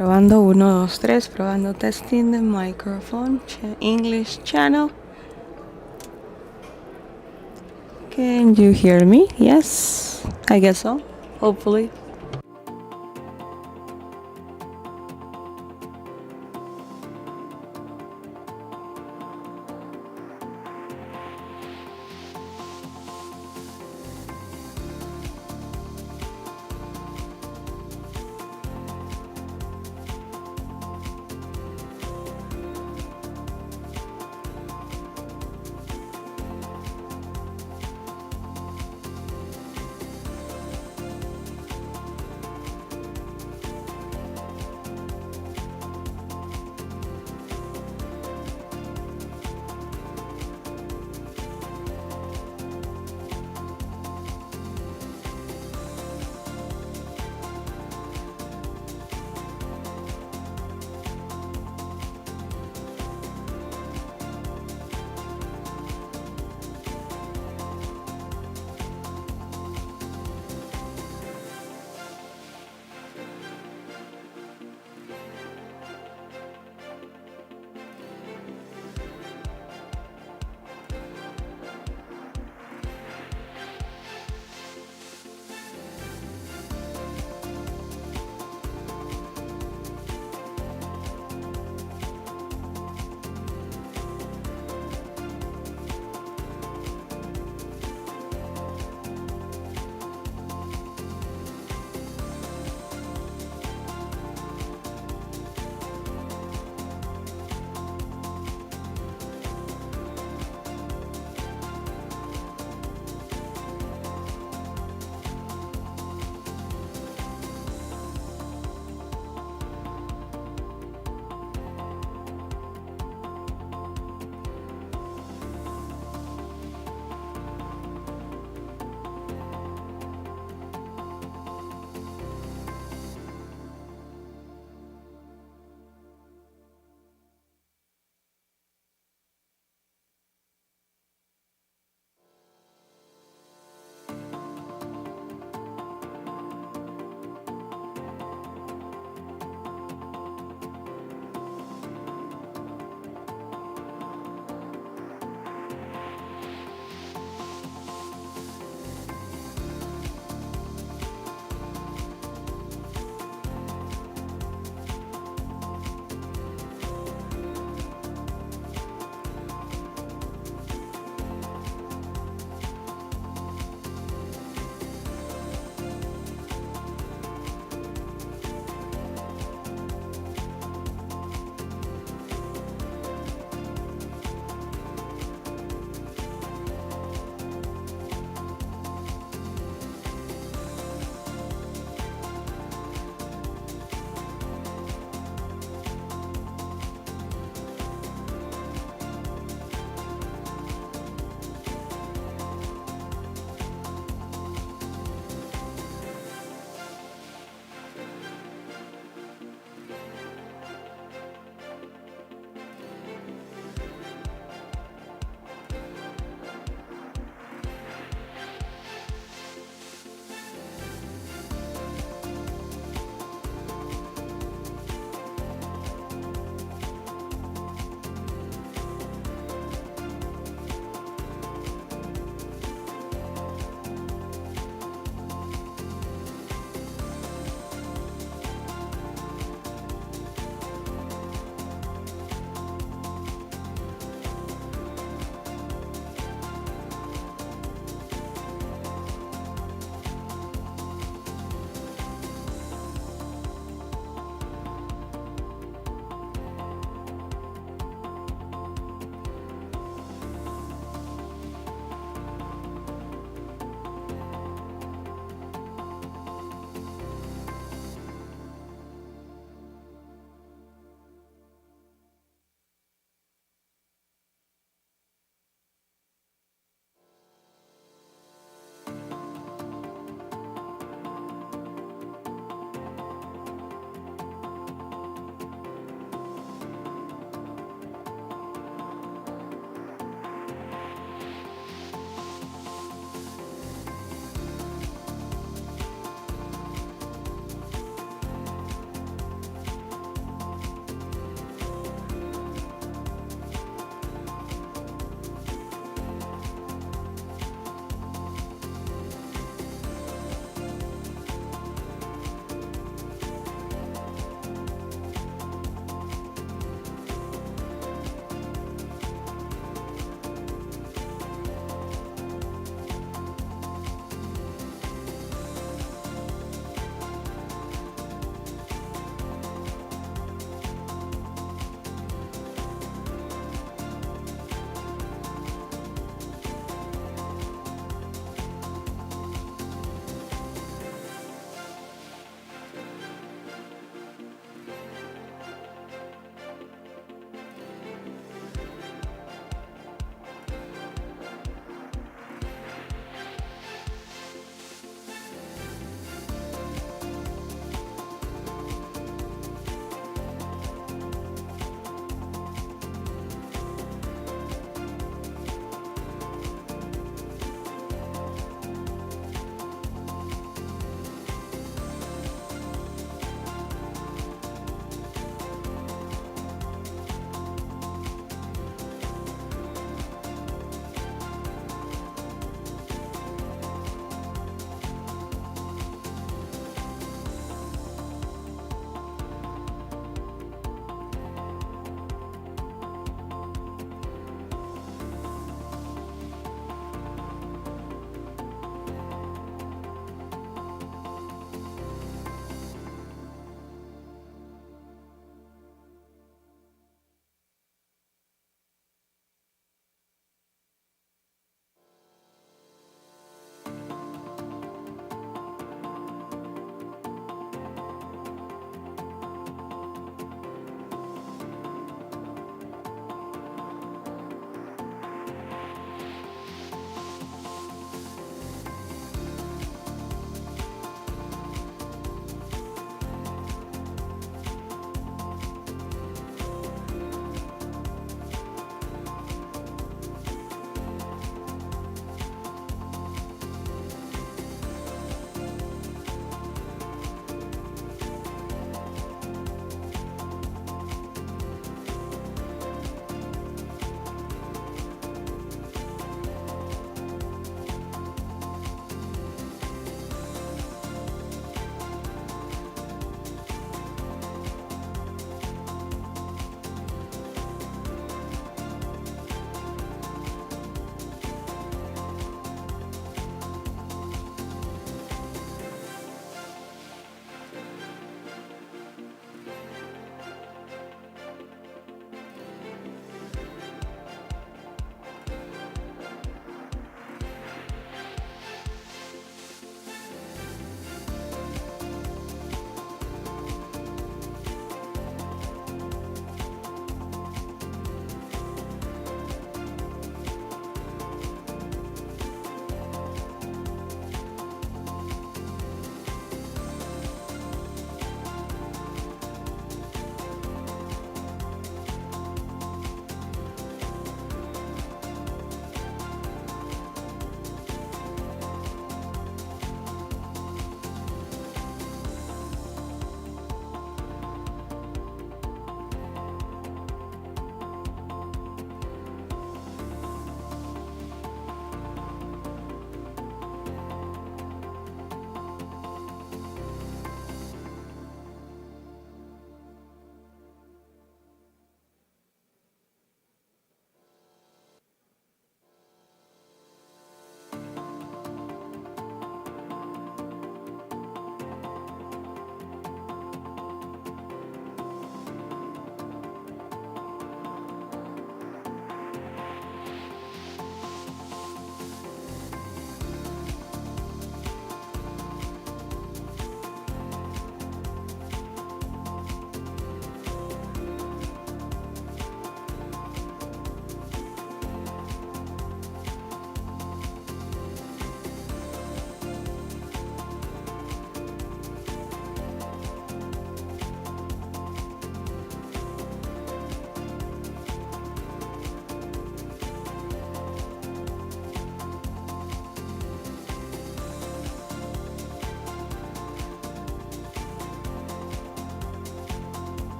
Probando 1, 2, 3, probando testing the microphone, English channel. Can you hear me? Yes, I guess so, hopefully.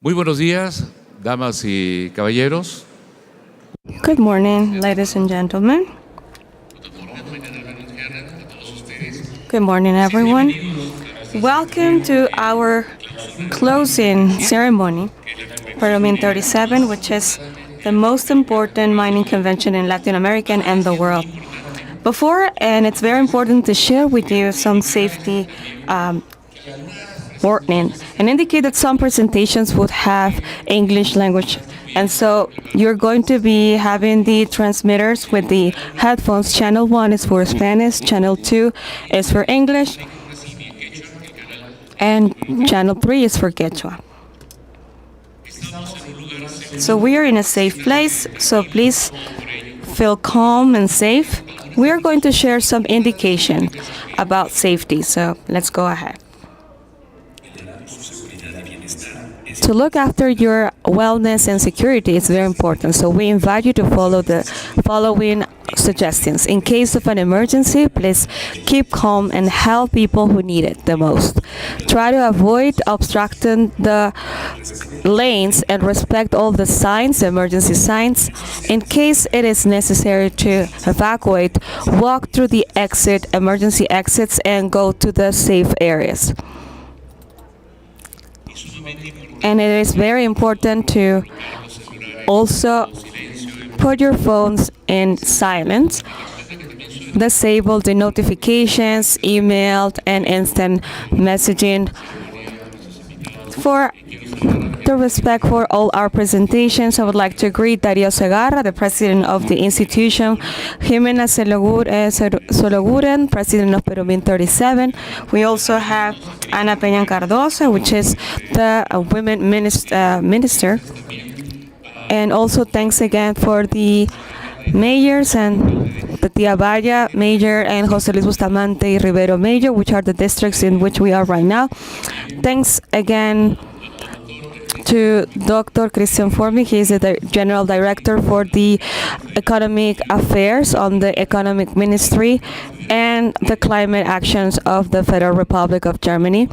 Muy buenos días, damas y caballeros. Good morning, ladies and gentlemen. Good morning, everyone. Welcome to our closing ceremony, Perumin 37, which is the most important mining convention in Latin America and the world. Before, and it's very important to share with you some safety warning and indicate that some presentations would have English language. And so you're going to be having the transmitters with the headphones. Channel 1 is for Spanish, Channel 2 is for English, and Channel 3 is for Quechua. So we are in a safe place, so please feel calm and safe. We are going to share some indication about safety, so let's go ahead. To look after your wellness and security is very important, so we invite you to follow the following suggestions. In case of an emergency, please keep calm and help people who need it the most. Try to avoid obstructing the lanes and respect all the signs, emergency signs. In case it is necessary to evacuate, walk through the emergency exits, and go to the safe areas. And it is very important to also put your phones in silent, disable the notifications, emailed, and instant messaging for the respect for all our presentations. I would like to greet Darío Segarra, the president of the institution, Jimena Sologuren, president of Perumin 37. We also have Ana Peña Cardoso, which is the women minister. And also thanks again for the mayors and the Tia Valla Mayor and José Luis Bustamante Rivero Mayor, which are the districts in which we are right now. Thanks again to Dr. Christian Formi. He is the General Director for the Economic Affairs on the Economic Ministry and the Climate Actions of the Federal Republic of Germany.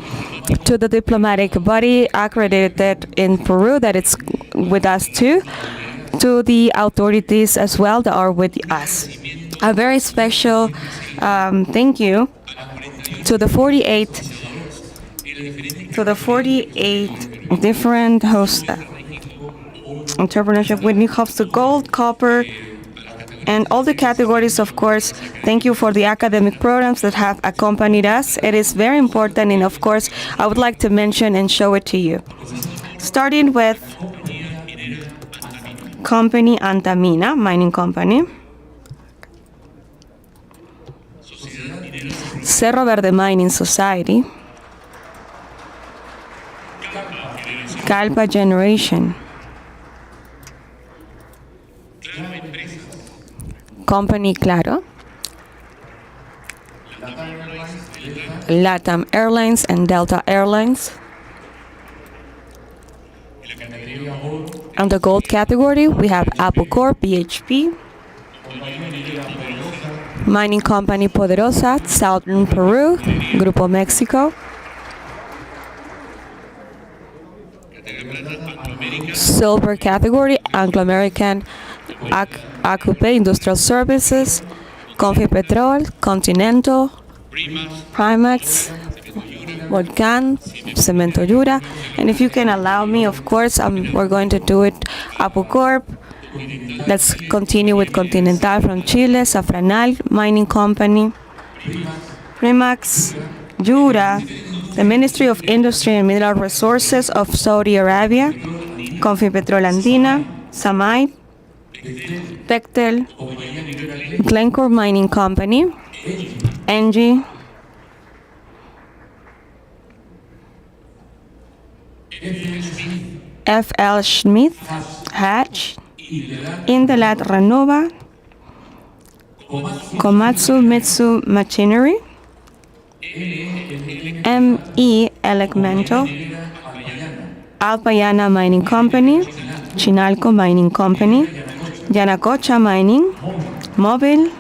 To the diplomatic body accredited in Peru that it's with us too. To the authorities as well that are with us. A very special thank you to the 48 different host entrepreneurship Whitney Hubs to gold, copper, and all the categories. Of course, thank you for the academic programs that have accompanied us. It is very important, and of course, I would like to mention and show it to you. Starting with company Antamina, mining company. Cerro Verde Mining Society. Calpa Generation. Company Claro. LATAM Airlines and Delta Airlines. On the gold category, we have Apple Corp, BHP, Mining Company Poderosa, Southern Peru, Grupo Mexico, silver category, Anglo-American Acupe Industrial Services, Confipetrol, Continental, Primax, Volcan, Cemento Yura, and if you can allow me, of course, we're going to do it. Apple Corp. Let's continue with Continental from Chile, Safranal Mining Company, Primax, Yura, the Ministry of Industry and Mineral Resources of Saudi Arabia, Confipetrol Andina, Samay, Bechtel, Glencore Mining Company, Engie, F.L. Schmidt, Hatch, Indelat Renova, Komatsu Mitsu Machinery, M.E. Elecmental, Alpayana Mining Company, Chinalco Mining Company, Yanacocha Mining, Mobil,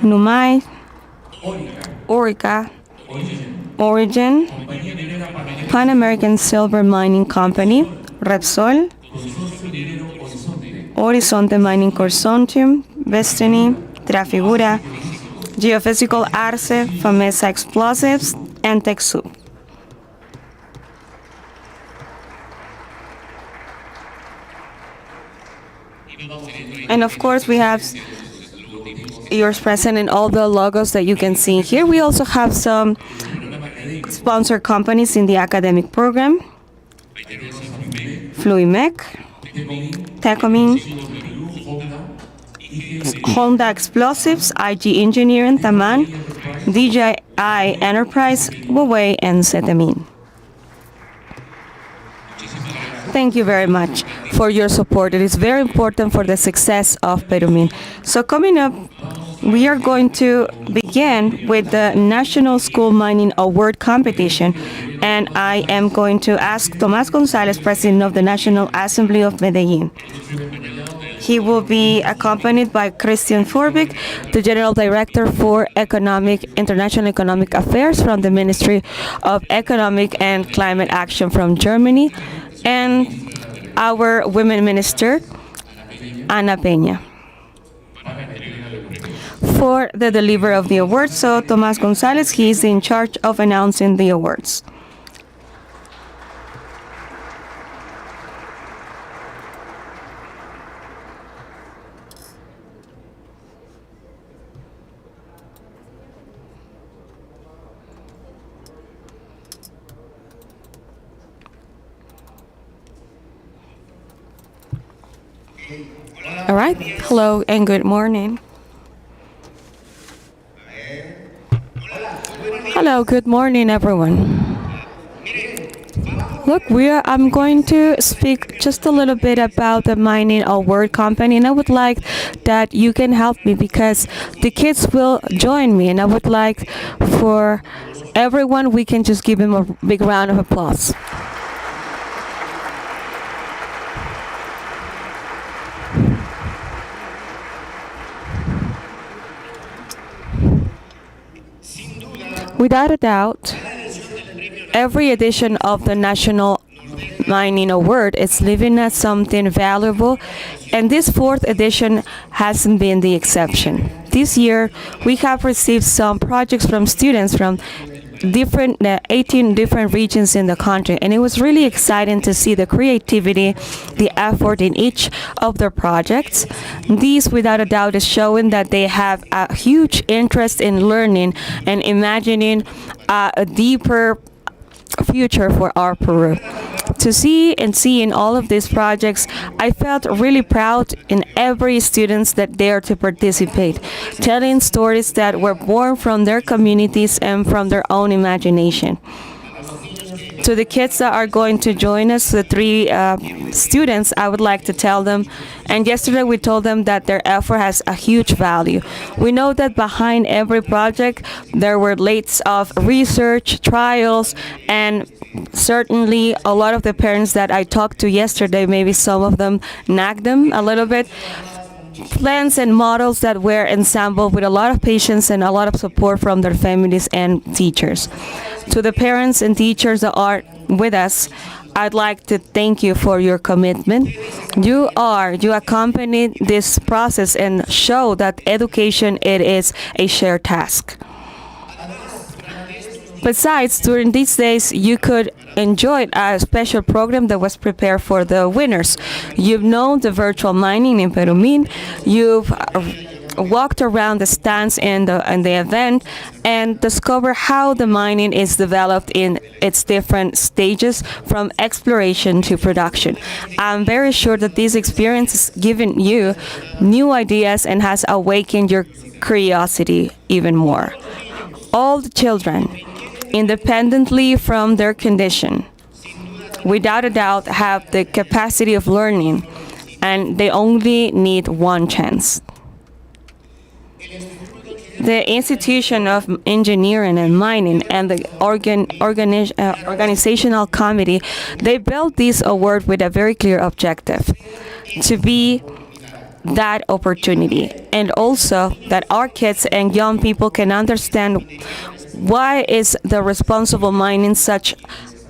Numai, Orica, Origin, Pan American Silver Mining Company, Repsol, Horizonte Mining Consortium, Destiny, Trafigura, Geophysical Arce, Famesa Explosives, and TechSoup. And of course, we have yours present in all the logos that you can see here. We also have some sponsor companies in the academic program. Fluimec, Tecomin, Honda Explosives, IG Engineering, Taman, DJI Enterprise, Huawei, and Setemin. Thank you very much for your support. It is very important for the success of Perumin. So coming up, we are going to begin with the National School Mining Award Competition, and I am going to ask Tomás González, President of the National Assembly of Medellín. He will be accompanied by Christian Forbig, the General Director for International Economic Affairs from the Ministry of Economic and Climate Action from Germany, and our Women Minister, Ana Peña, for the delivery of the awards. So Tomás González, he is in charge of announcing the awards. All right. Hello and good morning. Hello, good morning, everyone. Look, I'm going to speak just a little bit about the Mining Award Company, and I would like that you can help me because the kids will join me, and I would like for everyone, we can just give them a big round of applause. Without a doubt, every edition of the National Mining Award is leaving us something valuable, and this fourth edition hasn't been the exception. This year, we have received some projects from students from 18 different regions in the country, and it was really exciting to see the creativity, the effort in each of their projects. These, without a doubt, is showing that they have a huge interest in learning and imagining a deeper future for our Peru. To see in all of these projects, I felt really proud in every students that dare to participate, telling stories that were born from their communities and from their own imagination. To the kids that are going to join us, the three students, I would like to tell them, and yesterday we told them that their effort has a huge value. We know that behind every project there were lots of research, trials, and certainly a lot of the parents that I talked to yesterday, maybe some of them nagged them a little bit. Plans and models that were assembled with a lot of patience and a lot of support from their families and teachers. To the parents and teachers that are with us, I'd like to thank you for your commitment. You accompanied this process and show that education, it is a shared task. Besides, during these days, you could enjoy a special program that was prepared for the winners. You've known the virtual mining in Perumin. You've walked around the stands in the event and discover how the mining is developed in its different stages from exploration to production. I'm very sure that this experience has given you new ideas and has awakened your curiosity even more. All the children, independently from their condition, without a doubt have the capacity of learning, and they only need one chance. The Institution of Engineering and Mining and the organizational committee, they built this award with a very clear objective, to be that opportunity, and also that our kids and young people can understand why is the responsible mining such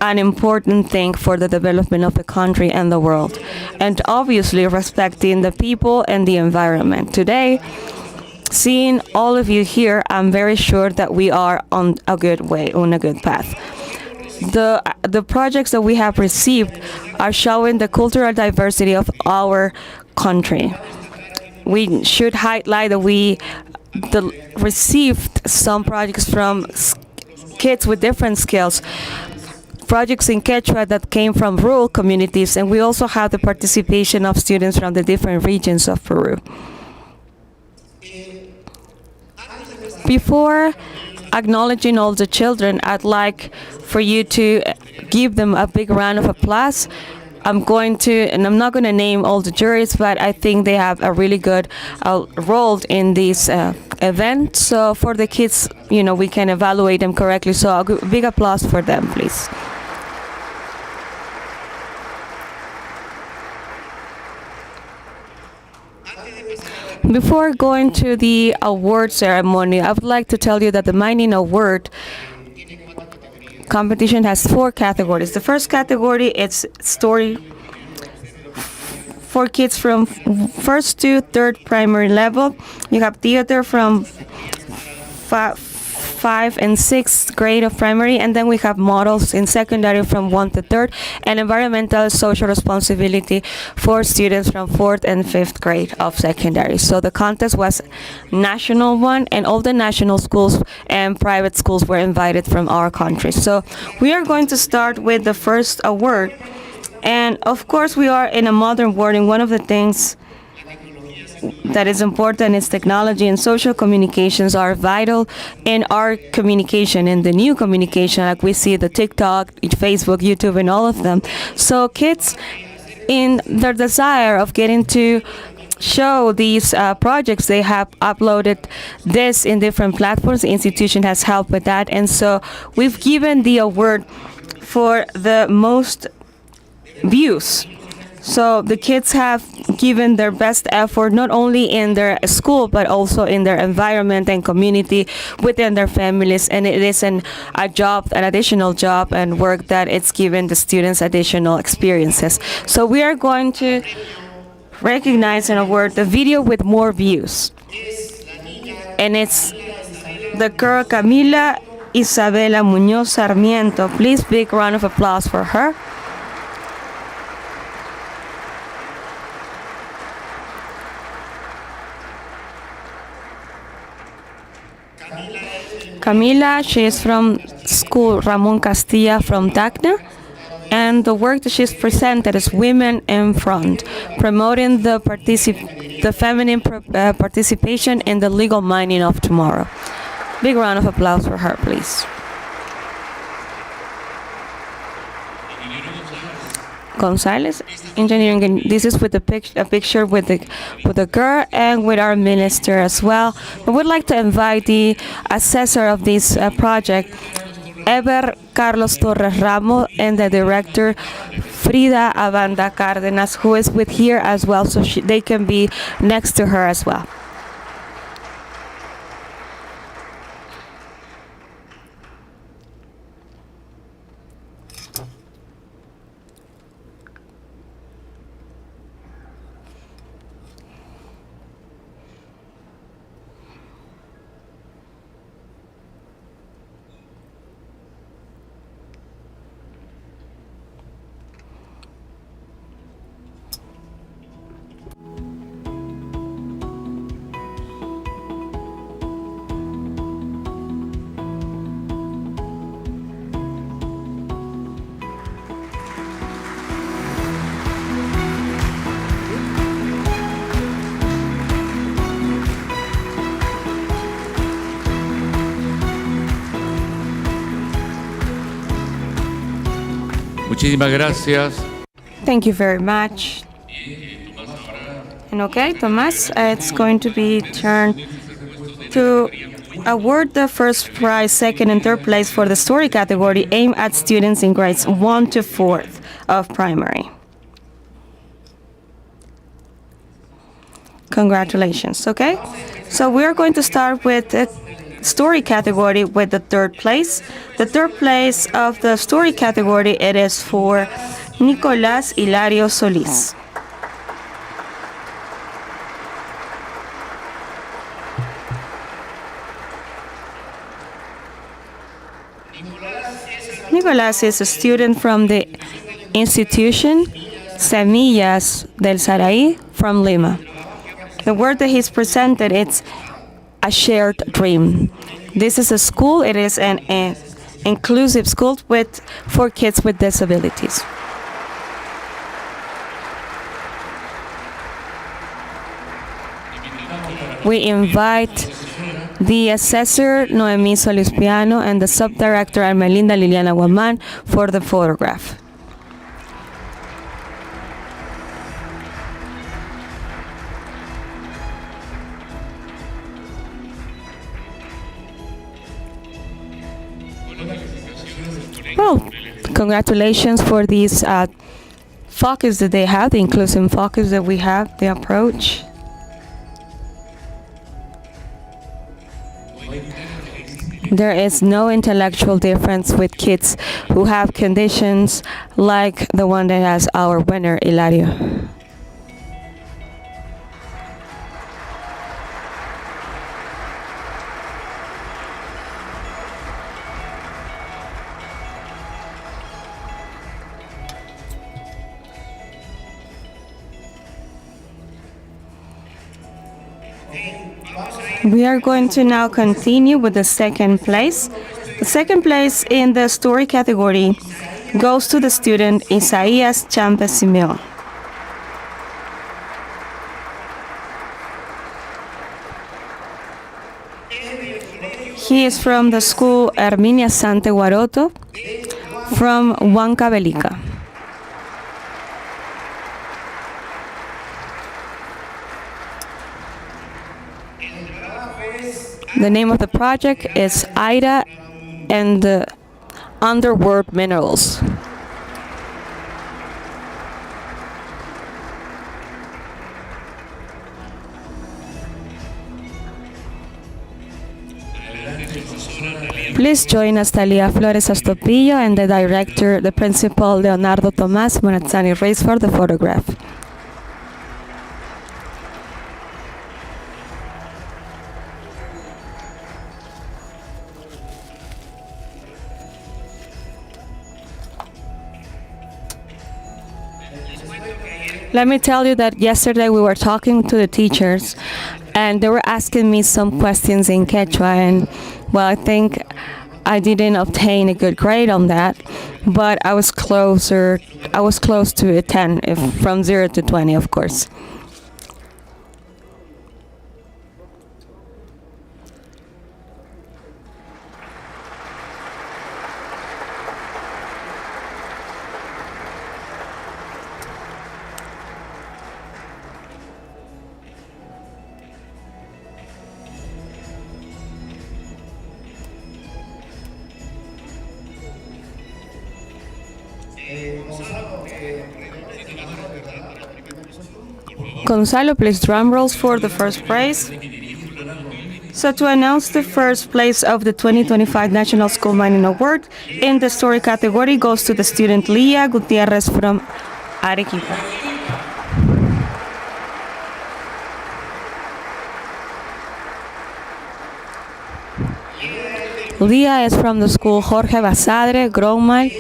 an important thing for the development of the country and the world, and obviously respecting the people and the environment. Today, seeing all of you here, I'm very sure that we are on a good way, on a good path. The projects that we have received are showing the cultural diversity of our country. We should highlight that we received some projects from kids with different skills, projects in Quechua that came from rural communities, and we also have the participation of students from the different regions of Peru. Before acknowledging all the children, I'd like for you to give them a big round of applause. I'm not going to name all the juries, but I think they have a really good role in this event. So for the kids, we can evaluate them correctly. So a big applause for them, please. Before going to the award ceremony, I would like to tell you that the Mining Award competition has 4 categories. The first category is story for kids from 1st to 3rd primary level. You have theater from 5th and 6th grade of primary, and then we have models in secondary from 1 to 3rd, and environmental social responsibility for students from 4th and 5th grade of secondary. So the contest was national one, and all the national schools and private schools were invited from our country. So we are going to start with the first award, and of course we are in a modern world, and one of the things that is important is technology, and social communications are vital in our communication, in the new communication, like we see the TikTok, Facebook, YouTube, and all of them. So kids, in their desire of getting to show these projects, they have uploaded this in different platforms. The institution has helped with that, and so we've given the award for the most views. So the kids have given their best effort, not only in their school, but also in their environment and community within their families. And it is an additional job and work that it's given the students additional experiences. So we are going to recognize and award the video with more views. And it's the girl Camila Isabela Muñoz Sarmiento. Please, big round of applause for her. Camila, she is from school Ramon Castilla from Tacna, and the work that she's presented is Women in Front, promoting the feminine participation in the legal mining of tomorrow. Big round of applause for her, please. Gonzalez, engineering. This is with a picture with the girl and with our minister as well. We would like to invite the assessor of this project, Eber Carlos Torres Ramos, and the director Frida Abanda Cárdenas, who is with here as well, so they can be next to her as well. Muchísimas gracias. Thank you very much. And okay, Tomas, it's going to be turned to award the first prize, second, and third place for the story category aimed at students in grades 1 to 4th of primary. Congratulations, okay? So we're going to start with story category with the third place. The third place of the story category, it is for Nicolás Hilario Solís. Nicolás is a student from the institution Semillas del Saraí from Lima. The word that he's presented is a shared dream. This is a school, it is an inclusive school for kids with disabilities. We invite the assessor Noemí Solispiano and the subdirector Armelinda Liliana Guaman for the photograph. Well, congratulations for these focus that they have, the inclusive focus that we have, the approach. There is no intellectual difference with kids who have conditions like the one that has our winner, Hilario. We are going to now continue with the second place. The second place in the story category goes to the student Isaías Champe Simeon. He is from the school Herminia Sante Guaroto from Huancavelica. The name of the project is Ida and the Underworld Minerals. Please join us, Talia Flores Astopillo and the director, the principal, Leonardo Tomás Monazzani Reyes for the photograph. Let me tell you that yesterday we were talking to the teachers and they were asking me some questions in Quechua, and well, I think I didn't obtain a good grade on that, but I was close to a 10 from 0 to 20, of course. Gonzalo, please drum rolls for the first prize. So to announce the first place of the 2025 National School Mining Award in the story category goes to the student Leah Gutierrez from Arequipa. Leah is from the school Jorge Basadre, Gromay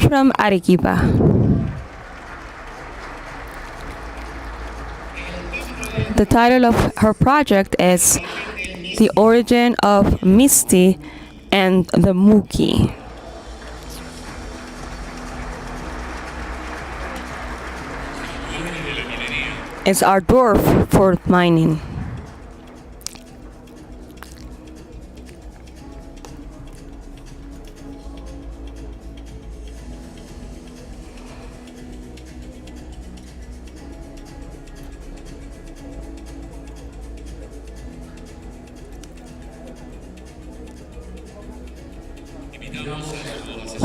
from Arequipa. The title of her project is The Origin of Misty and the Muki. It's our dwarf for mining.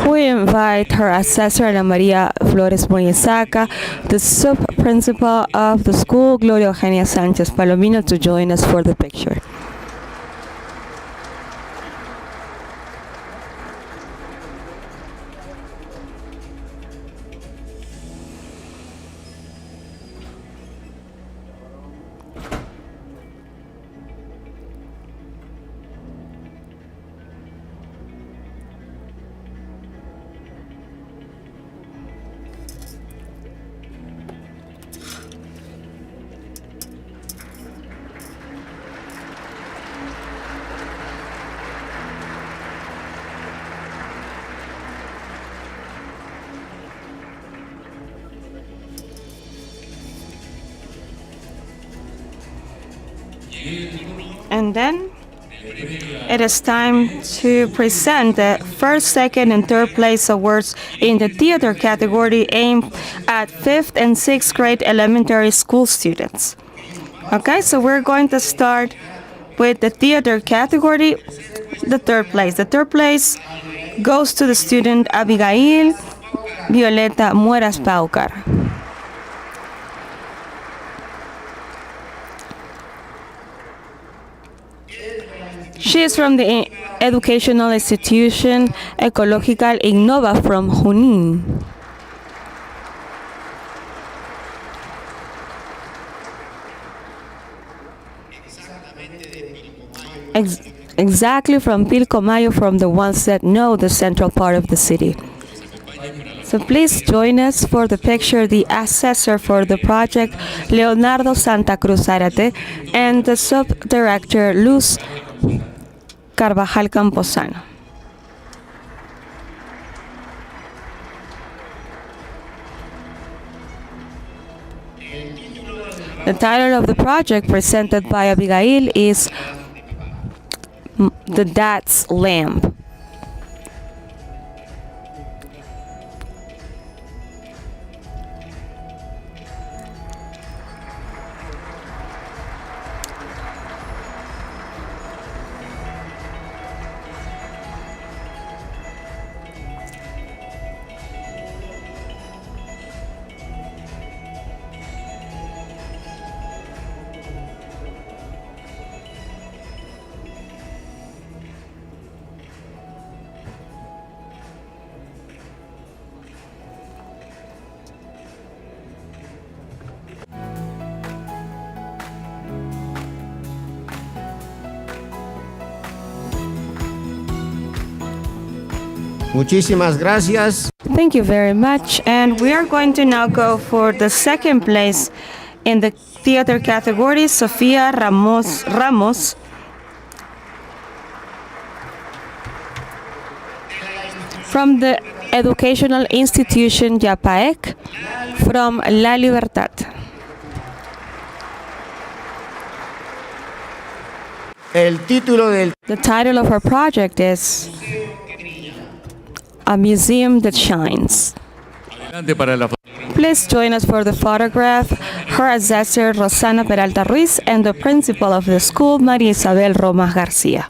We invite her assessor, Ana Maria Flores Moyesaca, the sub-principal of the school, Gloria Eugenia Sanchez Palomino, to join us for the picture. And then it is time to present the first, second, and third place awards in the theater category aimed at 5th and 6th grade elementary school students. Okay, so we're going to start with the theater category, the third place. The third place goes to the student Abigail Violeta Mueras Paucar. She is from the educational institution Ecological Innova from Junín. Exactly from Pilcomayo, from the ones that know the central part of the city. So please join us for the picture, the assessor for the project, Leonardo Santa Cruz Arate, and the subdirector, Luz Carvajal Camposano. The title of the project presented by Abigail is The Dad's Lamp. Muchísimas gracias. Thank you very much. And we are going to now go for the second place in the theater category, Sofia Ramos. From the educational institution Yapaec, from La Libertad. El título del The title of her project is A Museum That Shines. Adelante para la Please join us for the photograph, her assessor Rosana Peralta Ruiz and the principal of the school, María Isabel Romas García.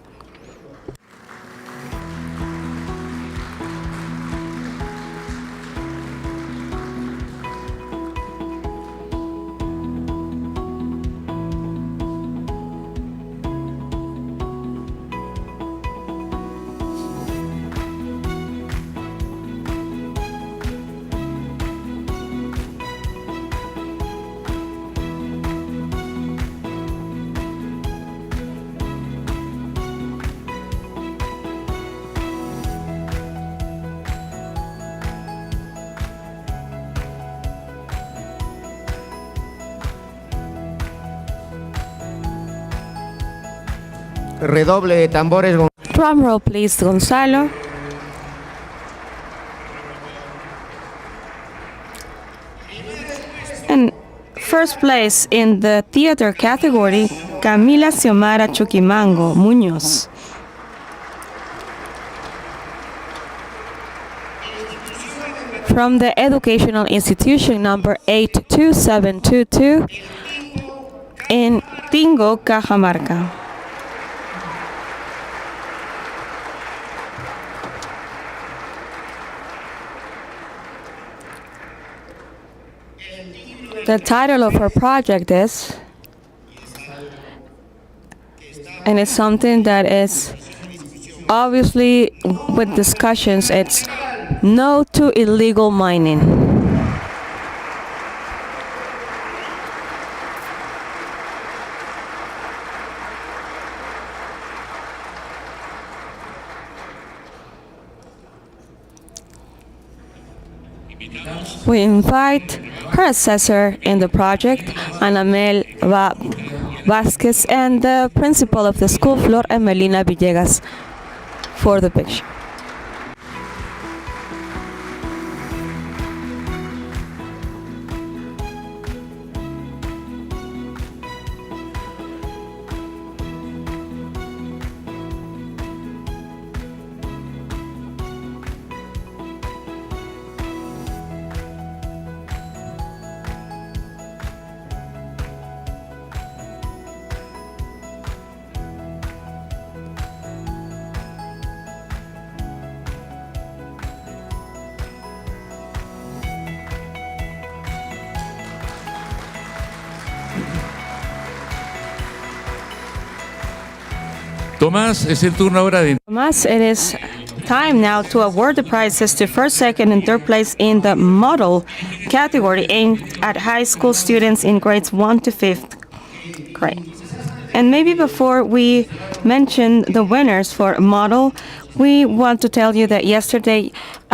redoble de tambores. Drum roll, please, Gonzalo. And first place in the theater category, Camila Xiomara Chuquimango Muñoz. From the educational institution number 82722 in Tingo, Cajamarca. The title of her project is, and it's something that is obviously with discussions, it's No to Illegal Mining. We invite her assessor in the project, Anamel Vázquez, and the principal of the school, Flor Emelina Villegas, for the picture. Tomás, es el turno ahora de... Tomas, it is time now to award the prizes to first, second, and third place in the model category aimed at high school students in grades 1 to 5th grade. And maybe before we mention the winners for model, we want to tell you that yesterday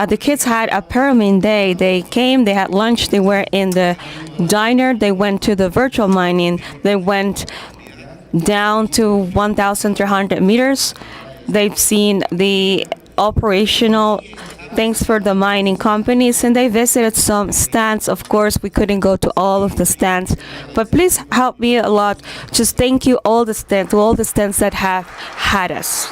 the kids had a Perumin day. They came, they had lunch, they were in the diner, they went to the virtual mining, they went down to 1,300 meters. They've seen the operational things for the mining companies, and they visited some stands. Of course, we couldn't go to all of the stands, but please help me a lot. Just thank you all the stands, to all the stands that have had us.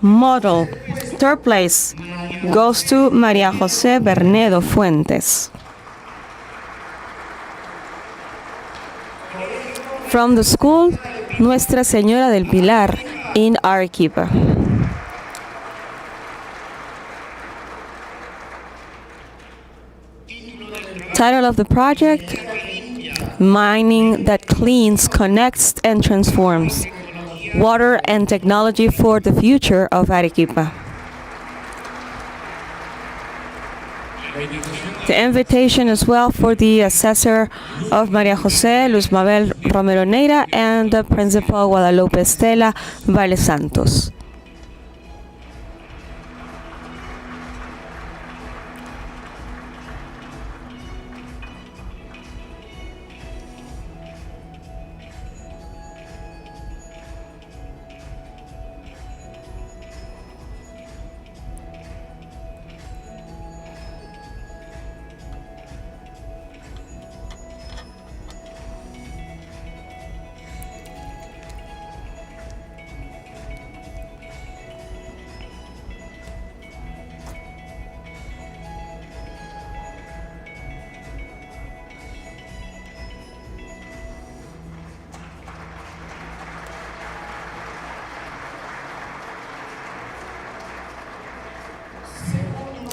Model, third place, goes to María José Bernedo Fuentes. From the school, Nuestra Señora del Pilar in Arequipa. Title of the project, Mining that Cleans, Connects, and Transforms. Water and Technology for the Future of Arequipa. The invitation as well for the assessor of María José, Luz Mabel Romero Neira, and the principal Guadalupe Estela Vale Santos.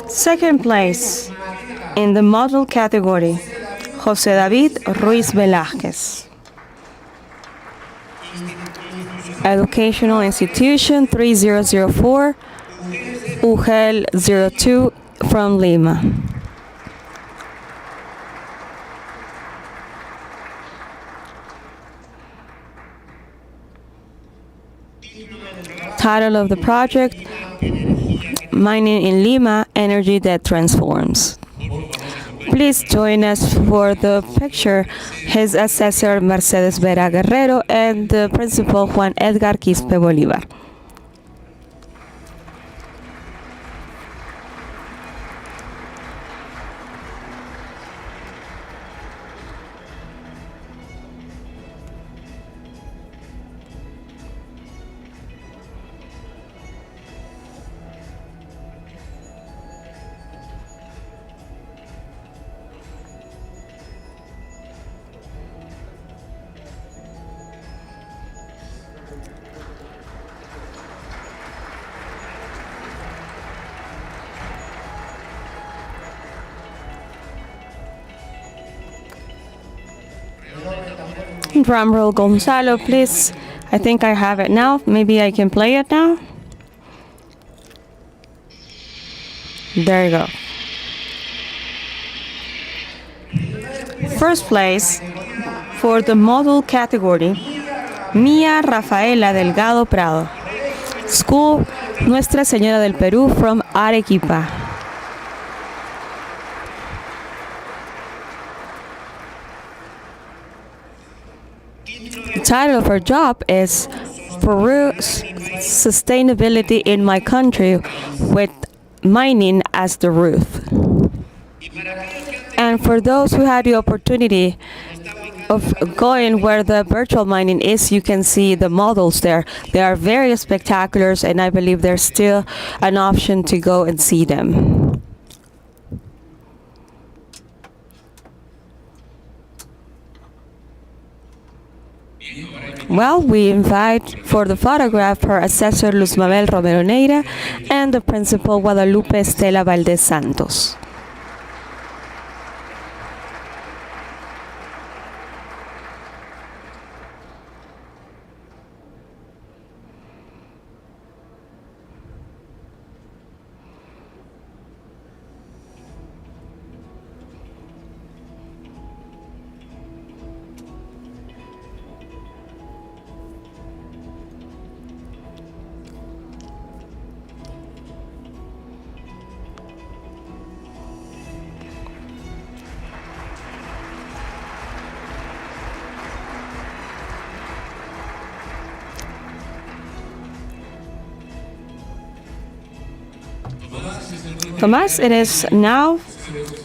Second place in the model category, José David Ruiz Velázquez. Educational Institution 3004, UGEL 02 from Lima. Title of the project, Mining in Lima, Energy that Transforms. Please join us for the picture, his assessor Mercedes Vera Guerrero and the principal Juan Edgar Quispe Bolívar. Drum roll, Gonzalo, please. I think I have it now. Maybe I can play it now. There you go. First place for the model category, Mia Rafaela Delgado Prado. School Nuestra Señora del Perú from Arequipa. The title of her job is Peru's Sustainability in My Country with Mining as the Root. And for those who had the opportunity of going where the virtual mining is, you can see the models there. They are very spectacular, and I believe there's still an option to go and see them. Well, we invite for the photograph her assessor Luz Mabel Romero Neira and the principal Guadalupe Estela Valdez Santos. Tomás, it is now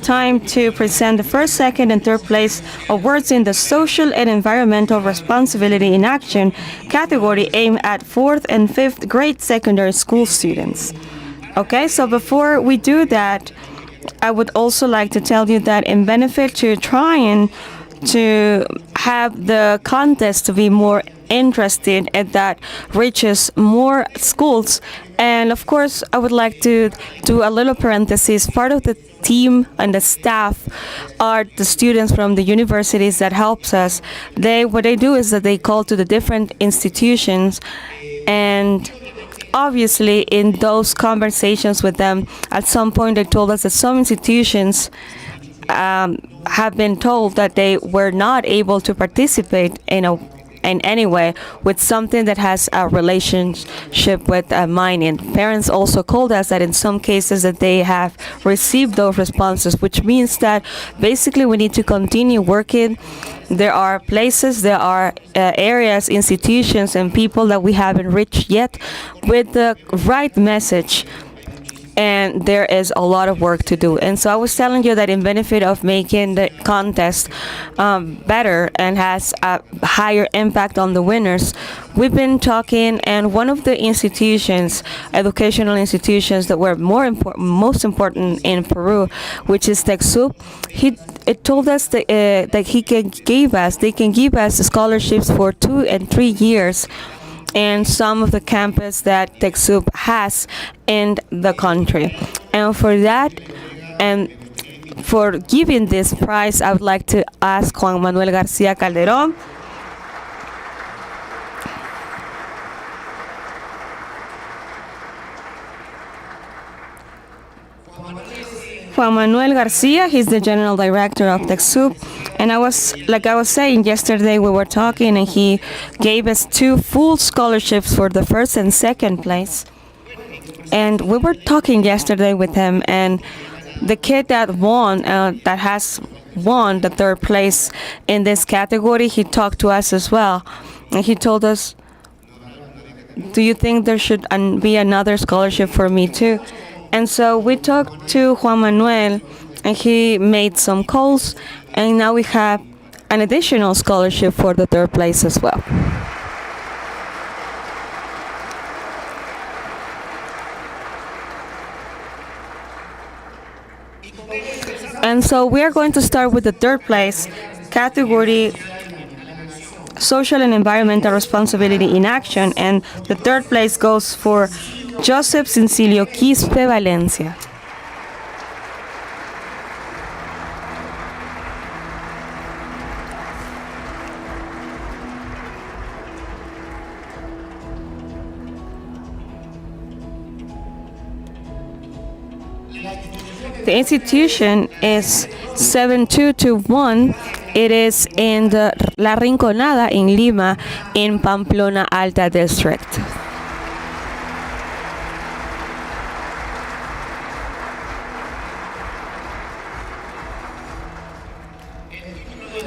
time to present the first, second, and third place awards in the Social and Environmental Responsibility in Action category aimed at 4th and 5th grade secondary school students. Okay, so before we do that, I would also like to tell you that in benefit to trying to have the contest to be more interesting and that reaches more schools. And of course, I would like to do a little parenthesis. Part of the team and the staff are the students from the universities that helps us. What they do is that they call to the different institutions, and obviously in those conversations with them, at some point they told us that some institutions have been told that they were not able to participate in any way with something that has a relationship with mining. Parents also called us that in some cases that they have received those responses, which means that basically we need to continue working. There are places, there are areas, institutions, and people that we haven't reached yet with the right message. And there is a lot of work to do. And so I was telling you that in benefit of making the contest better and has a higher impact on the winners, we've been talking, and one of the institutions, educational institutions that were most important in Peru, which is TechSoup, it told us that, they can give us scholarships for 2 and 3 years in some of the campus that TechSoup has in the country. And for that, and for giving this prize, I would like to ask Juan Manuel García Calderón. Juan Manuel Garcia, he's the general director of TechSoup, and I was saying yesterday, we were talking, and he gave us 2 full scholarships for the first and second place. And we were talking yesterday with him, and the kid that has won the 3rd place in this category, he talked to us as well, and he told us, "Do you think there should be another scholarship for me too?" And so we talked to Juan Manuel, and he made some calls, and now we have an additional scholarship for the 3rd place as well. And so we are going to start with the 3rd place category, Social and Environmental Responsibility in Action, and the 3rd place goes for Joseph Cincilio Quispe Valencia. The institution is 7221. It is in La Rinconada in Lima, in Pamplona Alta district.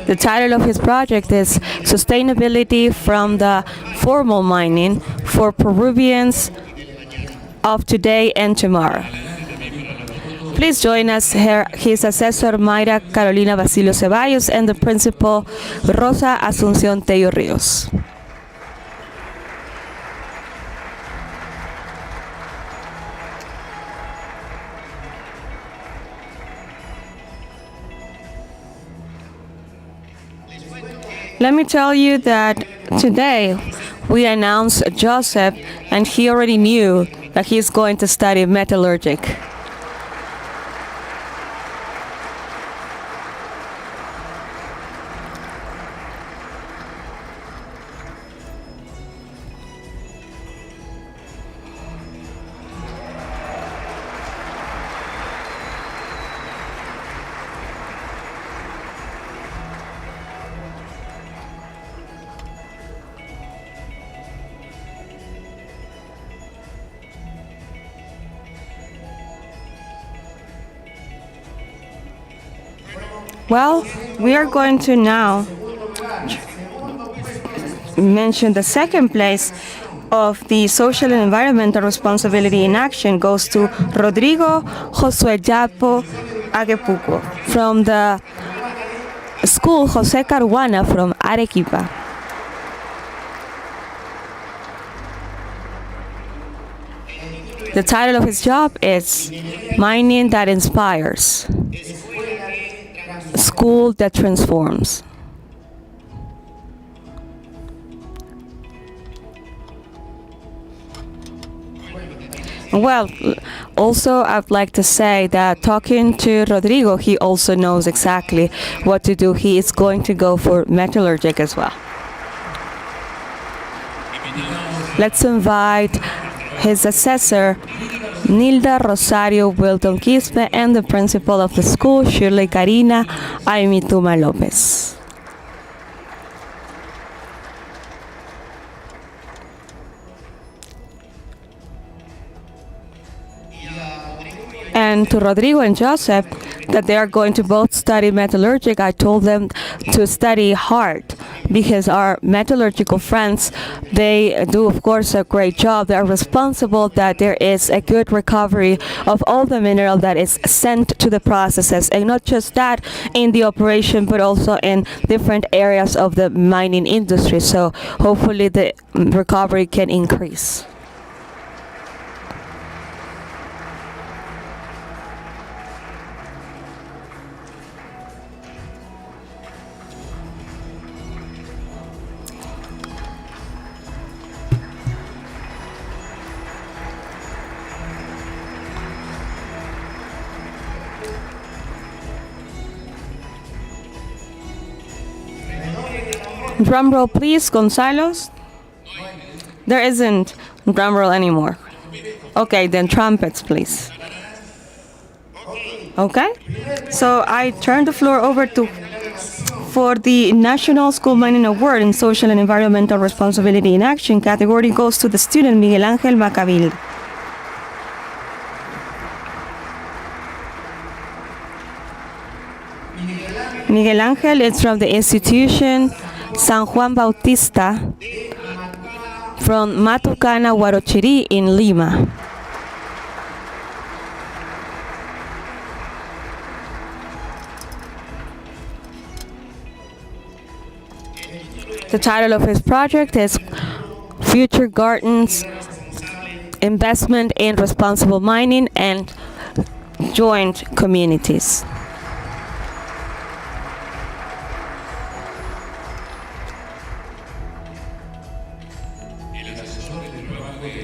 The title of his project is Sustainability from the Formal Mining for Peruvians of Today and Tomorrow. Please join us here, his assessor Mayra Carolina Basilio Ceballos and the principal Rosa Asunción Tello Ríos. Let me tell you that today we announced Joseph, and he already knew that he's going to study metallurgic. Well, we are going to now mention the 2nd place of the Social and Environmental Responsibility in Action goes to Rodrigo Josué Yapo Aguepuco from the school José Caruana from Arequipa. The title of his job is Mining That Inspires, School That Transforms. Well, also I'd like to say that talking to Rodrigo, he also knows exactly what to do. He is going to go for metallurgic as well. Let's invite his assessor, Nilda Rosario Wilton Quispe, and the principal of the school, Shirley Karina Aimituma Lopez. And to Rodrigo and Joseph, that they are going to both study metallurgic, I told them to study hard, because our metallurgical friends, they do of course a great job. They are responsible that there is a good recovery of all the mineral that is sent to the processes, and not just that in the operation, but also in different areas of the mining industry. So hopefully the recovery can increase. Drum roll, please, Gonzalo's. There isn't drum roll anymore. Okay, then trumpets, please. Okay, so I turn the floor over to for the National School Mining Award in Social and Environmental Responsibility in Action category goes to the student Miguel Ángel Macabil. Miguel Ángel is from the institution San Juan Bautista from Matucana, Huarochirí in Lima. The title of his project is Future Gardens, Investment in Responsible Mining and Joint Communities.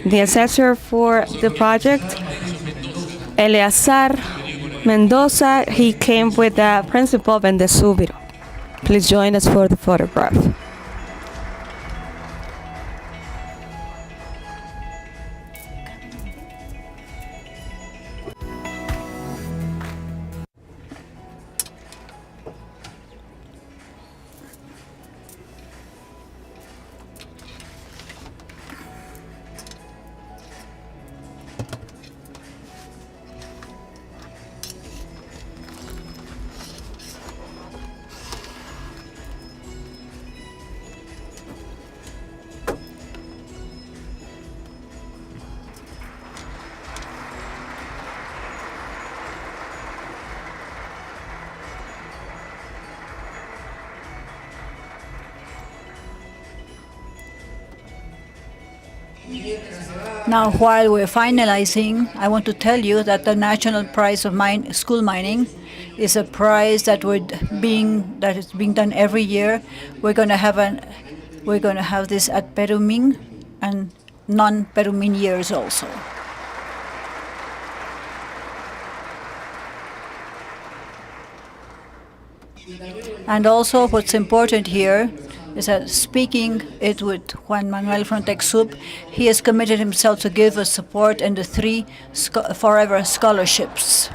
The assessor for the project, Eleazar Mendoza, he came with the principal Vendesúbiro. Please join us for the photograph. Now, while we're finalizing, I want to tell you that the National Prize of School Mining is a prize that is being done every year. We're going to have this at Perumin and non-Perumin years also. And also, what's important here is that speaking it with Juan Manuel from TechSoup, he has committed himself to give us support in the 3 forever scholarships.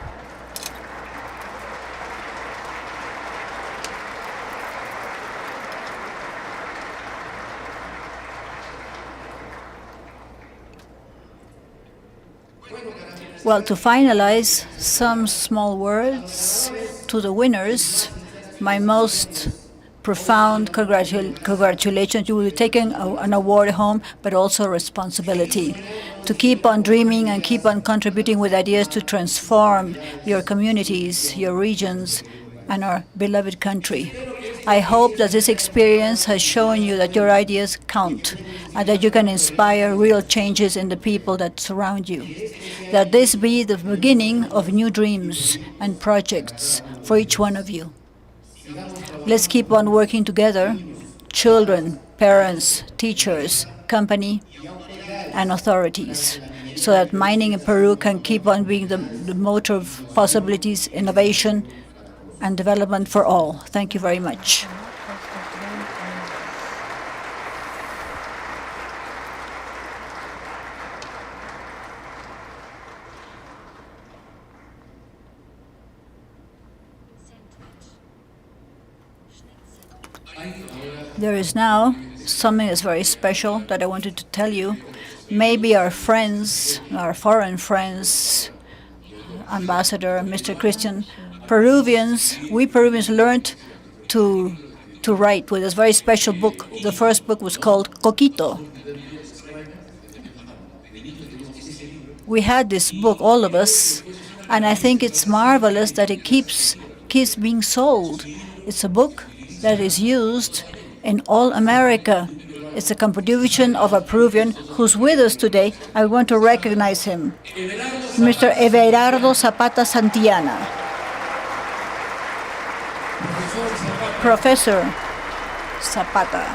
Well, to finalize, some small words to the winners. My most profound congratulations. You will be taking an award home, but also a responsibility to keep on dreaming and keep on contributing with ideas to transform your communities, your regions, and our beloved country. I hope that this experience has shown you that your ideas count and that you can inspire real changes in the people that surround you. That this be the beginning of new dreams and projects for each one of you. Let's keep on working together, children, parents, teachers, company, and authorities, so that mining in Peru can keep on being the motor of possibilities, innovation, and development for all. Thank you very much. There is now something that's very special that I wanted to tell you. Maybe our friends, our foreign friends, Ambassador Mr. Christian, we Peruvians learned to write with this very special book. The first book was called Coquito. We had this book, all of us, and I think it's marvelous that it keeps being sold. It's a book that is used in all America. It's a contribution of a Peruvian who's with us today. I want to recognize him, Mr. Everardo Zapata Santillana. Professor Zapata,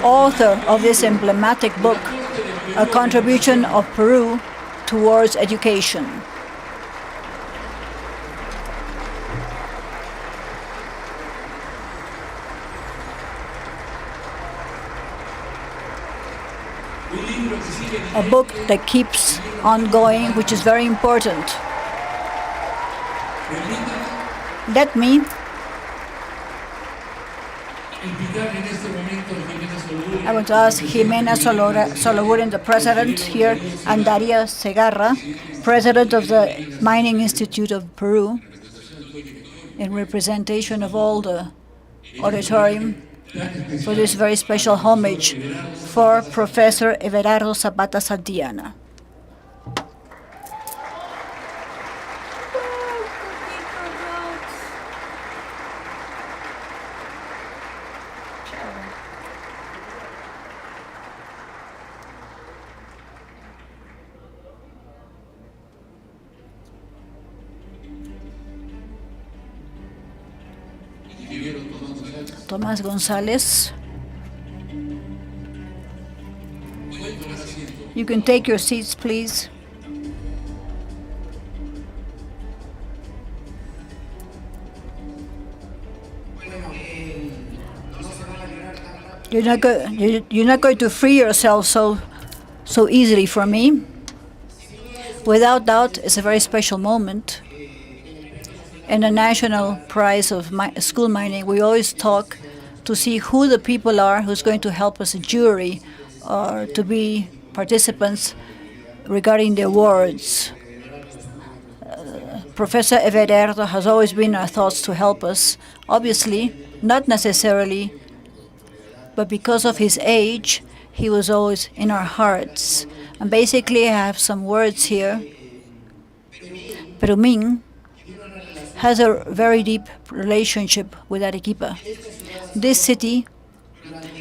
author of this emblematic book, A Contribution of Peru Towards Education. A book that keeps on going, which is very important. Let me I want to ask Jimena Soloburen, the president here, and Daria Segarra, president of the Mining Institute of Peru, in representation of all the auditorium, for this very special homage for Professor Everardo Zapata Santillana. Tomás González. You can take your seats, please. You're not going to free yourself so easily from me. Without doubt, it's a very special moment. In the National Prize of School Mining, we always talk to see who the people are who's going to help us, a jury, or to be participants regarding the awards. Professor Everardo has always been in our thoughts to help us. Obviously, not necessarily, but because of his age, he was always in our hearts. And basically, I have some words here. Perumin has a very deep relationship with Arequipa. This city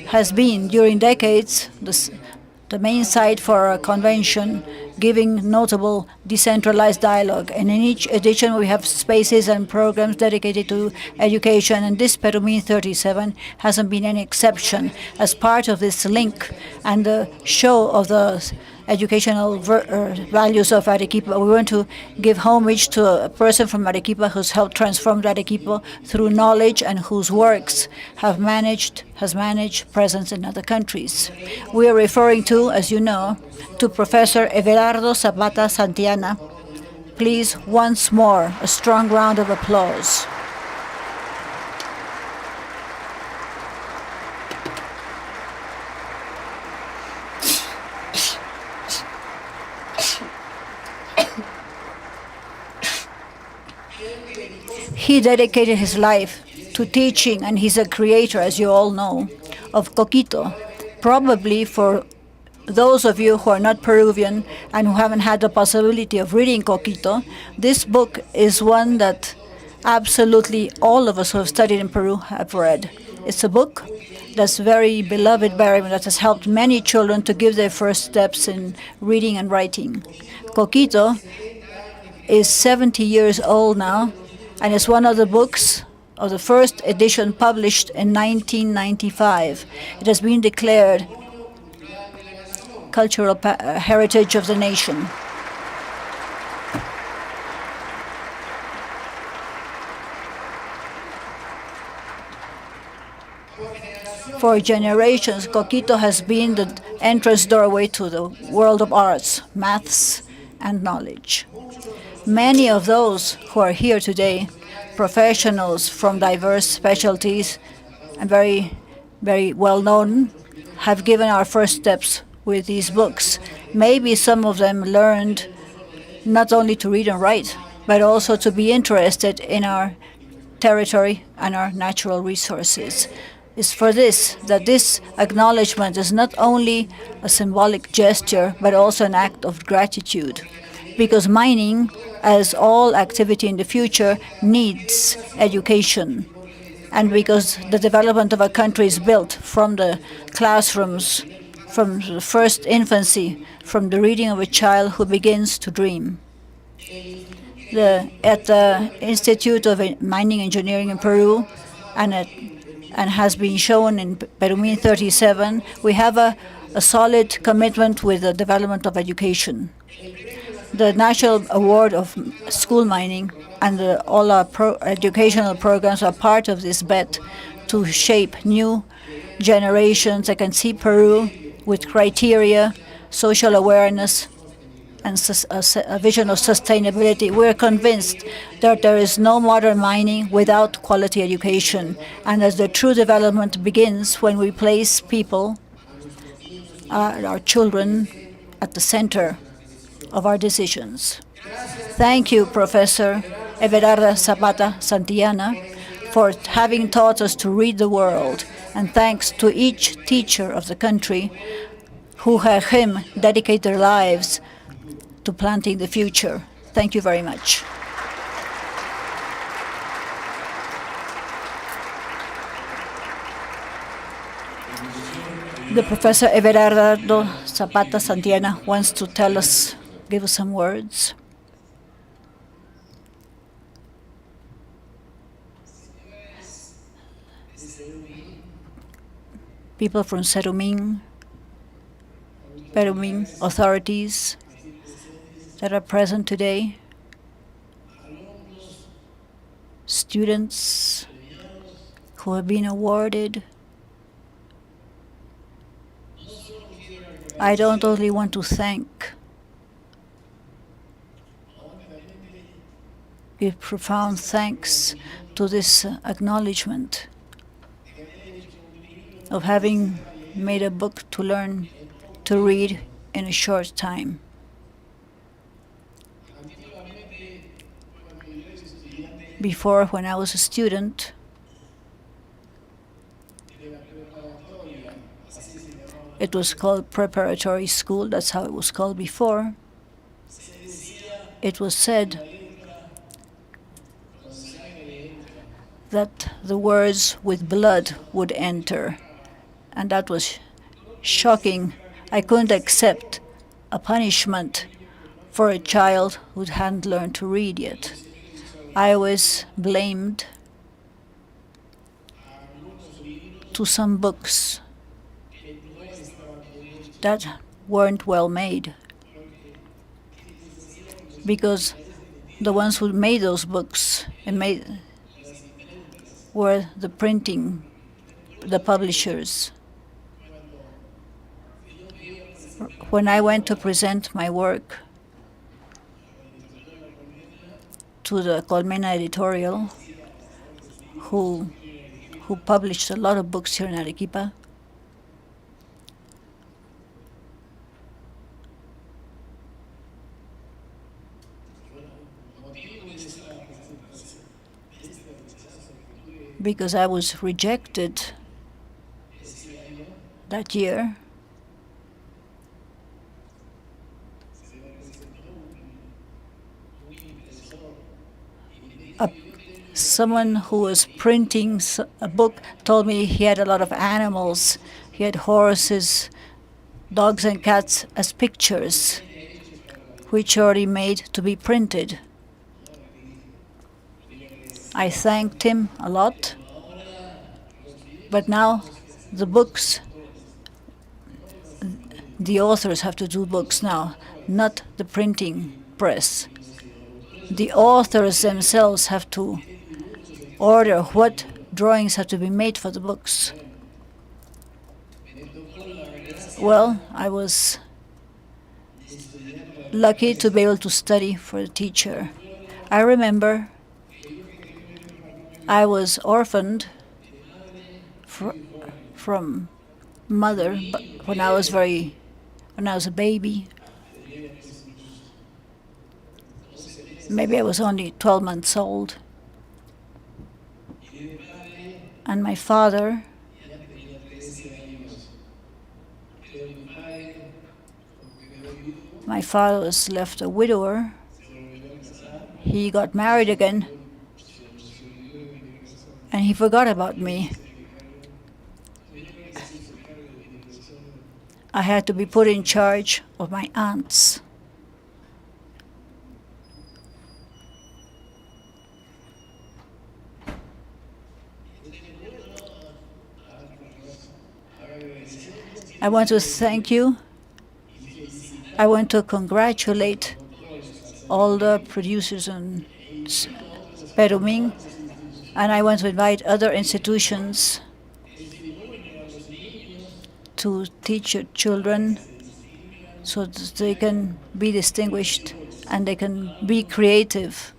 has been, during decades, the main site for a convention, giving notable decentralized dialogue. And in each edition, we have spaces and programs dedicated to education, and this Perumin 37 hasn't been any exception. As part of this link and the show of the educational values of Arequipa, we want to give homage to a person from Arequipa who's helped transform Arequipa through knowledge and whose works has managed presence in other countries. We are referring to, as you know, to Professor Everardo Zapata Santillana. Please, once more, a strong round of applause. He dedicated his life to teaching, and he's a creator, as you all know, of Coquito. Probably for those of you who are not Peruvian and who haven't had the possibility of reading Coquito, this book is one that absolutely all of us who have studied in Peru have read. It's a book that's very beloved by everyone, that has helped many children to give their first steps in reading and writing. Coquito is 70 years old now, and it's one of the books of the first edition published in 1995. It has been declared cultural heritage of the nation. For generations, Coquito has been the entrance doorway to the world of arts, maths, and knowledge. Many of those who are here today, professionals from diverse specialties and very, very well known, have given our first steps with these books. Maybe some of them learned not only to read and write, but also to be interested in our territory and our natural resources. It's for this that this acknowledgement is not only a symbolic gesture, but also an act of gratitude. Because mining, as all activity in the future, needs education. And because the development of a country is built from the classrooms, from the first infancy, from the reading of a child who begins to dream. At the Institute of Mining Engineering in Peru, and has been shown in Perumin 37, we have a solid commitment with the development of education. The National Award of School Mining and all our educational programs are part of this bet to shape new generations that can see Peru with criteria, social awareness, and a vision of sustainability. We're convinced that there is no modern mining without quality education, and as the true development begins when we place people, our children, at the center of our decisions. Thank you, Professor Everarda Zapata Santillana, for having taught us to read the world, and thanks to each teacher of the country who had him dedicate their lives to planting the future. Thank you very much. The Professor Everardo Zapata Santillana wants to give us some words. People from Perumin authorities that are present today, students who have been awarded. I don't only want to give profound thanks to this acknowledgement of having made a book to learn to read in a short time. Before, when I was a student, it was called preparatory school. That's how it was called before. It was said that the words with blood would enter, and that was shocking. I couldn't accept a punishment for a child who hadn't learned to read yet. I was blamed to some books that weren't well made, because the ones who made those books were the publishers. When I went to present my work to the Colmena editorial, who published a lot of books here in Arequipa, because I was rejected that year. Someone who was printing a book told me he had a lot of animals. He had horses, dogs, and cats as pictures, which already made to be printed. I thanked him a lot, but now the books, the authors have to do books now, not the printing press. The authors themselves have to order what drawings have to be made for the books. Well, I was lucky to be able to study for a teacher. I remember I was orphaned from mother when I was a baby. Maybe I was only 12 months old. And my father was left a widower. He got married again, and he forgot about me. I had to be put in charge of my aunts. I want to thank you. I want to congratulate all the producers in Perumin, and I want to invite other institutions to teach your children so that they can be distinguished and they can be creative,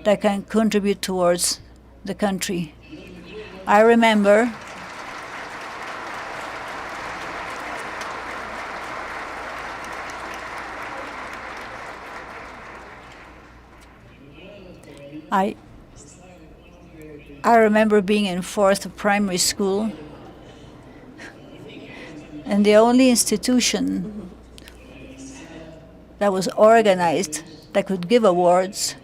that can contribute towards the country. I remember I remember being in 4th primary school, and the only institution that was organized that could give awards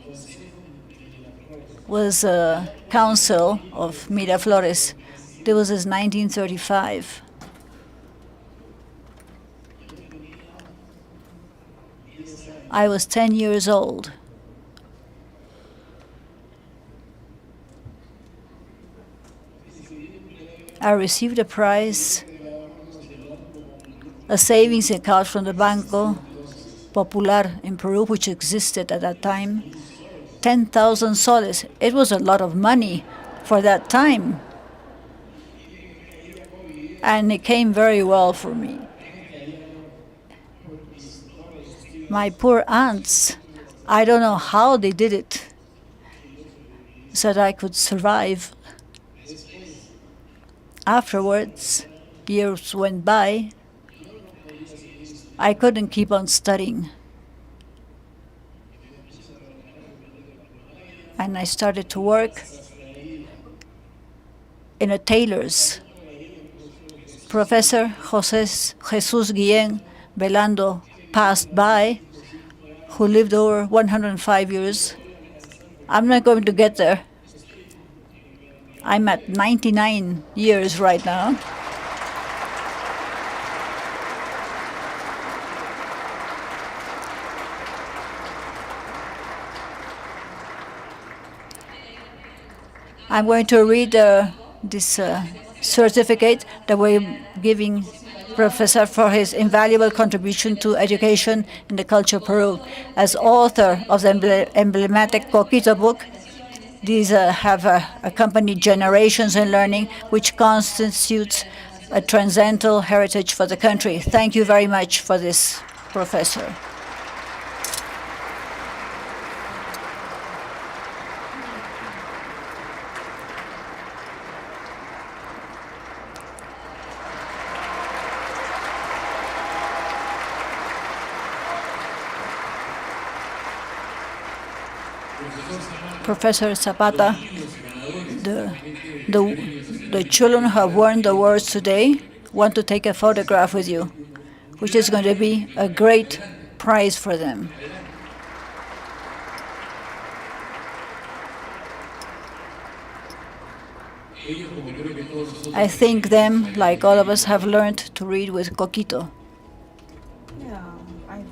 was a council of Miraflores. This was in 1935. I was 10 years old. I received a prize, a savings account from the Banco Popular in Peru, which existed at that time, 10,000 soles. It was a lot of money for that time. And it came very well for me. My poor aunts, I don't know how they did it, so that I could survive. Afterwards, years went by. I couldn't keep on studying. And I started to work in a tailor's. Professor Jesus Guillen Belando passed by, who lived over 105 years. I'm not going to get there. I'm at 99 years right now. I'm going to read this certificate that we're giving Professor for his invaluable contribution to education in the culture of Peru. As author of the emblematic Coquito book, these have accompanied generations in learning, which constitutes a transcendental heritage for the country. Thank you very much for this, Professor. Professor Zapata, the The children who have won the awards today want to take a photograph with you, which is going to be a great prize for them. I think them, like all of us, have learned to read with Coquito. Yeah, I did.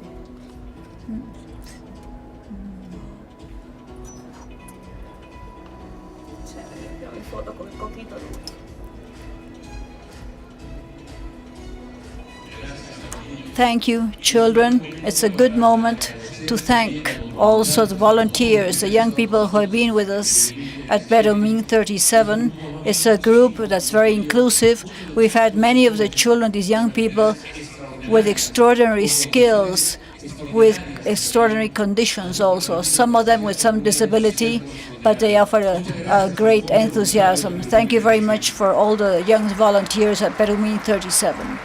Thank you, children. It's a good moment to thank also the volunteers, the young people who have been with us at Perumin 37. It's a group that's very inclusive. We've had many of the children, these young people, with extraordinary skills, with extraordinary conditions also. Some of them with some disability, but they offer a great enthusiasm. Thank you very much for all the young volunteers at Perumin 37.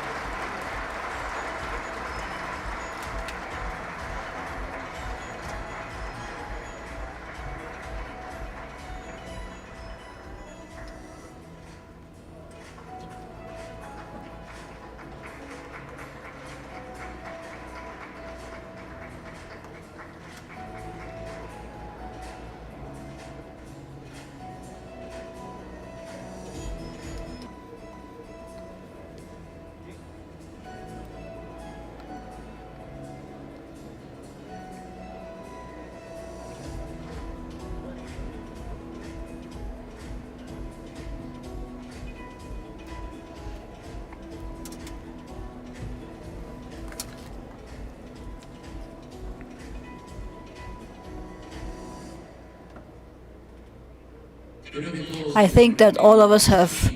I think that all of us have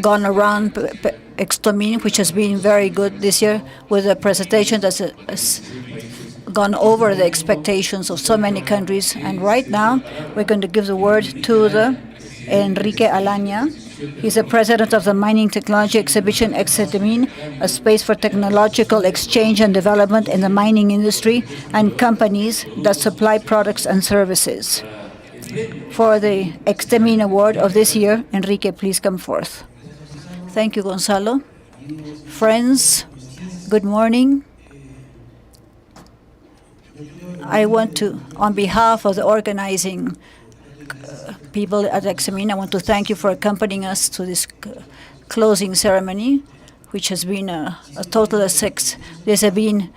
gone around Extomin, which has been very good this year, with a presentation that has gone over the expectations of so many countries. And right now, we're going to give the word to the Enrique Alaña. He's the president of the Mining Technology Exhibition Extomin, a space for technological exchange and development in the mining industry and companies that supply products and services. For the Extomin Award of this year, Enrique, please come forth. Thank you, Gonzalo. Friends, good morning. I want to, on behalf of the organizing people at Extomin, I want to thank you for accompanying us to this closing ceremony, which has been a total of 6. These have been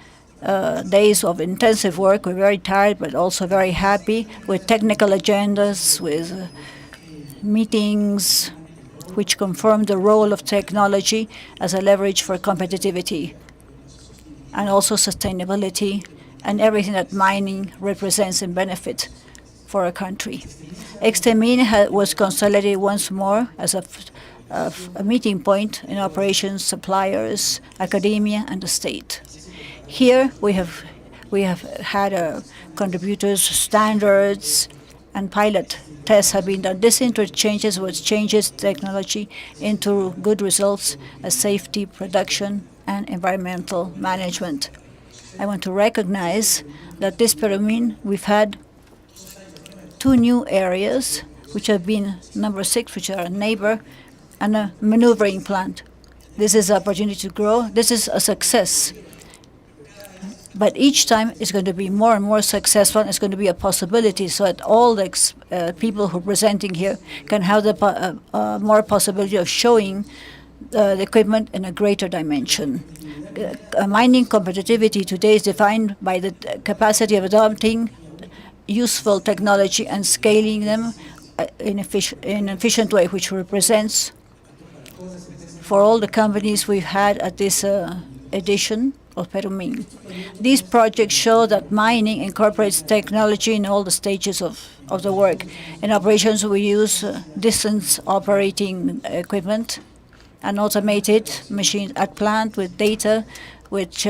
days of intensive work. We're very tired, but also very happy with technical agendas, with meetings, which confirm the role of technology as a leverage for competitivity and also sustainability and everything that mining represents in benefit for a country. Extomin was consolidated once more as a meeting point in operations, suppliers, academia, and the state. Here we have had contributors, standards, and pilot tests have been done. This interchanges what changes technology into good results as safety, production, and environmental management. I want to recognize that this Perumin, we've had 2 new areas, which have been number 6, which are a neighbor, and a maneuvering plant. This is an opportunity to grow. This is a success. But each time it's going to be more and more successful, and it's going to be a possibility so that all the people who are presenting here can have the more possibility of showing the equipment in a greater dimension. Mining competitivity today is defined by the capacity of adopting useful technology and scaling them in an efficient way, which represents for all the companies we've had at this edition of Perumin. These projects show that mining incorporates technology in all the stages of the work. In operations, we use distance operating equipment and automated machines at plant with data which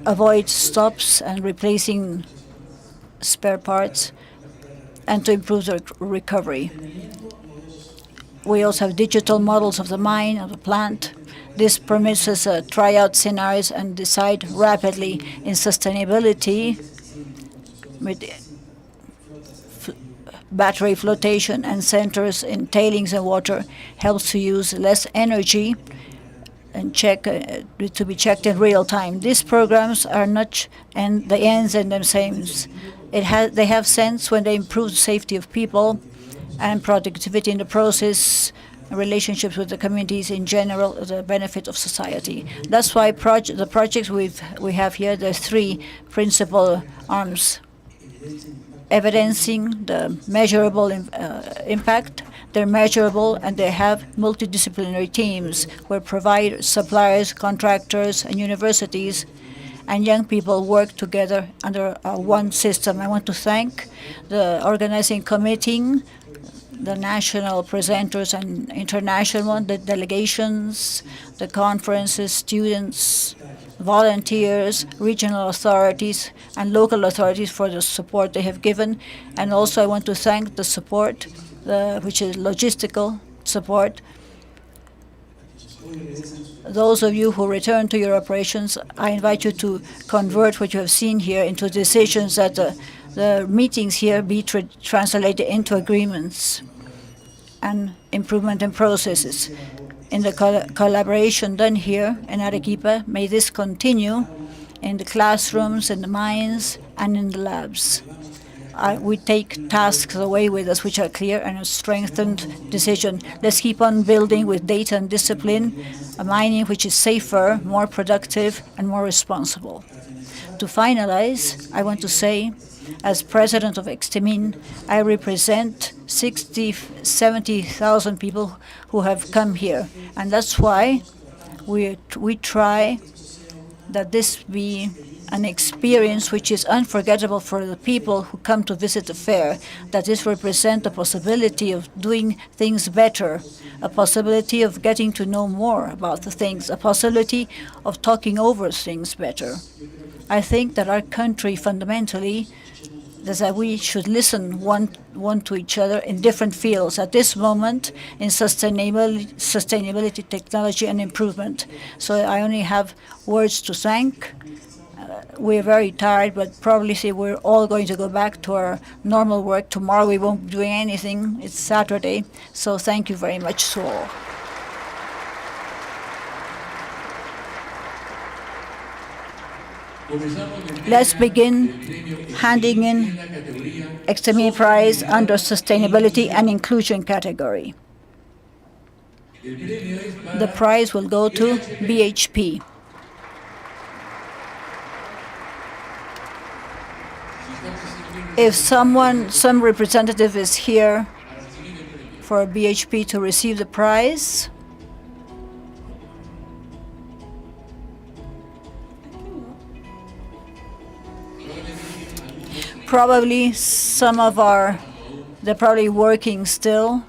avoid stops and replacing spare parts and to improve the recovery. We also have digital models of the mine, of the plant. This permits us to try out scenarios and decide rapidly in sustainability with battery flotation and centers in tailings and water helps to use less energy and to be checked in real time. These programs are not the ends in themselves. They have sense when they improve the safety of people and productivity in the process, relationships with the communities in general, the benefit of society. That's why the projects we have here, there's three principal arms: evidencing the measurable impact. They're measurable, and they have multidisciplinary teams where providers, suppliers, contractors, and universities and young people work together under one system. I want to thank the organizing committee, the national presenters and international one, the delegations, the conferences, students, volunteers, regional authorities, and local authorities for the support they have given. And also I want to thank the support, which is logistical support. Those of you who return to your operations, I invite you to convert what you have seen here into decisions, that the meetings here be translated into agreements and improvement in processes. In the collaboration done here in Arequipa, may this continue in the classrooms, in the mines, and in the labs. We take tasks away with us which are clear and a strengthened decision. Let's keep on building with data and discipline, a mining which is safer, more productive, and more responsible. To finalize, I want to say, as president of Extemin, I represent 70,000 people who have come here. And that's why we try that this be an experience which is unforgettable for the people who come to visit the fair, that this represents a possibility of doing things better, a possibility of getting to know more about the things, a possibility of talking over things better. I think that our country fundamentally is that we should listen one to each other in different fields. At this moment, in sustainability, technology, and improvement. So I only have words to thank. We're very tired, but probably we're all going to go back to our normal work. Tomorrow we won't be doing anything. It's Saturday. So thank you very much to all. Let's begin handing in Extemin Prize under Sustainability and Inclusion category. The prize will go to BHP. If some representative is here for BHP to receive the prize, probably they're probably working still.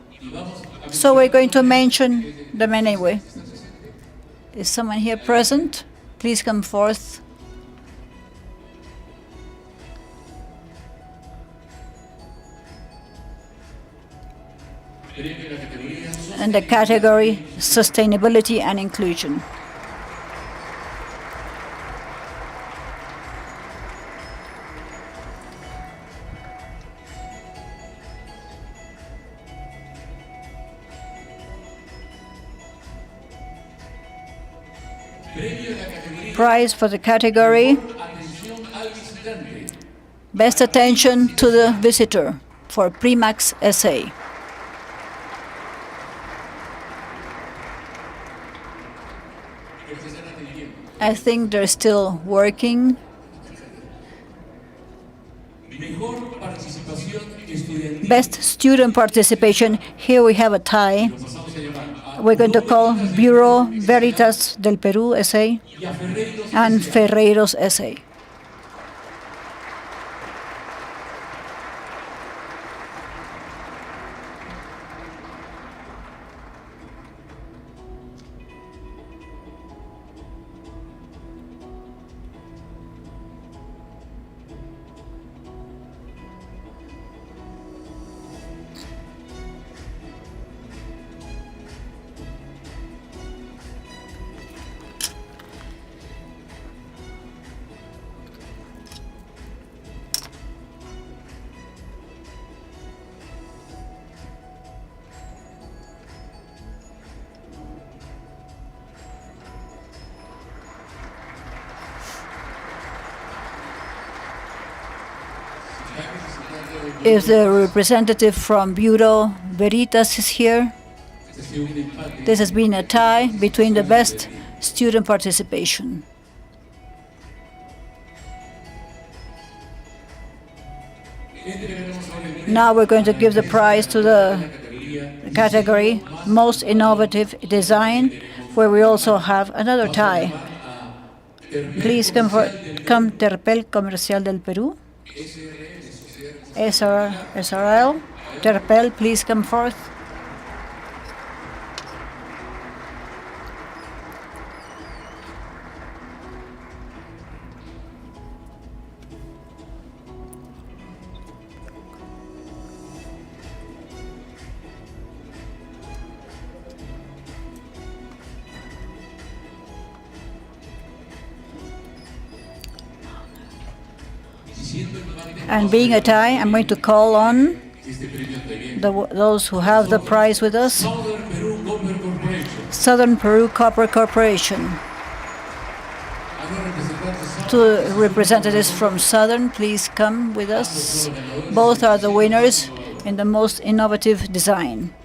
So we're going to mention them anyway. Is someone here present? Please come forth. And the category Sustainability and Inclusion. Prize for the category Best Attention to the Visitor for Primax SA. I think they're still working. Best Student Participation. Here we have a tie. We're going to call Bureau Veritas del Perú SA and Ferreiros SA. If the representative from Bureau Veritas is here, this has been a tie between the best student participation. Now we're going to give the prize to the category Most Innovative Design, where we also have another tie. Please come Terpel Comercial del Perú. SRL, Terpel, please come forth. And being a tie, I'm going to call on those who have the prize with us. Southern Peru Copper Corporation. Two representatives from Southern, please come with us. Both are the winners in the most innovative design.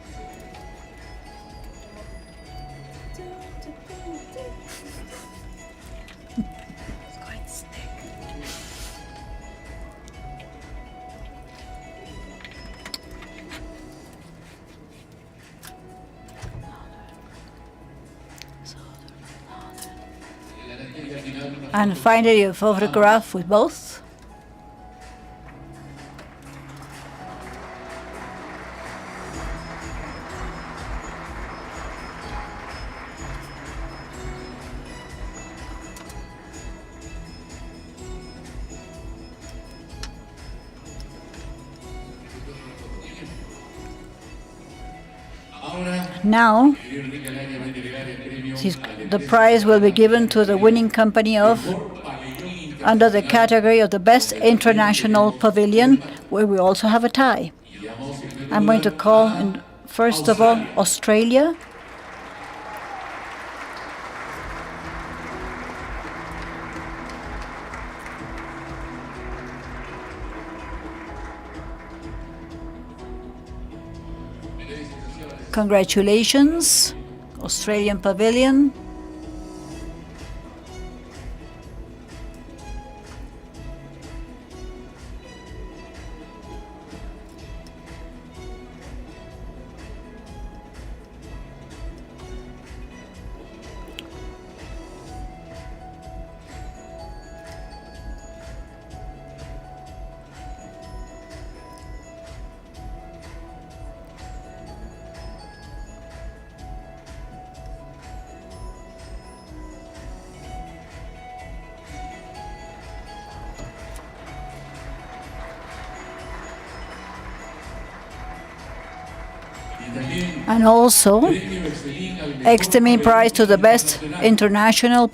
And finally, a photograph with both. Now, the prize will be given to the winning company under the category of the Best International Pavilion, where we also have a tie. I'm going to call, first of all, Australia. Congratulations, Australian Pavilion. And also, extending prize to the Best International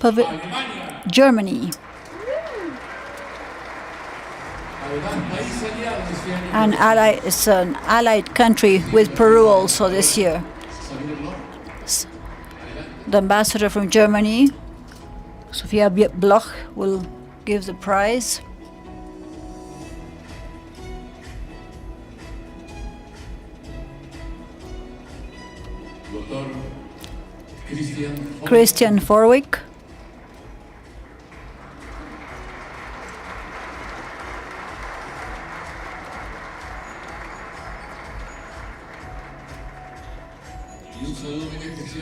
Germany. It's an allied country with Peru also this year. The ambassador from Germany, Sophia Bloch, will give the prize. Christian Forwick.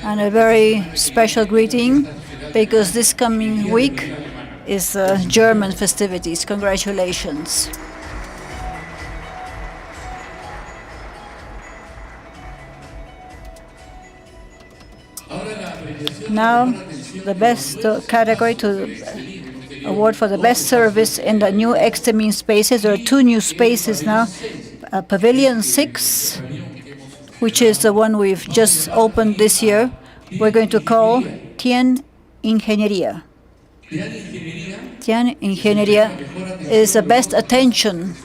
And a very special greeting, because this coming week is German festivities. Congratulations. Now, the best category to award for the best service in the new external spaces. There are two new spaces now. Pavilion 6, which is the one we've just opened this year, we're going to call Tien Ingeniería. Tien Ingeniería is the best attention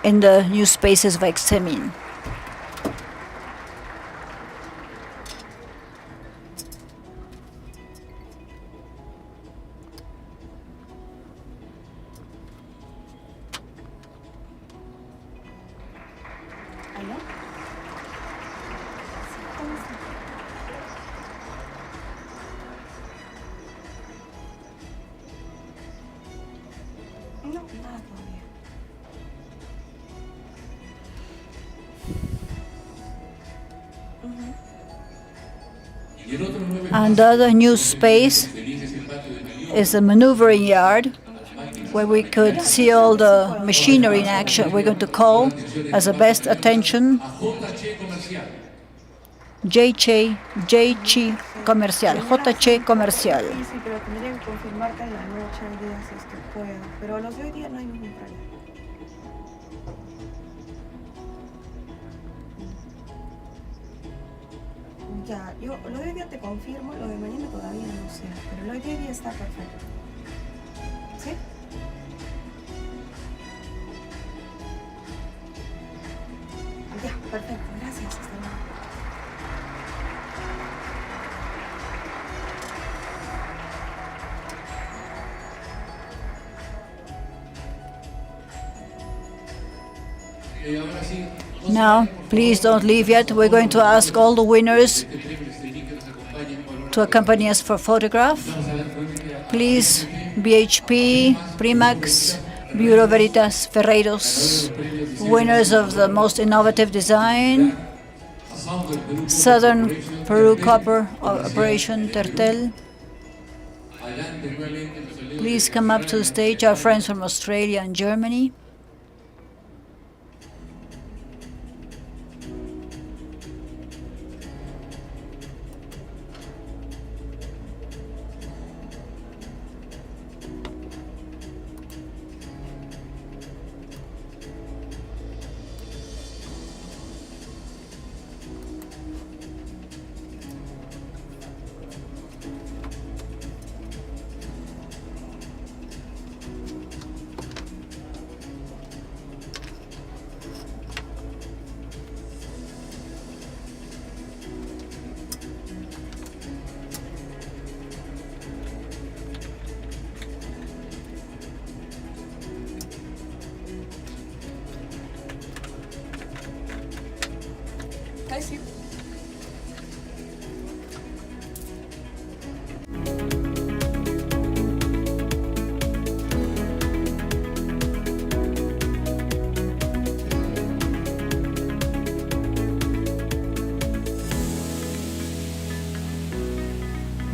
in the new spaces of Extemin. And the other new space is a maneuvering yard where we could see all the machinery in action. We're going to call as a best attention JC Comercial, JC Comercial. Sí, pero tendría que confirmarte en la noche el día si es que puedo. Pero los de hoy día no hay ningún problema. Ya, yo lo de hoy día te confirmo, lo de mañana todavía no sé, pero lo de hoy día está perfecto. ¿Sí? Ya, perfecto, gracias. Hasta luego. Now, please don't leave yet. We're going to ask all the winners to accompany us for photograph. Please, BHP, Primax, Bureau Veritas, Ferreiros, winners of the most innovative design, Southern Peru Copper Operation, Tertel. Please come up to the stage, our friends from Australia and Germany.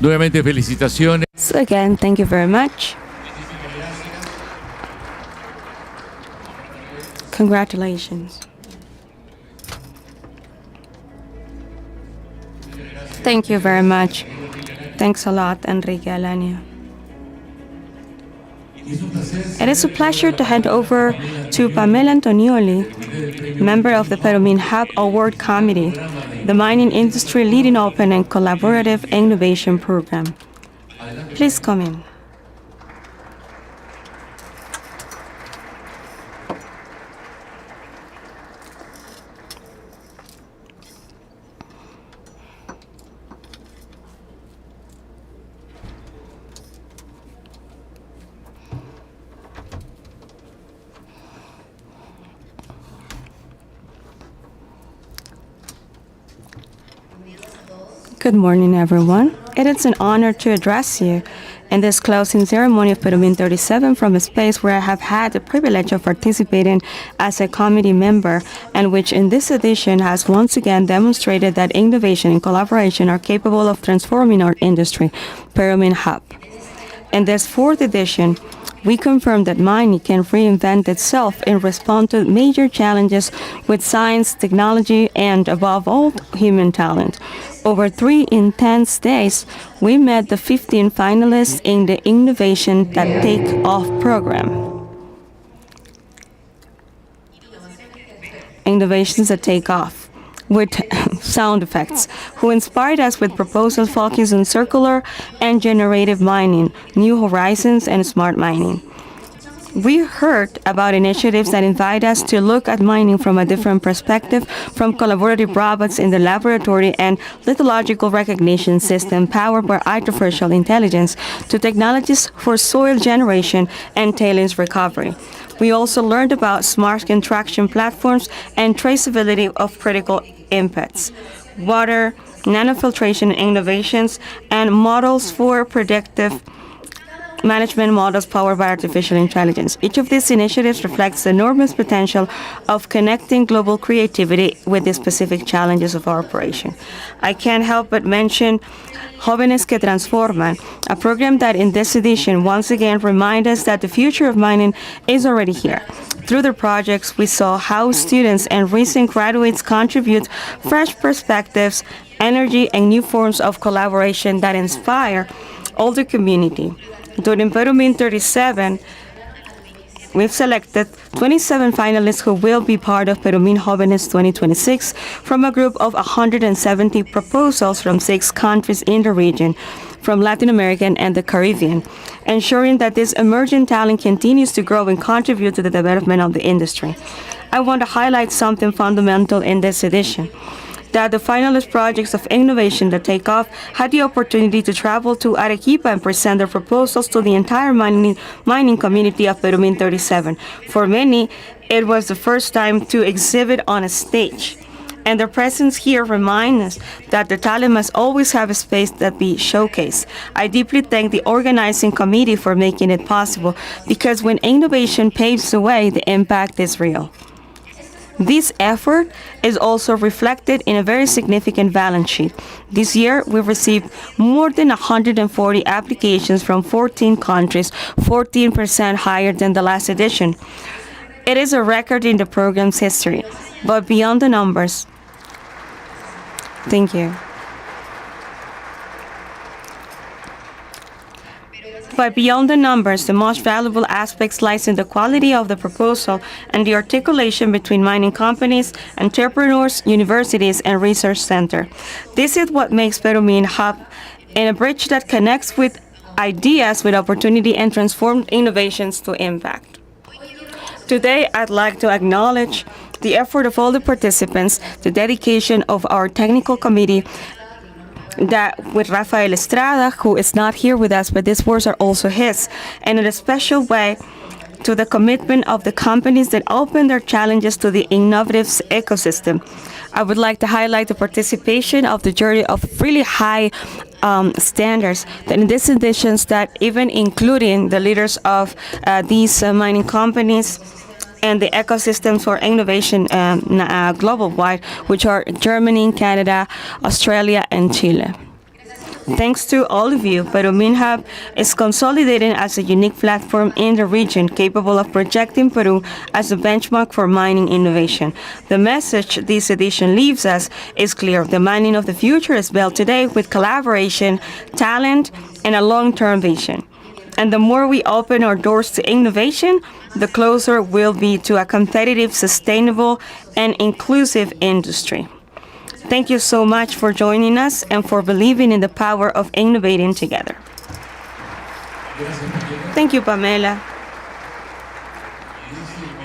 Nuevamente felicitaciones. So again, thank you very much. Congratulations. Thank you very much. Thanks a lot, Enrique Alania. It is a pleasure to hand over to Pamela Antonioli, member of the Perumin Hub Award Committee, the mining industry leading open and collaborative innovation program. Please come in. Good morning, everyone. It is an honor to address you in this closing ceremony of Perumin 37 from a space where I have had the privilege of participating as a committee member and which in this edition has once again demonstrated that innovation and collaboration are capable of transforming our industry, Perumin Hub. In this fourth edition, we confirm that mining can reinvent itself and respond to major challenges with science, technology, and above all, human talent. Over 3 intense days, we met the 15 finalists in the Innovation That Take Off program. Innovations that take off, with sound effects, who inspired us with proposals focused on circular and generative mining, new horizons, and smart mining. We heard about initiatives that invite us to look at mining from a different perspective, from collaborative robots in the laboratory and lithological recognition system powered by artificial intelligence to technologies for soil generation and tailings recovery. We also learned about smart contraction platforms and traceability of critical inputs. water, nanofiltration innovations, and models for predictive management models powered by artificial intelligence. Each of these initiatives reflects the enormous potential of connecting global creativity with the specific challenges of our operation. I can't help but mention Jóvenes que Transforman, a program that in this edition once again reminds us that the future of mining is already here. Through the projects, we saw how students and recent graduates contribute fresh perspectives, energy, and new forms of collaboration that inspire all the community. During Perumin 37, we've selected 27 finalists who will be part of Perumin Jóvenes 2026 from a group of 170 proposals from 6 countries in the region, from Latin America and the Caribbean, ensuring that this emerging talent continues to grow and contribute to the development of the industry. I want to highlight something fundamental in this edition, that the finalist projects of innovation that take off had the opportunity to travel to Arequipa and present their proposals to the entire mining community of Perumin 37. For many, it was the first time to exhibit on a stage. And their presence here reminds us that the talent must always have a space that be showcased. I deeply thank the organizing committee for making it possible, because when innovation paves the way, the impact is real. This effort is also reflected in a very significant balance sheet. This year, we received more than 140 applications from 14 countries, 14% higher than the last edition. It is a record in the program's history, but beyond the numbers. Thank you. But beyond the numbers, the most valuable aspects lies in the quality of the proposal and the articulation between mining companies, entrepreneurs, universities, and research centers. This is what makes Perumin hub and a bridge that connects with ideas with opportunity and transformed innovations to impact. Today, I'd like to acknowledge the effort of all the participants, the dedication of our technical committee, that with Rafael Estrada, who is not here with us, but these words are also his, and in a special way to the commitment of the companies that open their challenges to the innovative ecosystem. I would like to highlight the participation of the jury of really high standards that in these editions, that even including the leaders of these mining companies and the ecosystems for innovation global-wide, which are Germany, Canada, Australia, and Chile. Thanks to all of you, Perumin Hub is consolidating as a unique platform in the region capable of projecting Peru as a benchmark for mining innovation. The message this edition leaves us is clear. The mining of the future is built today with collaboration, talent, and a long-term vision. And the more we open our doors to innovation, the closer we'll be to a competitive, sustainable, and inclusive industry. Thank you so much for joining us and for believing in the power of innovating together. Thank you, Pamela.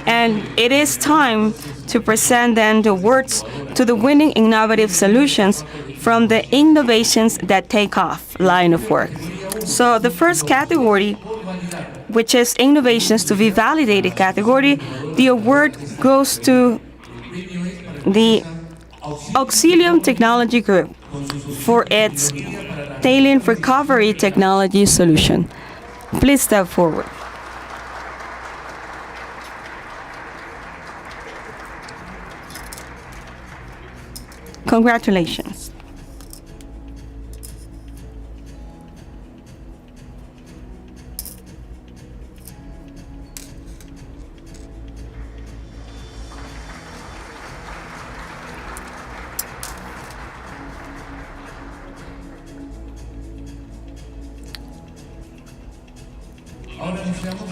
And it is time to present then the awards to the winning innovative solutions from the Innovations That Take Off line of work. So the first category, which is Innovations to be Validated category, the award goes to the Auxilium Technology Group for its tailing recovery technology solution. Please step forward. Congratulations.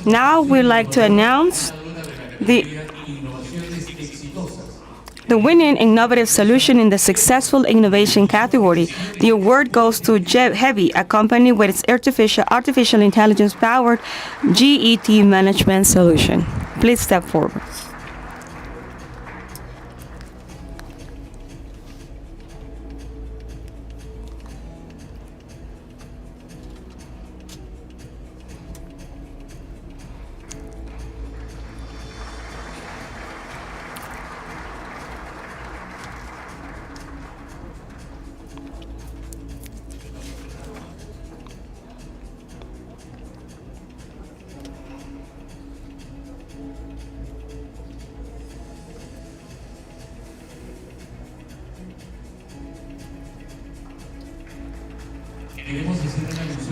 Now we'd like to announce the winning innovative solution in the successful innovation category. The award goes to Heavy, a company with its artificial intelligence powered GET management solution. Please step forward.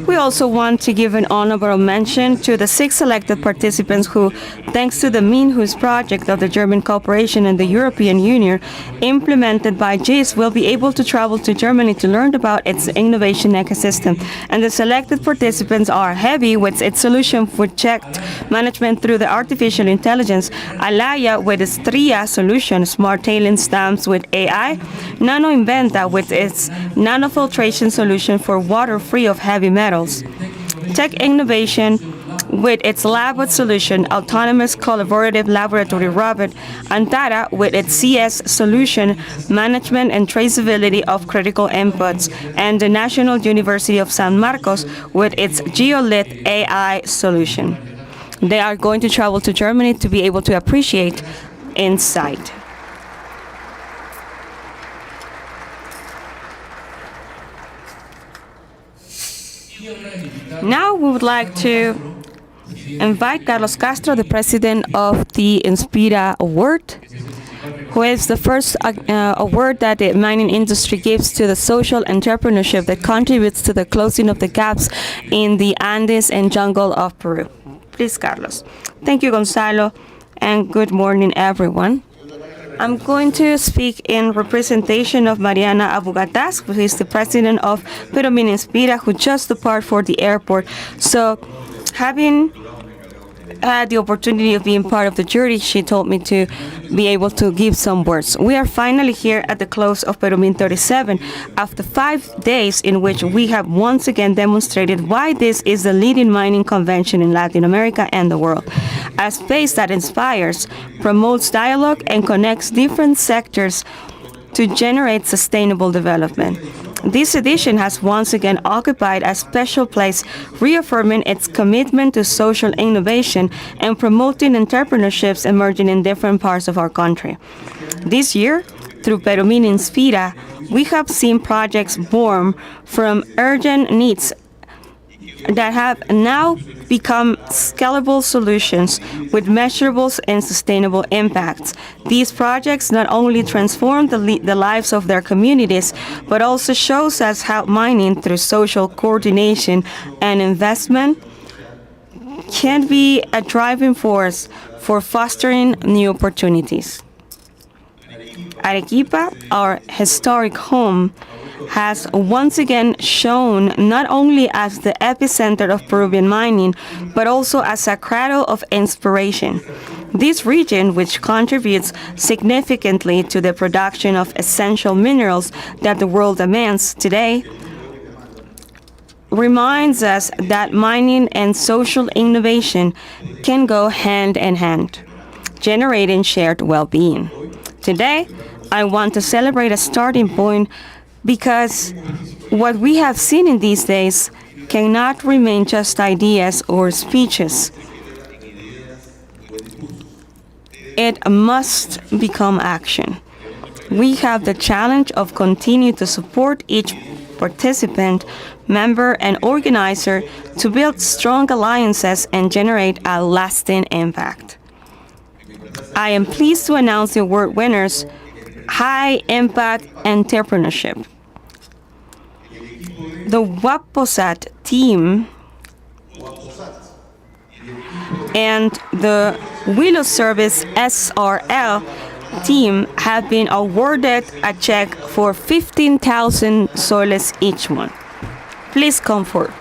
We also want to give an honorable mention to the 6 selected participants who, thanks to the Minhus project of the German cooperation and the European Union implemented by GIS, will be able to travel to Germany to learn about its innovation ecosystem. And the selected participants are Heavy with its solution for check management through the artificial intelligence, Alaya with its TRIA solution, smart tailing stamps with AI, Nano Inventa with its nanofiltration solution for water free of heavy metals, Tech Innovation with its Labot solution, autonomous collaborative laboratory robot, and Tara with its CS solution, management and traceability of critical inputs, and the National University of San Marcos with its GeoLith AI solution. They are going to travel to Germany to be able to appreciate Insight. Now we would like to invite Carlos Castro, the president of the Inspira Award, who is the first award that the mining industry gives to the social entrepreneurship that contributes to the closing of the gaps in the Andes and jungle of Peru. Please, Carlos. Thank you, Gonzalo, and good morning, everyone. I'm going to speak in representation of Mariana Abugatas, who is the president of Perumin Inspira, who just departed for the airport. So, having had the opportunity of being part of the jury, she told me to be able to give some words. We are finally here at the close of Perumin 37, after 5 days in which we have once again demonstrated why this is the leading mining convention in Latin America and the world. A space that inspires, promotes dialogue, and connects different sectors to generate sustainable development. This edition has once again occupied a special place, reaffirming its commitment to social innovation and promoting entrepreneurships emerging in different parts of our country. This year, through Perumin Inspira, we have seen projects born from urgent needs that have now become scalable solutions with measurable and sustainable impacts. These projects not only transform the lives of their communities, but also shows us how mining, through social coordination and investment, can be a driving force for fostering new opportunities. Arequipa, our historic home, has once again shown not only as the epicenter of Peruvian mining, but also as a cradle of inspiration. This region, which contributes significantly to the production of essential minerals that the world demands today, reminds us that mining and social innovation can go hand in hand, generating shared well-being. Today, I want to celebrate a starting point because what we have seen in these days cannot remain just ideas or speeches. It must become action. We have the challenge of continuing to support each participant, member, and organizer to build strong alliances and generate a lasting impact. I am pleased to announce the award winners: High Impact Entrepreneurship. The WAPOSAT team and the Willow Service SRL team have been awarded a check for 15,000 soles each one. Please come forward.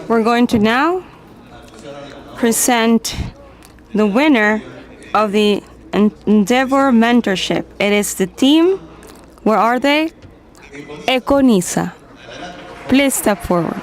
We're going to now present the winner of the Endeavor Mentorship. It is the team, where are they? Econisa. Please step forward.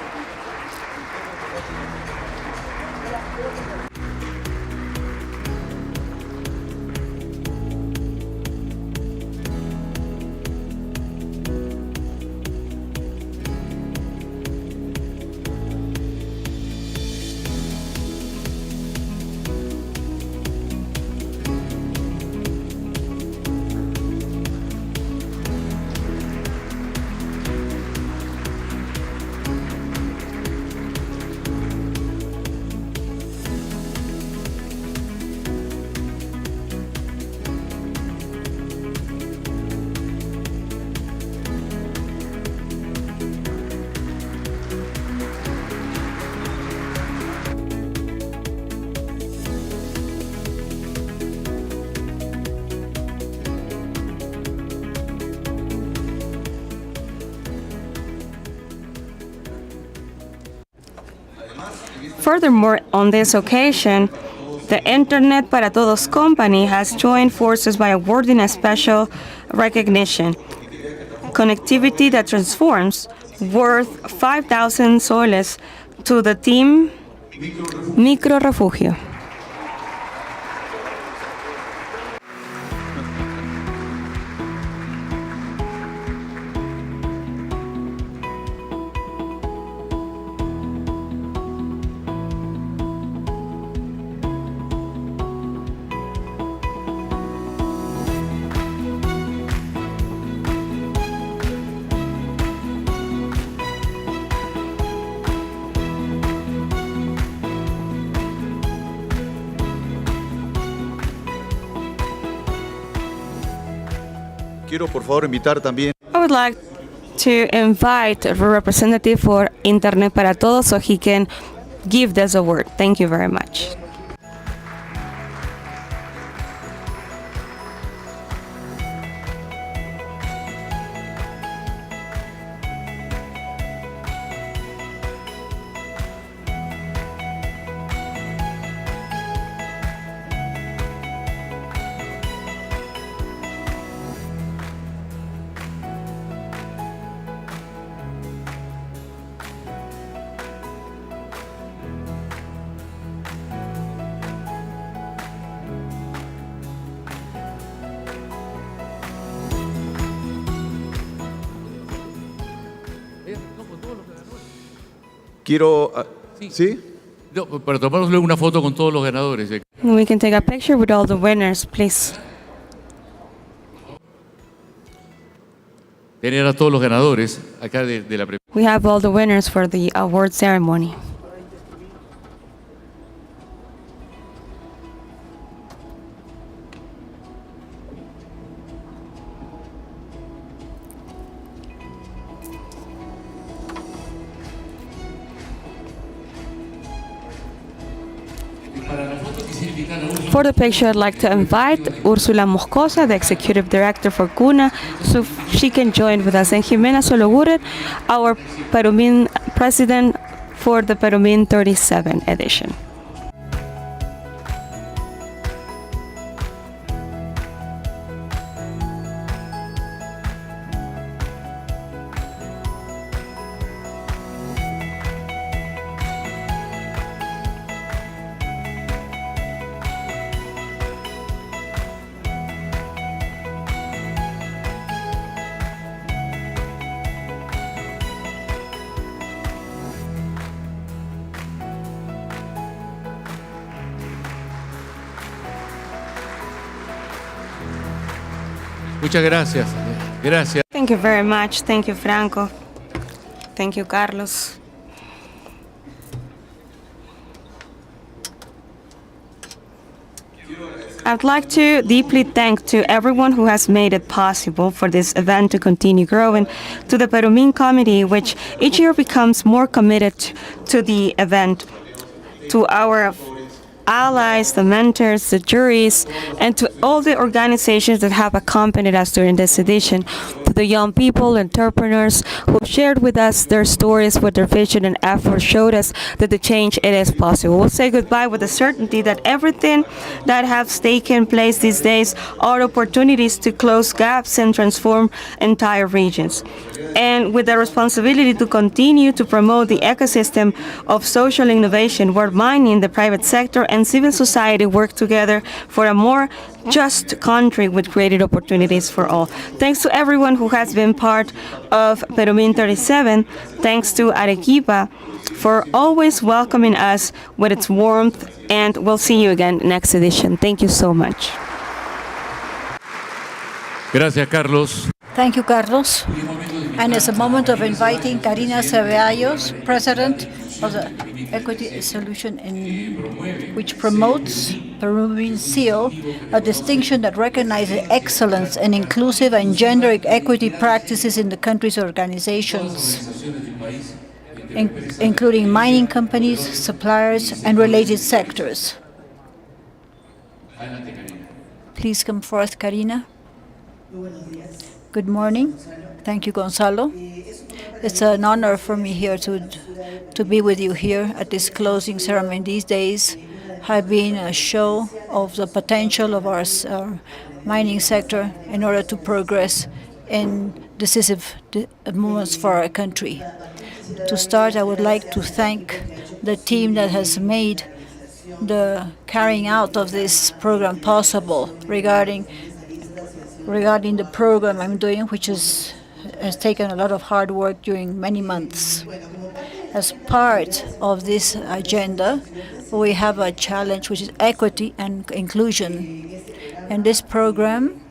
Furthermore, on this occasion, the Internet para Todos company has joined forces by awarding a special recognition. Connectivity that transforms, worth 5,000 soles to the team Micro Refugio. Quiero por favor invitar también I would like to invite a representative for Internet para Todos so he can give this award. Thank you very much. quiero ¿sí? No, para tomarnos luego una foto con todos los ganadores. We can take a picture with all the winners, please. Tener a todos los ganadores acá de la premiación. We have all the winners for the award ceremony. For the picture, I'd like to invite Úrsula Moscosa, the Executive Director for CUNA, so she can join with us. And Jimena Sologuren, our Perumin President for the Perumin 37 edition. Muchas gracias. Gracias. Thank you very much. Thank you, Franco. Thank you, Carlos. I'd like to deeply thank to everyone who has made it possible for this event to continue growing, to the Perumin Committee, which each year becomes more committed to the event, to our allies, the mentors, the juries, and to all the organizations that have accompanied us during this edition, to the young people, entrepreneurs who shared with us their stories, with their vision and effort, showed us that the change it is possible. We'll say goodbye with the certainty that everything that has taken place these days are opportunities to close gaps and transform entire regions. And with the responsibility to continue to promote the ecosystem of social innovation where mining, the private sector, and civil society work together for a more just country with created opportunities for all. Thanks to everyone who has been part of Perumin 37. Thanks to Arequipa for always welcoming us with its warmth, and we'll see you again next edition. Thank you so much. Gracias, Carlos. Thank you, Carlos. And it's a moment of inviting Karina Ceballos, President of the Equity Solution, which promotes Perumin Seal, a distinction that recognizes excellence in inclusive and gender equity practices in the country's organizations, including mining companies, suppliers, and related sectors. Please come forth, Karina. Good morning. Thank you, Gonzalo. It's an honor for me here to be with you here at this closing ceremony. These days have been a show of the potential of our mining sector in order to progress in decisive moments for our country. To start, I would like to thank the team that has made the carrying out of this program possible regarding the program I'm doing, which has taken a lot of hard work during many months. As part of this agenda, we have a challenge which is equity and inclusion. And this program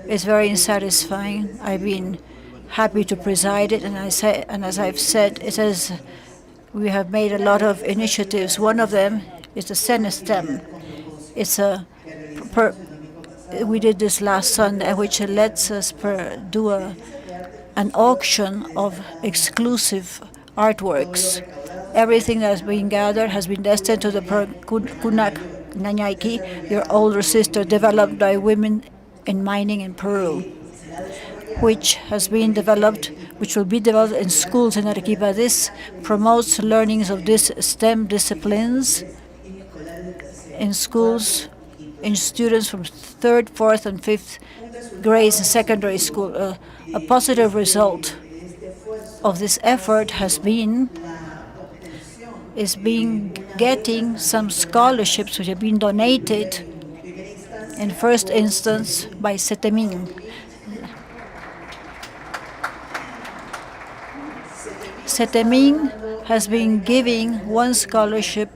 is very satisfying. I've been happy to preside it, and as I've said, we have made a lot of initiatives. One of them is the Senestem. We did this last Sunday, which lets us do an auction of exclusive artworks. Everything that has been gathered has been destined to the Kunak Nanyayki, your older sister, developed by women in mining in Peru, which will be developed in schools in Arequipa. This promotes learnings of these STEM disciplines in schools, in students from 3rd, 4th, and 5th grades in secondary school. A positive result of this effort is getting some scholarships which have been donated in first instance by Setemin. Setemin has been giving one scholarship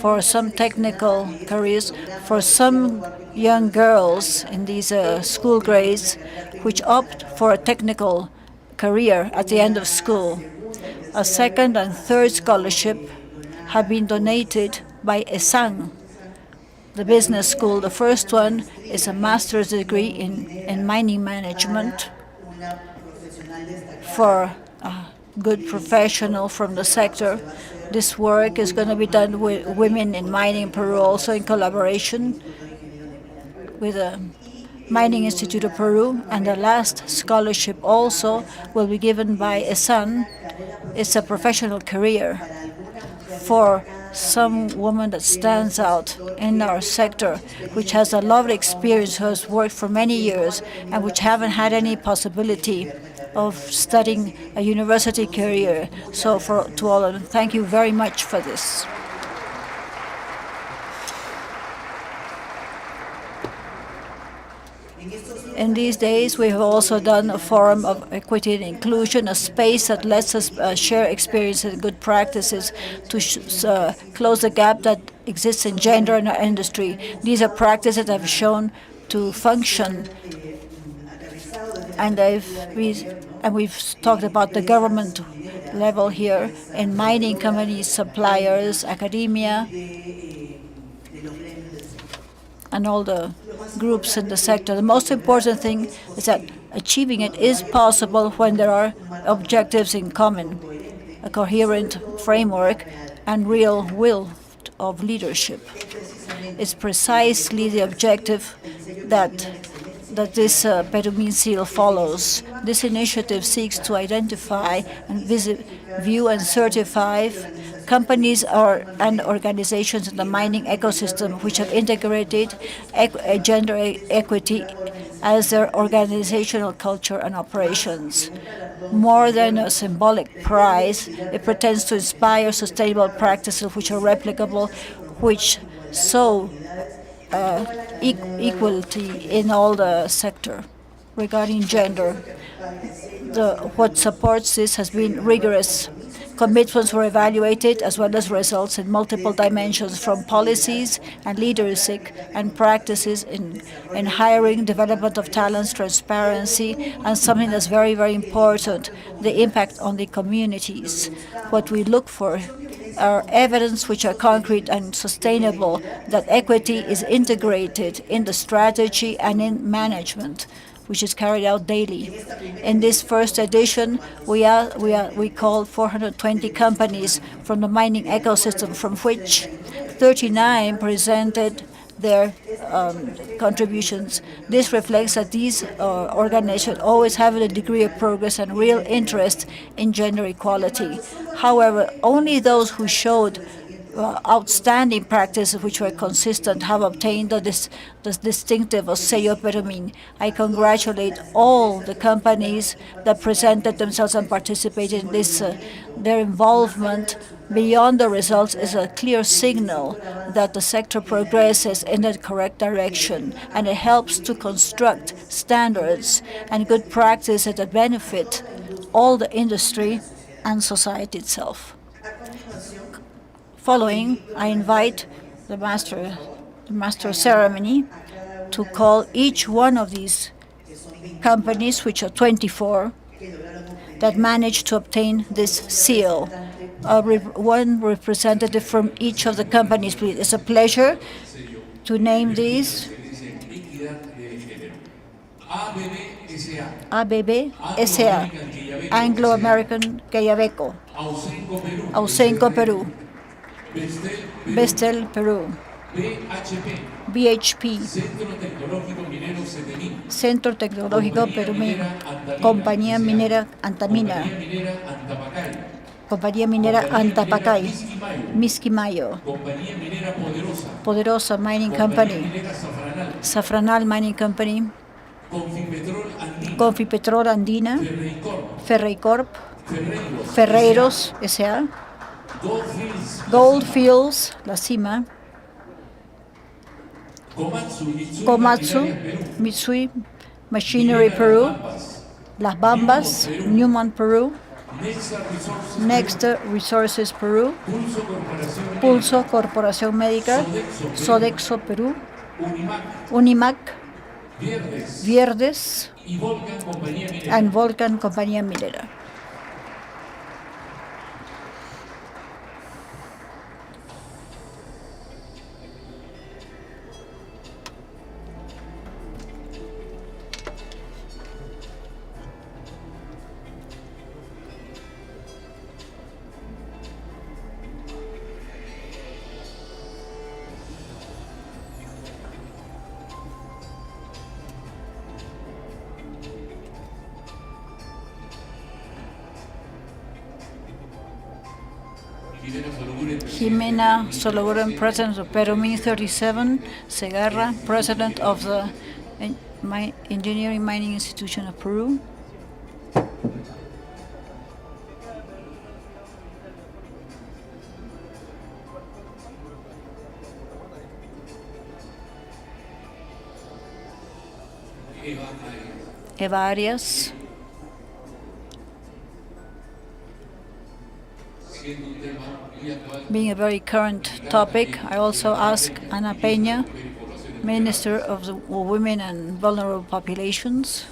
for some technical careers for some young girls in these school grades which opt for a technical career at the end of school. A second and third scholarship have been donated by ESAN, the business school. The first one is a master's degree in mining management for a good professional from the sector. This work is going to be done with women in mining in Peru, also in collaboration with the Mining Institute of Peru. And the last scholarship also will be given by ESAN. It's a professional career for some woman that stands out in our sector, which has a lot of experience, who has worked for many years, and which haven't had any possibility of studying a university career. So to all of them, thank you very much for this. In these days, we have also done a forum of equity and inclusion, a space that lets us share experiences and good practices to close the gap that exists in gender in our industry. These are practices that have shown to function, and we've talked about the government level here, in mining companies, suppliers, academia, and all the groups in the sector. The most important thing is that achieving it is possible when there are objectives in common, a coherent framework, and real will of leadership. It's precisely the objective that that this Perumin seal follows. This initiative seeks to identify and view and certify companies and organizations in the mining ecosystem which have integrated gender equity as their organizational culture and operations. More than a symbolic prize, it pretends to inspire sustainable practices which are replicable, which sow equality in all the sector. Regarding gender, what supports this has been rigorous. Commitments were evaluated as well as results in multiple dimensions, from policies and leadership and practices in hiring, development of talents, transparency, and something that's very, very important, the impact on the communities. What we look for are evidence which are concrete and sustainable, that equity is integrated in the strategy and in management, which is carried out daily. In this first edition, we called 420 companies from the mining ecosystem, from which 39 presented their contributions. This reflects that these organizations always have a degree of progress and real interest in gender equality. However, only those who showed outstanding practices which were consistent have obtained the distinctive sello Perumin. I congratulate all the companies that presented themselves and participated in this. Their involvement beyond the results is a clear signal that the sector progresses in the correct direction, and it helps to construct standards and good practices that benefit all the industry and society itself. Following, I invite the master of ceremony to call each one of these companies, which are 24, that managed to obtain this seal. One representative from each of the companies, please. It's a pleasure to name these. ABB SA, Anglo-American Quellaveco, Ausenco, Peru, Bestel, Peru, BHP, Centro Tecnológico Perumin, Compañía Minera Antamina, Compañía Minera Antapacay, Misquimayo, Poderosa Mining Company, Safranal Mining Company, Confipetrol Andina, Ferreicorp, Ferreiros S.A., Goldfields, La Cima, Komatsu, Mitsui Machinery Peru, Las Bambas, Newman Peru, Next Resources Peru, Pulso Corporación Médica, Sodexo Perú, Unimac, Vierdes, and Volcan Compañía Minera. Jimena Sologuren, President of Perumin 37, Segarra, President of the Engineering Mining Institution of Peru. Eva Arias. Being a very current topic, I also ask Ana Peña, Minister of the Women and Vulnerable Populations.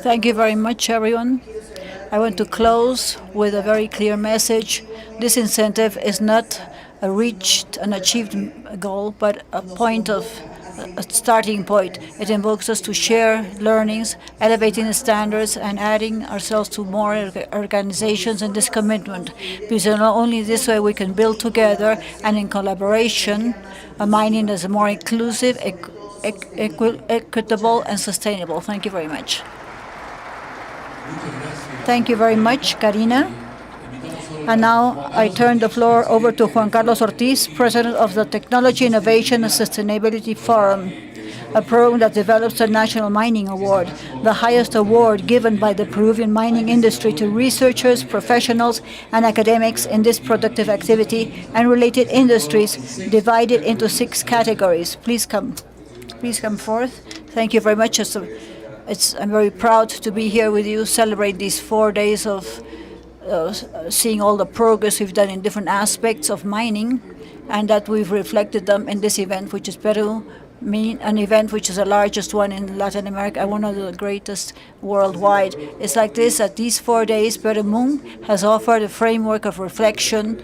Thank you very much, everyone. I want to close with a very clear message. This incentive is not a reached and achieved goal, but a starting point. It invokes us to share learnings, elevating the standards, and adding ourselves to more organizations in this commitment. Because not only this way we can build together and in collaboration a mining that is more inclusive, equitable, and sustainable. Thank you very much. Thank you very much, Karina. And now I turn the floor over to Juan Carlos Ortiz, President of the Technology, Innovation and Sustainability Forum, a program that develops the National Mining Award, the highest award given by the Peruvian mining industry to researchers, professionals, and academics in this productive activity and related industries, divided into 6 categories. Please come forth. Thank you very much. I'm very proud to be here with you, celebrate these 4 days of seeing all the progress we've done in different aspects of mining, and that we've reflected them in this event, which is Perumin, an event which is the largest one in Latin America and one of the greatest worldwide. It's like this, at these 4 days, Perumin has offered a framework of reflection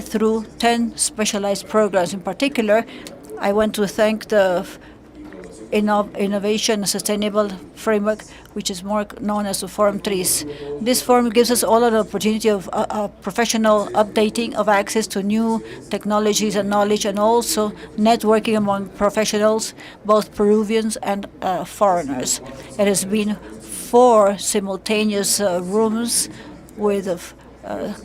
through 10 specialized programs. In particular, I want to thank the Innovation and Sustainable Framework, which is more known as the Forum TRIS. This forum gives us all an opportunity of professional updating, of access to new technologies and knowledge, and also networking among professionals, both Peruvians and foreigners. It has been 4 simultaneous rooms with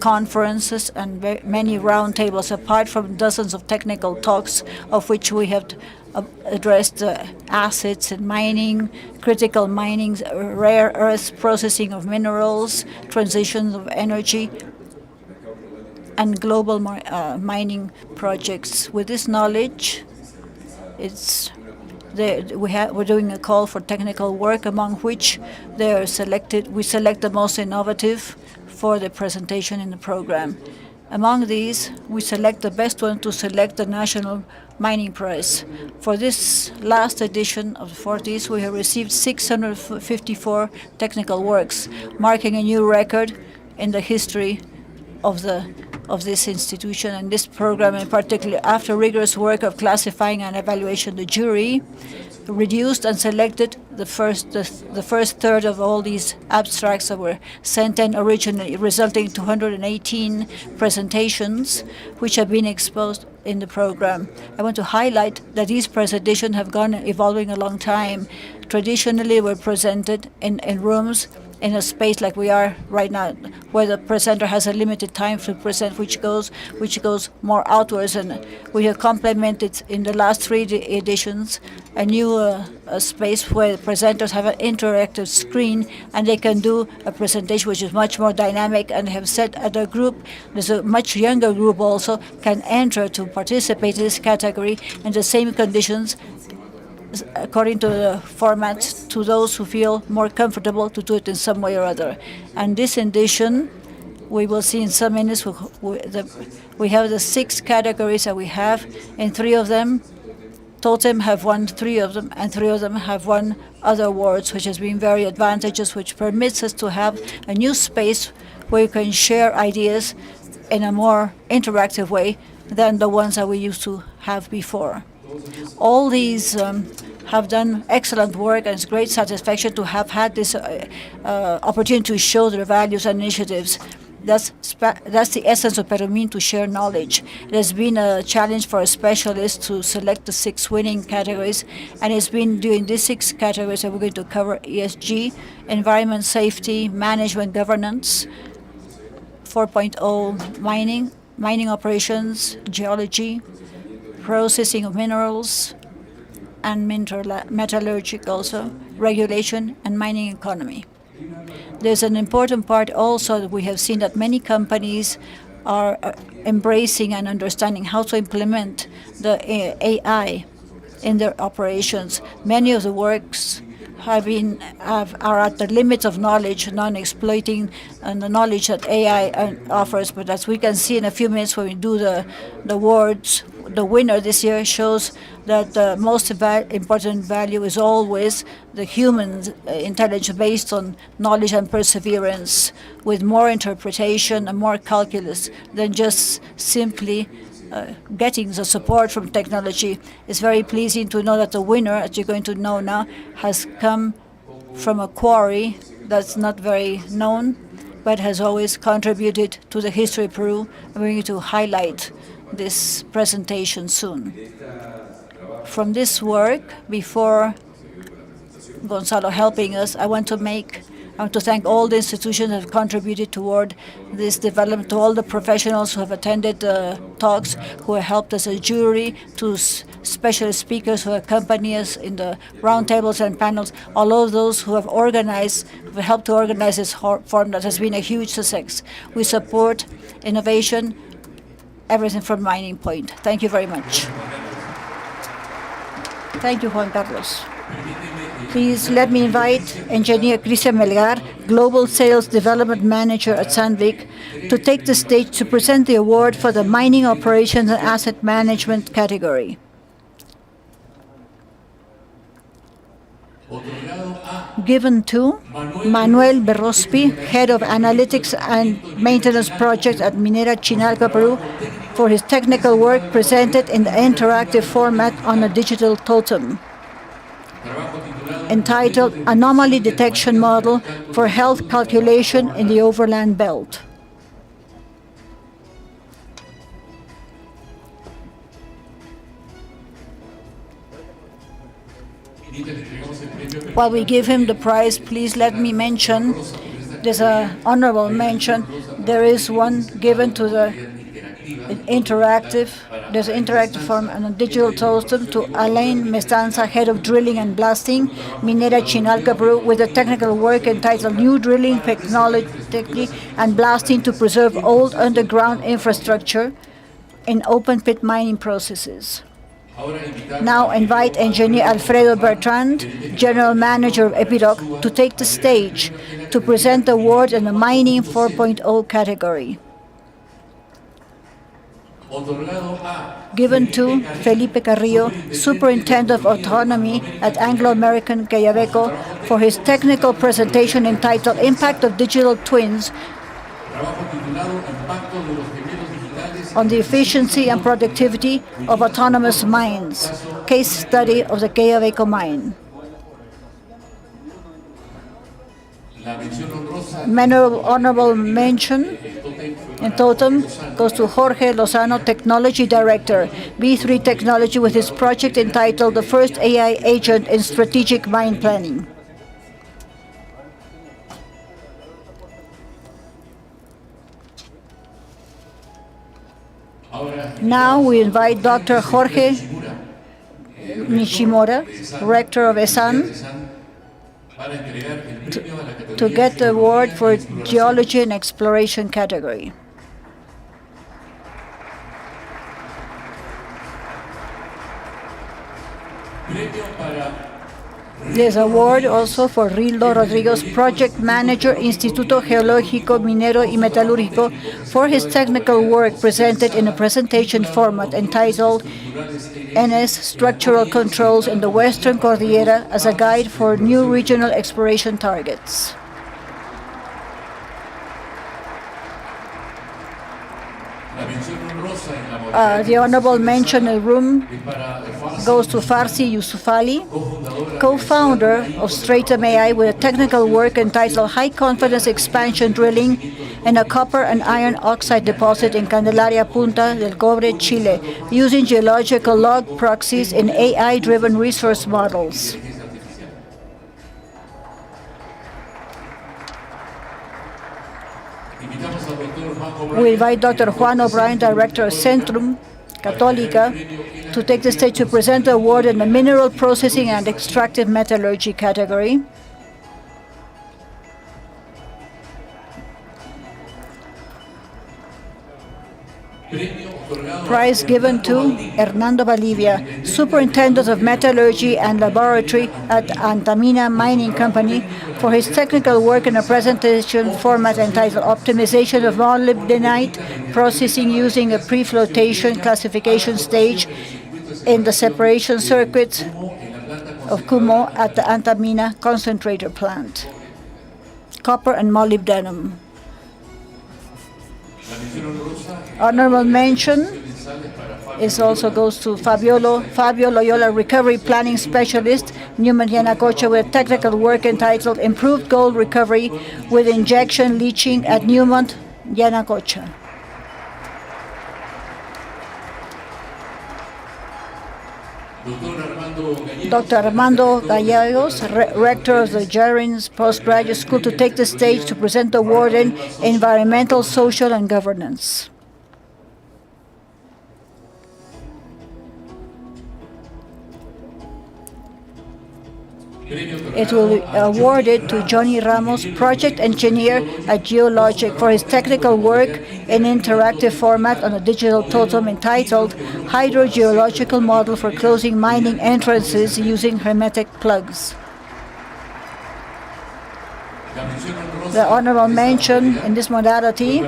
conferences and many roundtables, apart from dozens of technical talks, of which we have addressed assets in mining, critical mining, rare earths, processing of minerals, transitions of energy, and global mining projects. With this knowledge, we're doing a call for technical work, among which we select the most innovative for the presentation in the program. Among these, we select the best one to select the National Mining Prize. For this last edition of the 40s, we have received 654 technical works, marking a new record in the history of this institution and this program in particular. After rigorous work of classifying and evaluation, the jury reduced and selected the first third of all these abstracts that were sent in originally, resulting in 218 presentations which have been exposed in the program. I want to highlight that these presentations have gone evolving a long time. Traditionally, were presented in rooms in a space like we are right now, where the presenter has a limited time to present, which goes more outwards. And we have complemented in the last 3 editions a new space where the presenters have an interactive screen and they can do a presentation which is much more dynamic, and have set at a group, there's a much younger group also, can enter to participate in this category in the same conditions according to the format, to those who feel more comfortable to do it in some way or other. And this edition, we will see in some minutes, we have the 6 categories that we have. In 3 of them, Totem have won 3 of them, and 3 of them have won other awards, which has been very advantageous, which permits us to have a new space where you can share ideas in a more interactive way than the ones that we used to have before. All these have done excellent work, and it's great satisfaction to have had this opportunity to show their values and initiatives. That's the essence of Perumin, to share knowledge. It has been a challenge for a specialist to select the 6 winning categories, and it's been doing these 6 categories that we're going to cover: ESG, environment, safety, management, governance, 4.0 mining operations, geology, processing of minerals, and metallurgy also, regulation, and mining economy. There's an important part also that we have seen, that many companies are embracing and understanding how to implement the AI in their operations. Many of the works are at the limits of knowledge, non-exploiting the knowledge that AI offers. But as we can see in a few minutes when we do the the winner this year shows that the most important value is always the human intelligence based on knowledge and perseverance, with more interpretation and more calculus than just simply getting the support from technology. It's very pleasing to know that the winner, as you're going to know now, has come from a quarry that's not very known, but has always contributed to the history of Peru. I'm going to highlight this presentation soon. From this work, before Gonzalo helping us, I want to thank all the institutions that have contributed toward this development, to all the professionals who have attended talks, who have helped us as jury, to special speakers who accompany us in the roundtables and panels, all of those who have helped to organize this forum that has been a huge success. We support innovation, everything from mining point. Thank you very much. Thank you, Juan Carlos. Please let me invite Engineer Cristian Melgar, Global Sales Development Manager at Sandvik, to take the stage to present the award for the Mining Operations and Asset Management category. Given to Manuel Berrospi, Head of Analytics and Maintenance Projects at Minera Chinalco, Peru, for his technical work presented in the interactive format on a digital totem, entitled Anomaly Detection Model for Health Calculation in the Overland Belt. While we give him the prize, please let me mention, there's an honorable mention, there is one given to the interactive form and a digital totem to Alain Mestanza, Head of Drilling and Blasting, Minera Chinalco, Peru, with a technical work entitled New Drilling Technology and Blasting to Preserve Old Underground Infrastructure in Open Pit Mining Processes. Now invite Engineer Alfredo Bertrand, General Manager of Epiroc, to take the stage to present the award in the Mining 4.0 category. Given to Felipe Carrillo, Superintendent of Autonomy at Anglo American Quellaveco, for his technical presentation entitled Impact of Digital Twins on the Efficiency and Productivity of Autonomous Mines, case study of the Quellaveco mine. Honorable mention in totem goes to Jorge Lozano, Technology Director, B3 Technology, with his project entitled The First AI Agent in Strategic Mine Planning. Now we invite Dr. Jorge Nishimura, Rector of ESAN, to get the award for Geology and Exploration category. There's an award also for Rildo Rodriguez, Project Manager, Instituto Geológico, Minero y Metalúrgico, for his technical work presented in a presentation format entitled NS Structural Controls in the Western Cordillera as a Guide for New Regional Exploration Targets. The honorable mention in the room goes to Farsi Yusufali, co-founder of Stratum AI, with a technical work entitled High Confidence Expansion Drilling in a Copper and Iron Oxide Deposit in Candelaria Punta del Cobre, Chile, using geological log proxies in AI-driven resource models. We invite Dr. Juan O'Brien, Director of Centrum Católica, to take the stage to present the award in the Mineral Processing and Extractive Metallurgy category. prize given to Hernando Valdivia, Superintendent of Metallurgy and Laboratory at Antamina Mining Company, for his technical work in a presentation format entitled Optimization of Molybdenite Processing Using a Pre-Flotation Classification Stage in the Separation Circuit of Cumo at the Antamina Concentrator Plant. Copper and molybdenum. Honorable mention also goes to Fabio Loyola, Recovery Planning Specialist, Newman Yanacocha, with technical work entitled Improved Gold Recovery with Injection Leaching at Newman Yanacocha. Dr. Armando Gallegos, Rector of the Jarins Postgraduate School, to take the stage to present the award in Environmental, Social, and Governance. It will be awarded to Johnny Ramos, Project Engineer at Geologic, for his technical work in interactive format on a digital totem entitled Hydrogeological Model for Closing Mining Entrances Using Hermetic Plugs. The honorable mention in this modality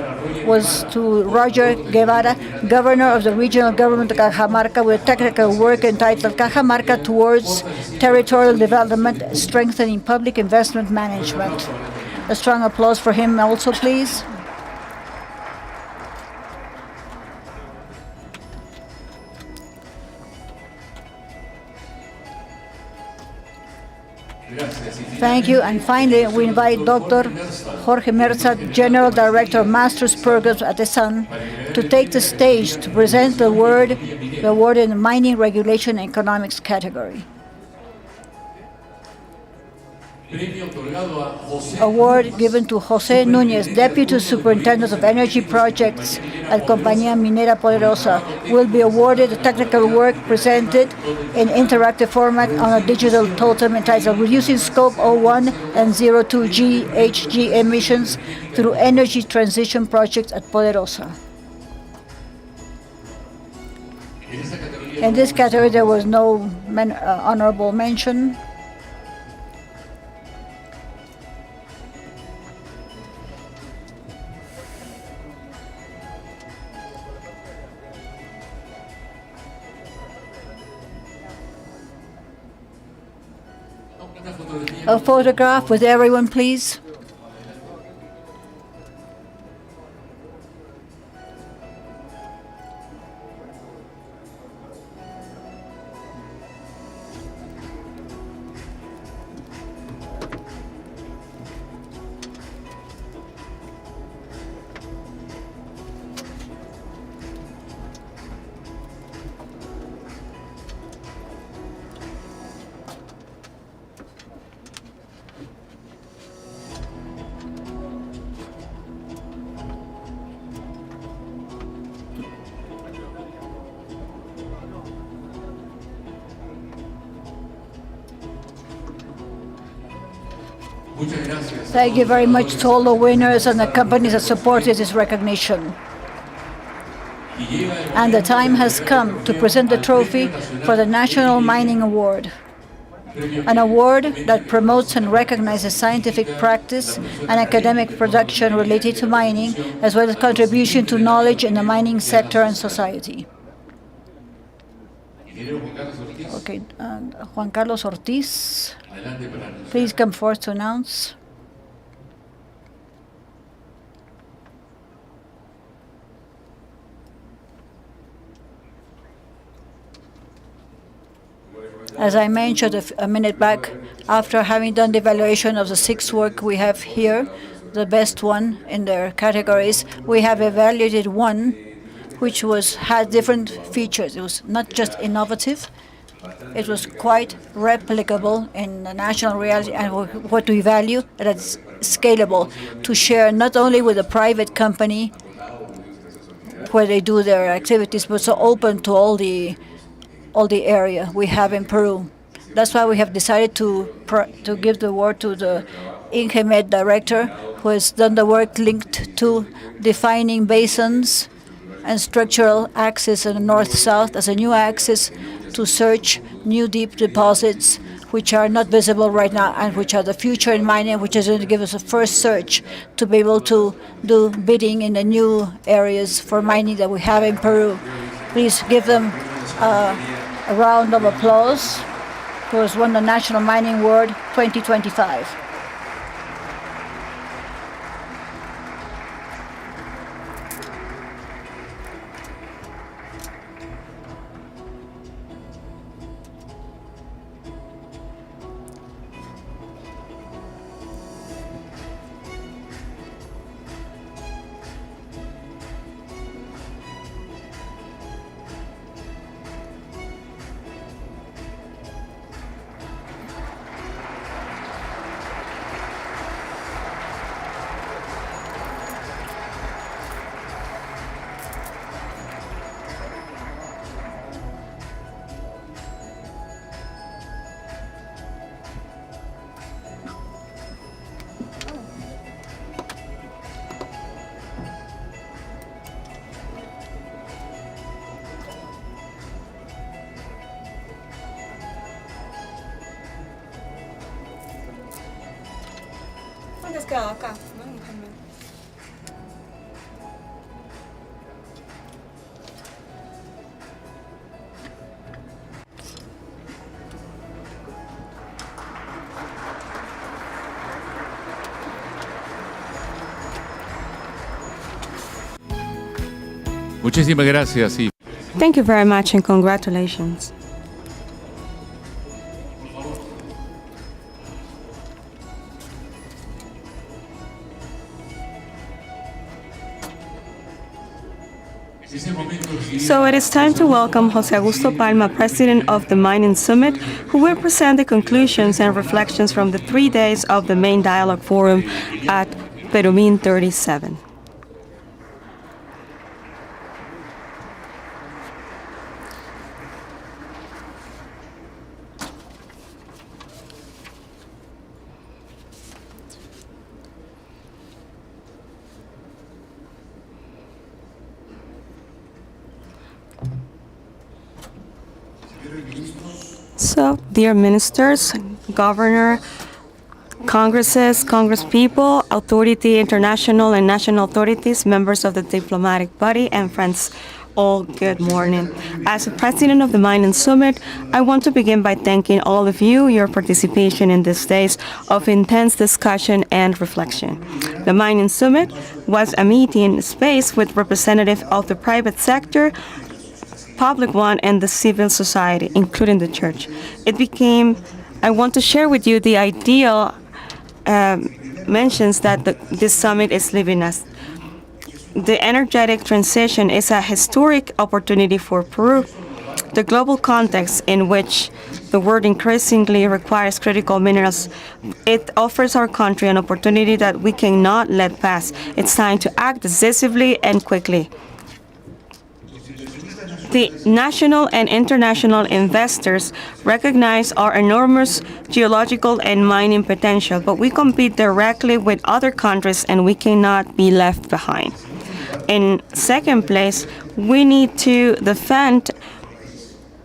was to Roger Guevara, Governor of the Regional Government of Cajamarca, with technical work entitled Cajamarca Towards Territorial Development, Strengthening Public Investment Management. A strong applause for him also, please. Thank you. And finally, we invite Dr. Jorge Merza, General Director of Master's Programs at ESAN, to take the stage to present the award in the Mining Regulation and Economics category. Award given to José Núñez, Deputy Superintendent of Energy Projects at Compañía Minera Poderosa, will be awarded the technical work presented in interactive format on a digital totem entitled Reducing Scope 01 and 02 GHG Emissions through Energy Transition Projects at Poderosa. In this category, there was no honorable mention. A photograph with everyone, please. Thank you very much to all the winners and the companies that supported this recognition. And the time has come to present the trophy for the National Mining Award, an award that promotes and recognizes scientific practice and academic production related to mining, as well as contribution to knowledge in the mining sector and society. Okay, Juan Carlos Ortiz, please come forth to announce. As I mentioned a minute back, after having done the evaluation of the 6 work we have here, the best one in their categories, we have evaluated one which had different features. It was not just innovative, it was quite replicable in the national reality and what we value, that it's scalable to share not only with a private company where they do their activities, but so open to all the area we have in Peru. That's why we have decided to give the award to the INGEMED director, who has done the work linked to defining basins and structural axis in the north-south as a new axis to search new deep deposits which are not visible right now and which are the future in mining, which is going to give us a first search to be able to do bidding in the new areas for mining that we have in Peru. Please give them a round of applause, who has won the National Mining Award 2025. Muchísimas gracias. Sí. Thank you very much and congratulations. So it is time to welcome José Augusto Palma, President of the Mining Summit, who will present the conclusions and reflections from the 3 days of the main dialogue forum at Perumin 37. So, dear ministers, governor, congresses, congresspeople, authority, international and national authorities, members of the diplomatic body, and friends, all good morning. As the president of the Mining Summit, I want to begin by thanking all of you, your participation in these days of intense discussion and reflection. The Mining Summit was a meeting space with representatives of the private sector, public one, and the civil society, including the church. I want to share with you the ideal mentions that this summit is leaving us. The energetic transition is a historic opportunity for Peru. The global context in which the world increasingly requires critical minerals, it offers our country an opportunity that we cannot let pass. It's time to act decisively and quickly. The national and international investors recognize our enormous geological and mining potential, but we compete directly with other countries and we cannot be left behind. In second place, we need to defend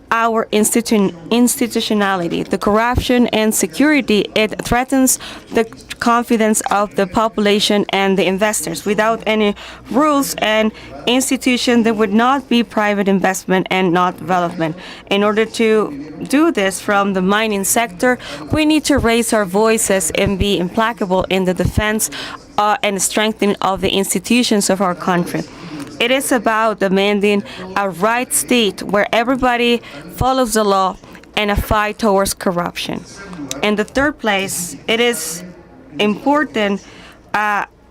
our institutionality. The corruption and security, it threatens the confidence of the population and the investors. Without any rules and institutions, there would not be private investment and not development. In order to do this from the mining sector, we need to raise our voices and be implacable in the defense and strengthening of the institutions of our country. It is about demanding a right state where everybody follows the law and a fight towards corruption. In the third place, it is important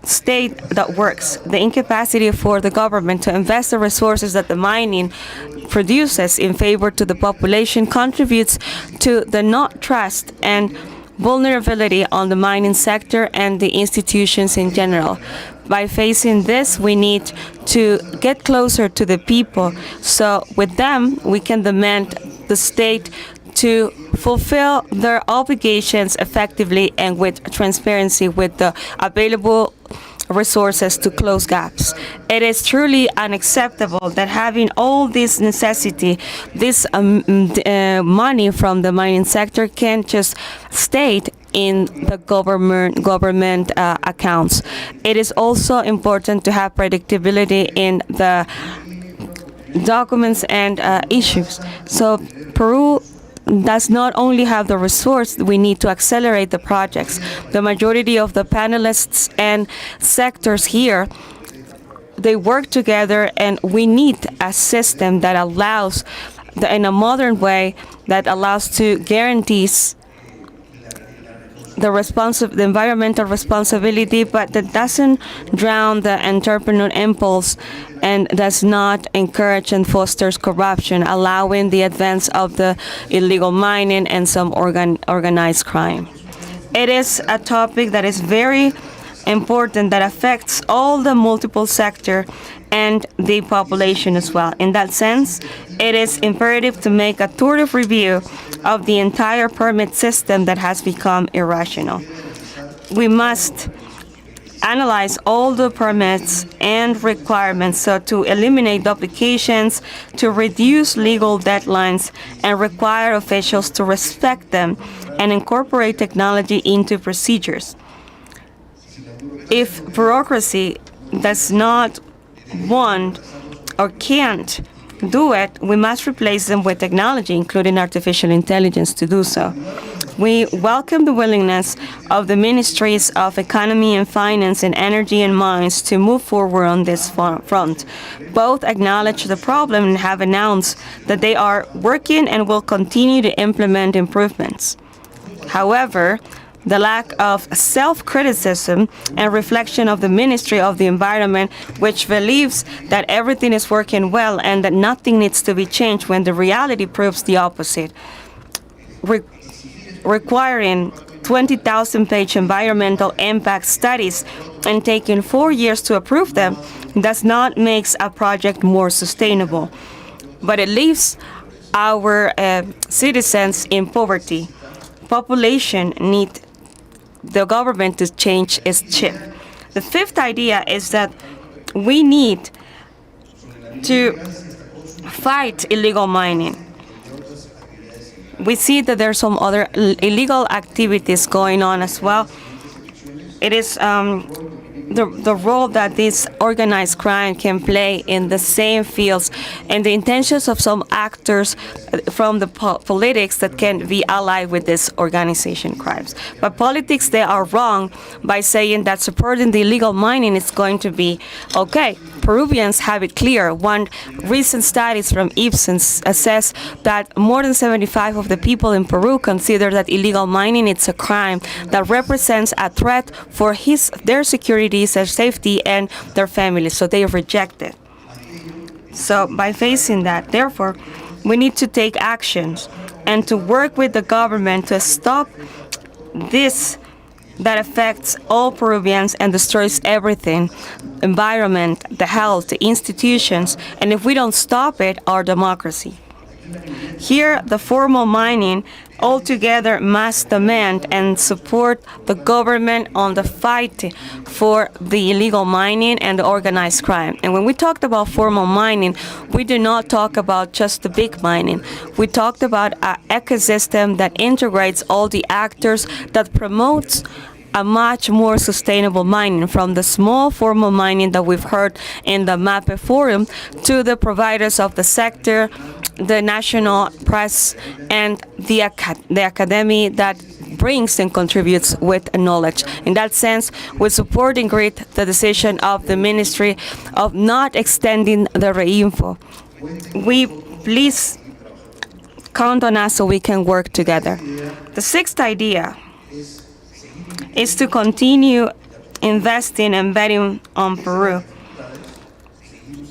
state that works. The incapacity for the government to invest the resources that the mining produces in favor to the population contributes to the not trust and vulnerability on the mining sector and the institutions in general. By facing this, we need to get closer to the people. So with them, we can demand the state to fulfill their obligations effectively and with transparency with the available resources to close gaps. It is truly unacceptable that having all this necessity, this money from the mining sector can just stay in the government accounts. It is also important to have predictability in the documents and issues. So Peru does not only have the resource, we need to accelerate the projects. The majority of the panelists and sectors here, they work together, and we need a system that allows, in a modern way, that allows to guarantees the environmental responsibility, but that doesn't drown the entrepreneurial impulse and does not encourage and fosters corruption, allowing the advance of the illegal mining and some organized crime. It is a topic that is very important, that affects all the multiple sector and the population as well. In that sense, it is imperative to make a thorough review of the entire permit system that has become irrational. We must analyze all the permits and requirements so to eliminate duplications, to reduce legal deadlines, and require officials to respect them and incorporate technology into procedures. If bureaucracy does not want or can't do it, we must replace them with technology, including artificial intelligence, to do so. We welcome the willingness of the Ministries of Economy and Finance and Energy and Mines to move forward on this front. Both acknowledge the problem and have announced that they are working and will continue to implement improvements. However, the lack of self-criticism and reflection of the Ministry of the Environment, which believes that everything is working well and that nothing needs to be changed when the reality proves the opposite. Requiring 20,000-page environmental impact studies and taking 4 years to approve them does not make a project more sustainable, but it leaves our citizens in poverty. Population need the government to change its chip. The fifth idea is that we need to fight illegal mining. We see that there are some other illegal activities going on as well. It is the role that this organized crime can play in the same fields and the intentions of some actors from the politics that can be allied with this organization crimes. But politics, they are wrong by saying that supporting the illegal mining is going to be okay. Peruvians have it clear. One recent studies from Ipsen says that more than 75% of the people in Peru consider that illegal mining is a crime that represents a threat for their security, their safety, and their families. So they reject it. So by facing that, therefore, we need to take actions and to work with the government to stop this that affects all Peruvians and destroys everything: environment, the health, the institutions, and if we don't stop it, our democracy. Here, the formal mining altogether must demand and support the government on the fight for the illegal mining and the organized crime. And when we talked about formal mining, we do not talk about just the big mining. We talked about an ecosystem that integrates all the actors, that promotes a much more sustainable mining, from the small formal mining that we've heard in the MAPE forum to the providers of the sector, the national press, and the academy that brings and contributes with knowledge. In that sense, we support and greet the decision of the Ministry of not extending the reinfo. We please count on us so we can work together. The sixth idea is to continue investing and betting on Peru.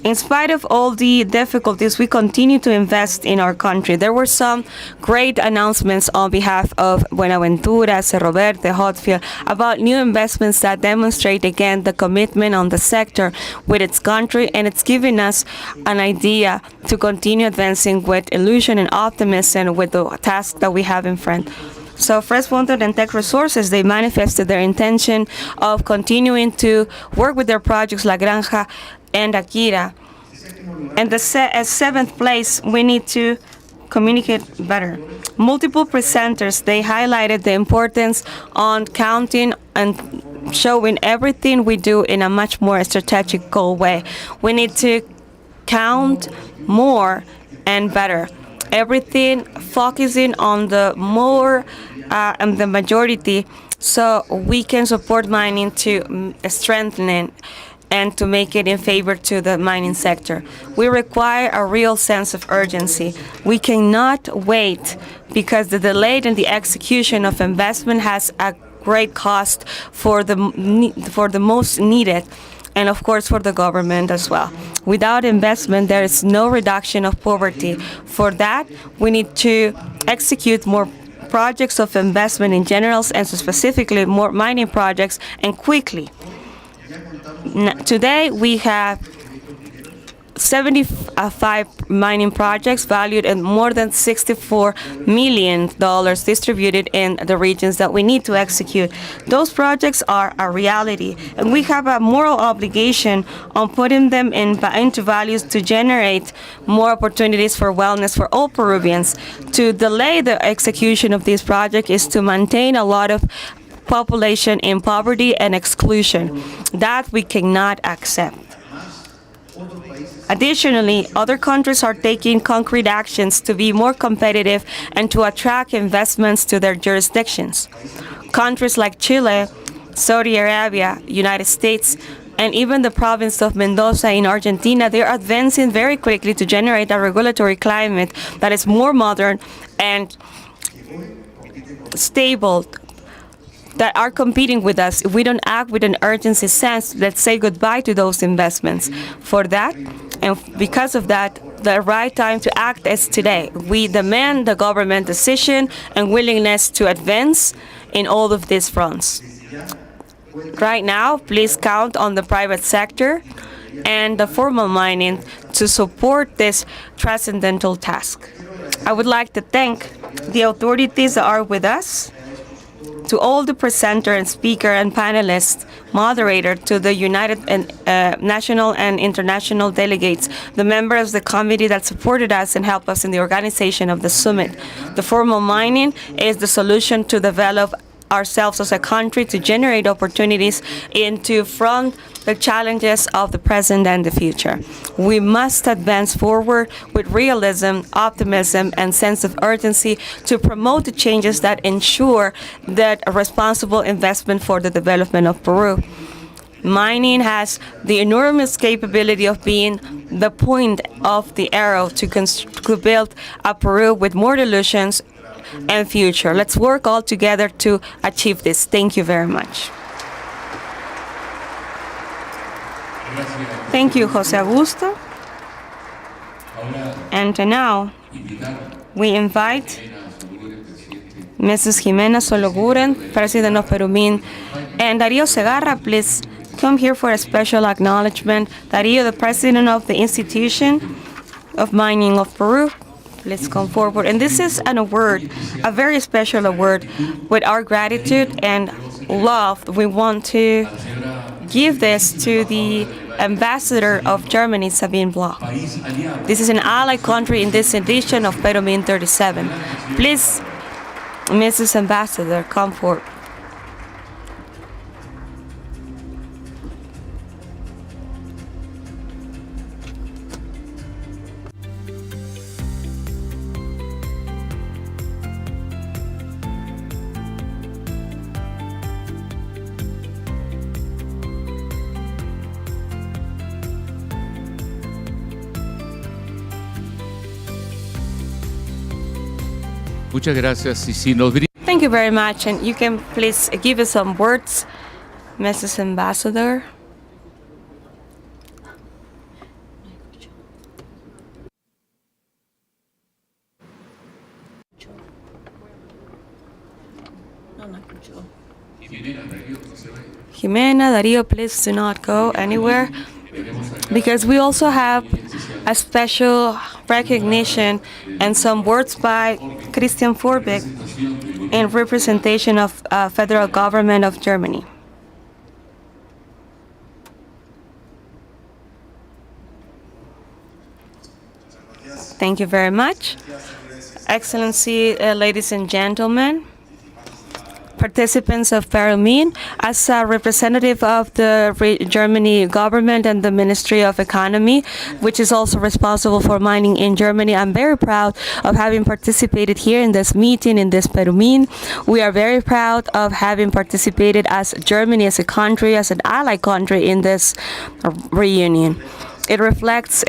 In spite of all the difficulties, we continue to invest in our country. There were some great announcements on behalf of Buenaventura, Cerro Verde, Hotfield, about new investments that demonstrate again the commitment on the sector with its country, and it's giving us an idea to continue advancing with illusion and optimism with the task that we have in front. So Fresh Water and Tech Resources, they manifested their intention of continuing to work with their projects La Granja and Akira. And as seventh place, we need to communicate better. Multiple presenters, they highlighted the importance on counting and showing everything we do in a much more strategical way. We need to count more and better. Everything focusing on the more and the majority, so we can support mining to strengthen it and to make it in favor to the mining sector. We require a real sense of urgency. We cannot wait because the delay in the execution of investment has a great cost for the most needed, and of course for the government as well. Without investment, there is no reduction of poverty. For that, we need to execute more projects of investment in general and specifically more mining projects and quickly. Today, we have 75 mining projects valued at more than $64 million distributed in the regions that we need to execute. Those projects are a reality, and we have a moral obligation on putting them into values to generate more opportunities for wellness for all Peruvians. To delay the execution of this project is to maintain a lot of population in poverty and exclusion. That we cannot accept. Additionally, other countries are taking concrete actions to be more competitive and to attract investments to their jurisdictions. Countries like Chile, Saudi Arabia, United States, and even the province of Mendoza in Argentina, they are advancing very quickly to generate a regulatory climate that is more modern and stable, that are competing with us. If we don't act with an urgency sense, let's say goodbye to those investments. For that, and because of that, the right time to act is today. We demand the government decision and willingness to advance in all of these fronts. Right now, please count on the private sector and the formal mining to support this transcendental task. I would like to thank the authorities that are with us, to all the presenter and speaker and panelists, moderator, to the United and national and international delegates, the members of the committee that supported us and helped us in the organization of the summit. The formal mining is the solution to develop ourselves as a country, to generate opportunities and to front the challenges of the present and the future. We must advance forward with realism, optimism, and sense of urgency to promote the changes that ensure that a responsible investment for the development of Peru. Mining has the enormous capability of being the point of the arrow to build a Peru with more illusions and future. Let's work all together to achieve this. Thank you very much. Thank you, José Augusto. And now we invite Mrs. Jimena Sologuren, President of Perumin, and Darío Segarra, please come here for a special acknowledgement. Darío, the President of the Institution of Mining of Peru, please come forward. And this is an award, a very special award. With our gratitude and love, we want to give this to the Ambassador of Germany, Sabine Bloch. This is an ally country in this edition of Perumin 37. Please, Mrs. Ambassador, come forward. Muchas gracias. Y si nos Thank you very much, and you can please give us some words, Mrs. Ambassador. Jimena, Darío, please do not go anywhere, because we also have a special recognition and some words by Christian Forbeck in representation of federal government of Germany. Thank you very much. Excellency, ladies and gentlemen, participants of Perumin, as a representative of the Germany government and the Ministry of Economy, which is also responsible for mining in Germany, I'm very proud of having participated here in this meeting, in this Perumin. We are very proud of having participated as Germany, as a country, as an ally country in this reunion. It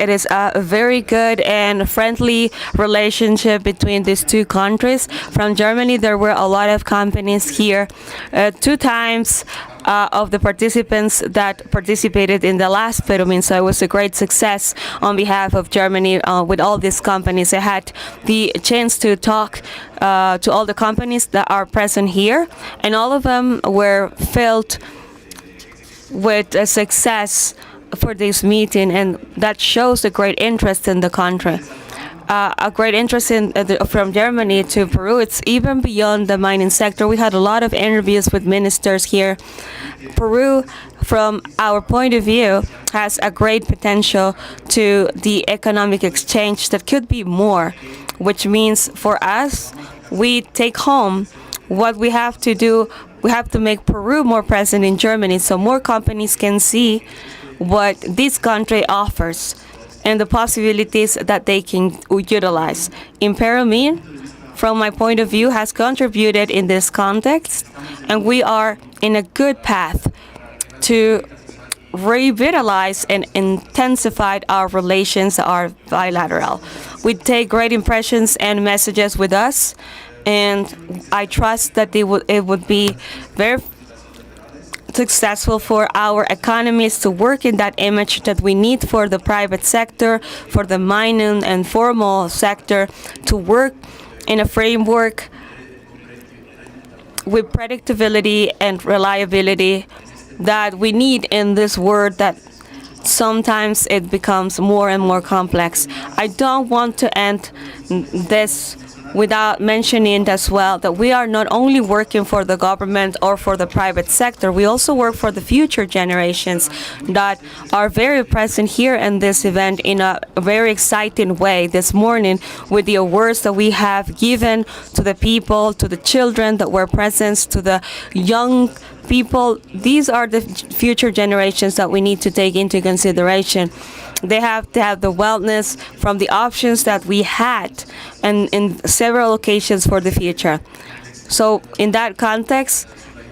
is a very good and friendly relationship between these two countries. From Germany, there were a lot of companies here. 2 times of the participants that participated in the last Perumin, so it was a great success on behalf of Germany with all these companies. I had the chance to talk to all the companies that are present here, and all of them were filled with a success for this meeting, and that shows a great interest in the country. A great interest from Germany to Peru. It's even beyond the mining sector. We had a lot of interviews with ministers here. Peru, from our point of view, has a great potential to the economic exchange that could be more, which means for us, we take home what we have to do. We have to make Peru more present in Germany so more companies can see what this country offers and the possibilities that they can utilize. Perumin, from my point of view, has contributed in this context, and we are in a good path to revitalize and intensify our relations, our bilateral. We take great impressions and messages with us, and I trust that it would be very successful for our economies to work in that image that we need for the private sector, for the mining and formal sector, to work in a framework with predictability and reliability that we need in this world that sometimes it becomes more and more complex. I don't want to end this without mentioning as well that we are not only working for the government or for the private sector, we also work for the future generations that are very present here in this event in a very exciting way this morning with the awards that we have given to the people, to the children that were present, to the young people. These are the future generations that we need to take into consideration. They have to have the wellness from the options that we had and in several occasions for the future. So in that context,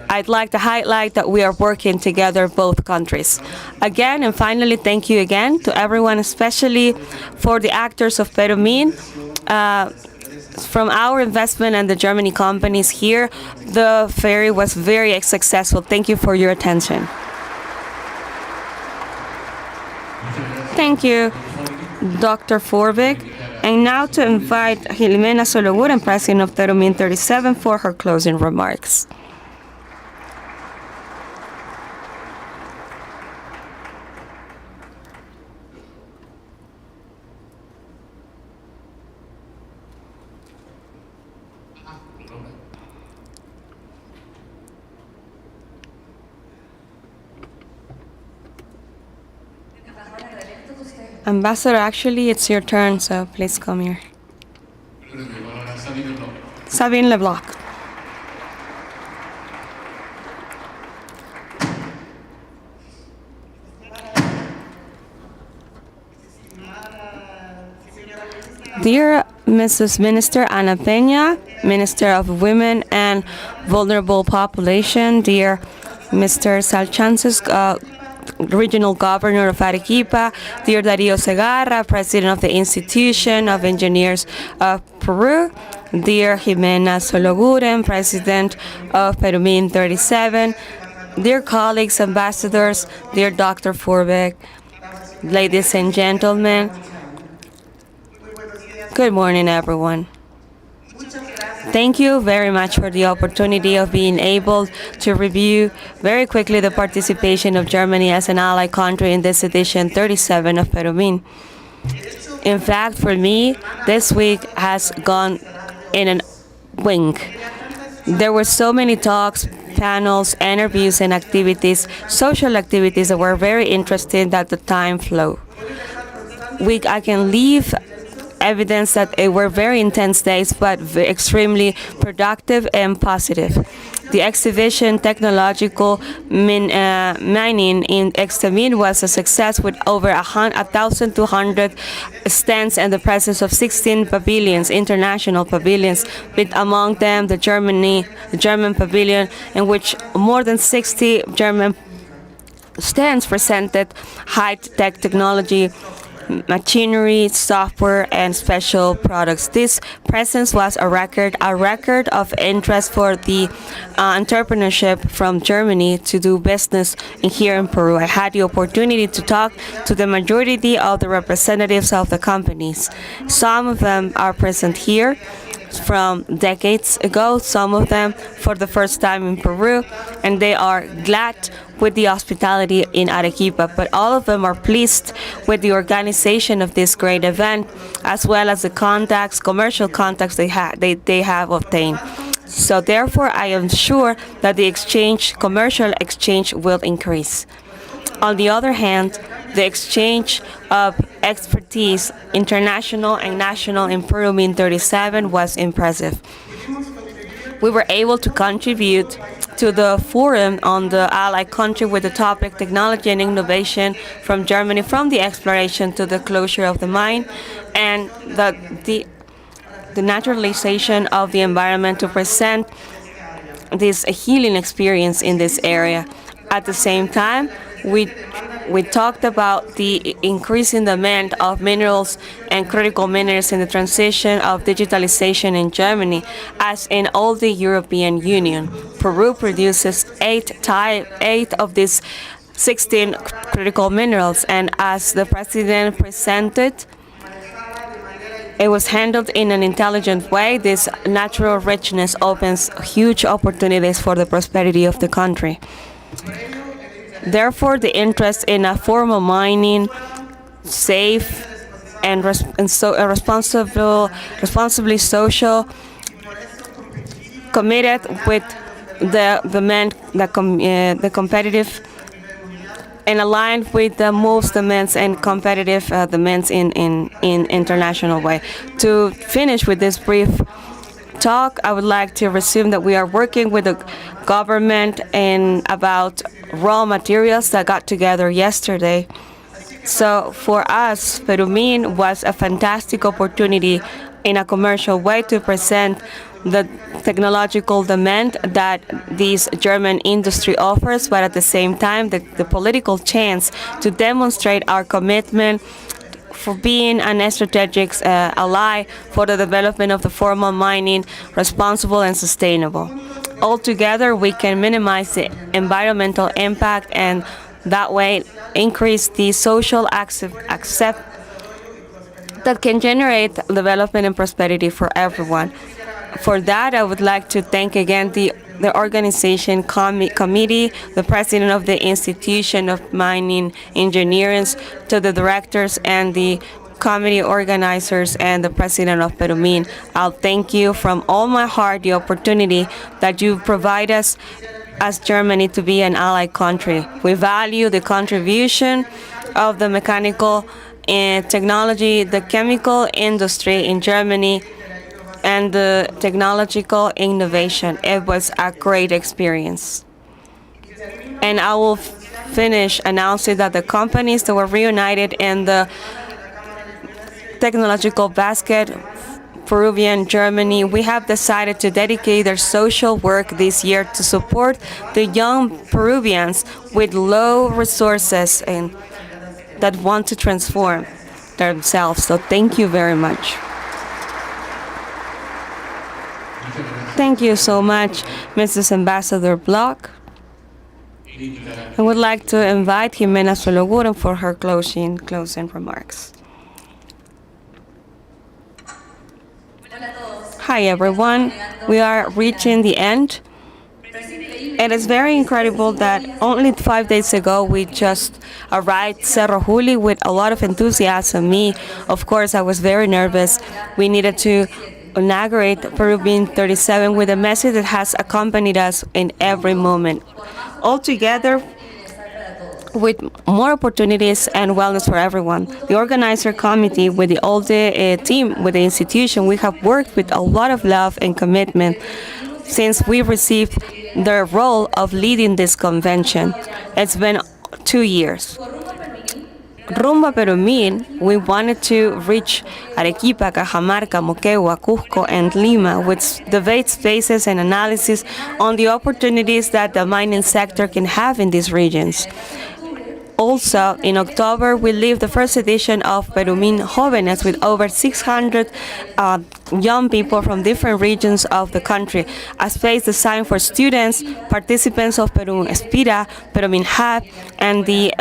I'd like to highlight that we are working together, both countries. Again, and finally, thank you again to everyone, especially for the actors of Perumin. From our investment and the Germany companies here, the ferry was very successful. Thank you for your attention. Thank you, Dr. Forbeck. And now to invite Jimena Sologuren, President of Perumin 37, for her closing remarks. Ambassador, actually, it's your turn, so please come here. Sabine Leblanc. Dear Mrs. Minister Ana Peña, Minister of Women and Vulnerable Population, dear Mr. Salchances, Regional Governor of Arequipa, dear Darío Segarra, President of the Institution of Engineers of Peru, dear Jimena Sologuren, President of Perumin 37, dear colleagues, ambassadors, dear Dr. Forbeck, ladies and gentlemen, good morning, everyone. Thank you very much for the opportunity of being able to review very quickly the participation of Germany as an ally country in this edition 37 of Perumin. In fact, for me, this week has gone in a wink. There were so many talks, panels, interviews, and activities, social activities that were very interesting that the time flew. I can leave evidence that it were very intense days, but extremely productive and positive. The exhibition Technological Mining in Extamine was a success with over 1,200 stands and the presence of 16 pavilions, international pavilions, with among them the German pavilion, in which more than 60 German stands presented high-tech technology, machinery, software, and special products. This presence was a record of interest for the entrepreneurship from Germany to do business here in Peru. I had the opportunity to talk to the majority of the representatives of the companies. Some of them are present here from decades ago, some of them for the first time in Peru, and they are glad with the hospitality in Arequipa, but all of them are pleased with the organization of this great event, as well as the commercial contacts they have obtained. So therefore, I am sure that the commercial exchange will increase. On the other hand, the exchange of expertise, international and national, in Perumin 37 was impressive. We were able to contribute to the forum on the allied country with the topic Technology and Innovation from Germany, from the exploration to the closure of the mine, and the naturalization of the environment, to present this healing experience in this area. At the same time, we talked about the increasing demand of minerals and critical minerals in the transition of digitalization in Germany, as in all the European Union. Peru produces 8 of these 16 critical minerals, and as the president presented, it was handled in an intelligent way. This natural richness opens huge opportunities for the prosperity of the country. Therefore, the interest in a formal mining, safe and responsibly social, committed with the competitive, and aligned with the most demands and competitive demands in international way. To finish with this brief talk, I would like to resume that we are working with the government and about raw materials that got together yesterday. So for us, Perumin was a fantastic opportunity in a commercial way to present the technological demand that this German industry offers, but at the same time, the political chance to demonstrate our commitment for being a strategic ally for the development of the formal mining, responsible and sustainable. Altogether, we can minimize the environmental impact and that way increase the social accept that can generate development and prosperity for everyone. For that, I would like to thank again the organization committee, the president of the Institution of Mining Engineering, to the directors and the committee organizers and the president of Perumin. I'll thank you from all my heart the opportunity that you provide us as Germany to be an allied country. We value the contribution of the mechanical technology, the chemical industry in Germany, and the technological innovation. It was a great experience. And I will finish announcing that the companies that were reunited in the technological basket, Peruvian, Germany, we have decided to dedicate their social work this year to support the young Peruvians with low resources and that want to transform themselves. So thank you very much. Thank you so much, Mrs. Ambassador Block. I would like to invite Jimena Sologuren for her closing remarks. Hi everyone, we are reaching the end. It is very incredible that only 5 days ago we just arrived Cerro Juli with a lot of enthusiasm. Me, of course, I was very nervous. We needed to inaugurate Perumin 37 with a message that has accompanied us in every moment. Altogether, with more opportunities and wellness for everyone. The organizer committee with the all the team with the institution, we have worked with a lot of love and commitment since we received the role of leading this convention. It's been 2 years. Rumbo a Perumin, we wanted to reach Arequipa, Cajamarca, Moquegua, Cusco, and Lima with debate spaces and analysis on the opportunities that the mining sector can have in these regions. Also, in October, we leave the first edition of Perumin Jóvenes with over 600 young people from different regions of the country, a space designed for students, participants of Peru Espira, Perumin Hub, and the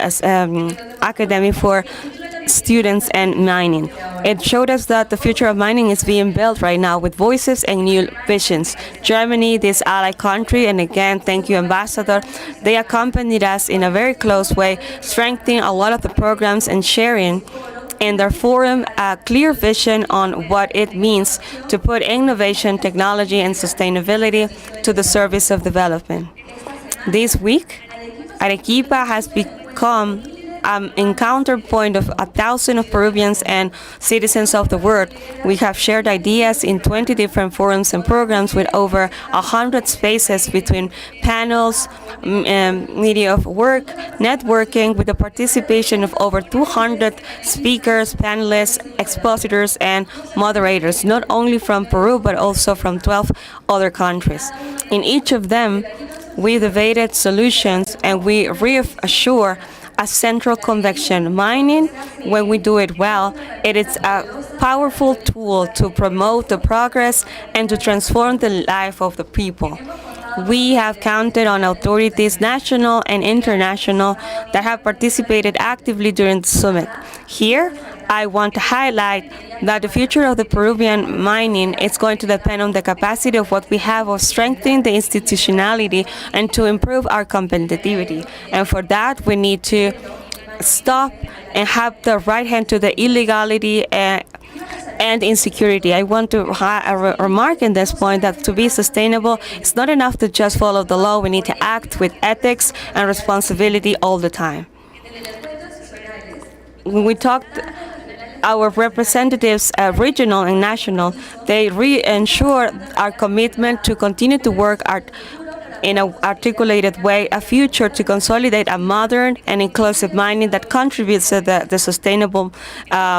Academy for Students and Mining. It showed us that the future of mining is being built right now with voices and new visions. Germany, this ally country, and again, thank you, Ambassador, they accompanied us in a very close way, strengthening a lot of the programs and sharing in their forum a clear vision on what it means to put innovation, technology, and sustainability to the service of development. This week, Arequipa has become encounter point of 1,000 of Peruvians and citizens of the world. We have shared ideas in 20 different forums and programs with over 100 spaces between panels, media of work, networking with the participation of over 200 speakers, panelists, expositors, and moderators, not only from Peru but also from 12 other countries. In each of them, we debated solutions and we reassure a central conviction. Mining, when we do it well, it is a powerful tool to promote the progress and to transform the life of the people. We have counted on authorities, national and international, that have participated actively during the summit. Here, I want to highlight that the future of the Peruvian mining is going to depend on the capacity of what we have of strengthening the institutionality and to improve our competitivity. And for that, we need to stop and have the right hand to the illegality and insecurity. I want to remark in this point that to be sustainable, it's not enough to just follow the law. We need to act with ethics and responsibility all the time. When we talked, our representatives, regional and national, they ensure our commitment to continue to work in an articulated way, a future to consolidate a modern and inclusive mining that contributes to the sustainable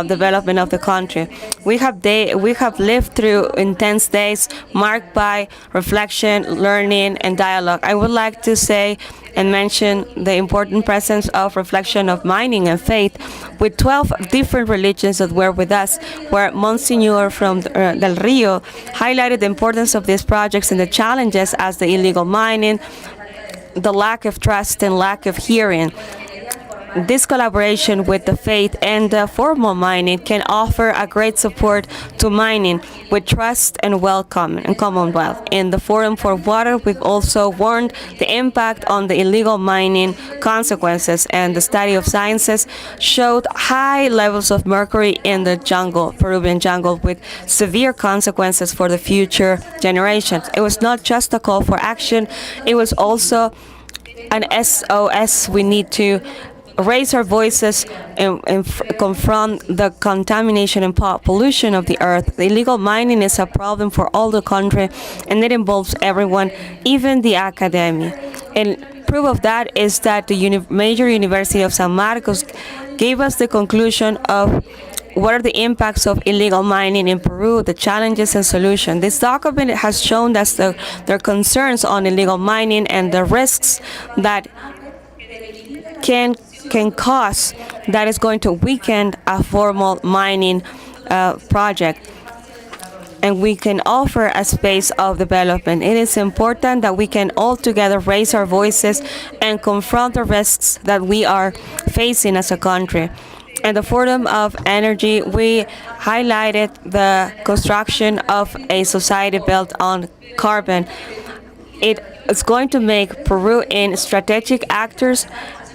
development of the country. We have lived through intense days marked by reflection, learning, and dialogue. I would like to say and mention the important presence of reflection of mining and faith with 12 different religions that were with us, where Monsignor from Del Rio highlighted the importance of these projects and the challenges as the illegal mining, the lack of trust and lack of hearing. This collaboration with the faith and the formal mining can offer a great support to mining with trust and welcome and commonwealth. In the Forum for Water, we've also warned the impact on the illegal mining consequences, and the study of sciences showed high levels of mercury in the jungle, Peruvian jungle, with severe consequences for the future generations. It was not just a call for action, it was also an SOS. We need to raise our voices and confront the contamination and pollution of the earth. The illegal mining is a problem for all the country, and it involves everyone, even the academy. And proof of that is that the major University of San Marcos gave us the conclusion of what are the impacts of illegal mining in Peru, the challenges and solutions. This document has shown us their concerns on illegal mining and the risks that can cause that is going to weaken a formal mining project. And we can offer a space of development. It is important that we can all together raise our voices and confront the risks that we are facing as a country. At the Forum of Energy, we highlighted the construction of a society built on carbon. It is going to make Peru in strategic actors,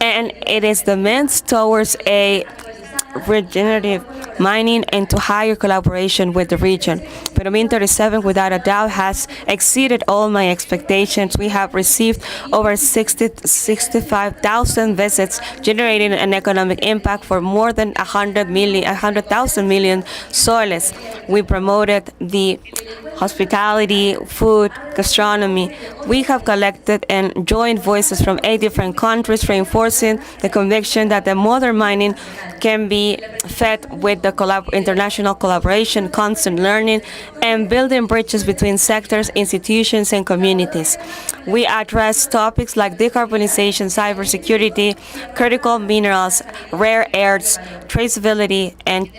and it is the means towards a regenerative mining and to higher collaboration with the region. Perumin 37, without a doubt, has exceeded all my expectations. We have received over 65,000 visits, generating an economic impact for more than 100,000 million soles. We promoted the hospitality, food, gastronomy. We have collected and joined voices from 8 different countries, reinforcing the conviction that the modern mining can be fed with the international collaboration, constant learning, and building bridges between sectors, institutions, and communities. We address topics like decarbonization, cybersecurity, critical minerals, rare earths, traceability, and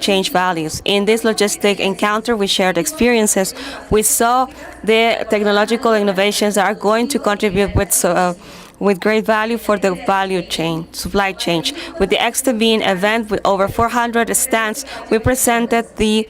change values. In this logistic encounter, we shared experiences. We saw the technological innovations that are going to contribute with great value for the value chain, supply chain. With the Extabine event with over 400 stands, we presented the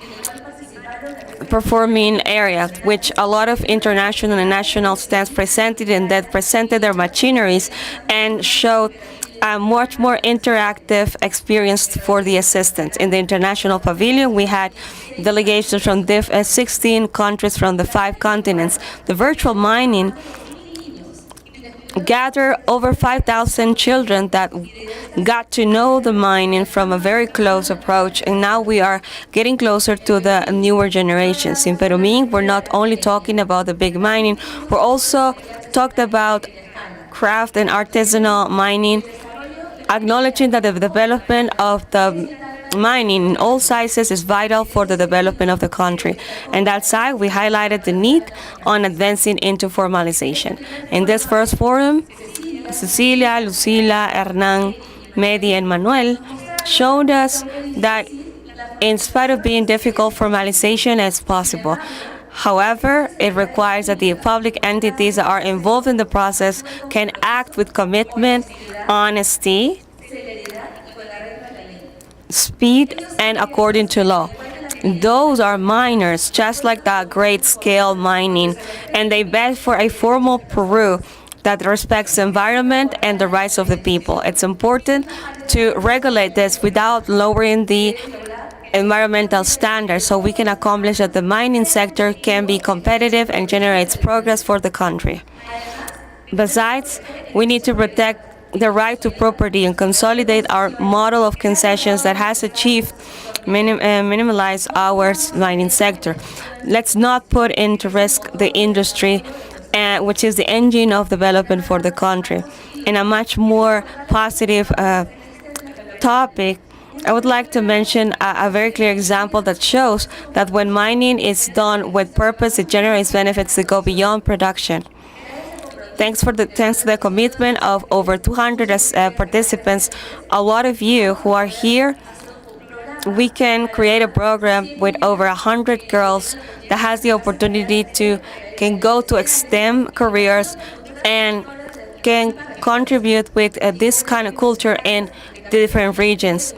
performing area, which a lot of international and national stands presented, and that presented their machineries and showed a much more interactive experience for the assistants. In the international pavilion, we had delegations from 16 countries from the 5 continents. The virtual mining gathered over 5,000 children that got to know the mining from a very close approach, and now we are getting closer to the newer generations. In Perumin, we're not only talking about the big mining, we're also talked about craft and artisanal mining, acknowledging that the development of the mining in all sizes is vital for the development of the country. And that side, we highlighted the need on advancing into formalization. In this first forum, Cecilia, Lucila, Hernan, Medi, and Manuel showed us that in spite of being difficult, formalization is possible. However, it requires that the public entities that are involved in the process can act with commitment, honesty, speed, and according to law. Those are miners, just like the great-scale mining, and they beg for a formal Peru that respects the environment and the rights of the people. It's important to regulate this without lowering the environmental standards, so we can accomplish that the mining sector can be competitive and generates progress for the country. Besides, we need to protect the right to property and consolidate our model of concessions that has achieved minimalize our mining sector. Let's not put into risk the industry, which is the engine of development for the country. In a much more positive topic, I would like to mention a very clear example that shows that when mining is done with purpose, it generates benefits that go beyond production. Thanks to the commitment of over 200 participants, a lot of you who are here, we can create a program with over 100 girls that has the opportunity can go to STEM careers and can contribute with this kind of culture in different regions.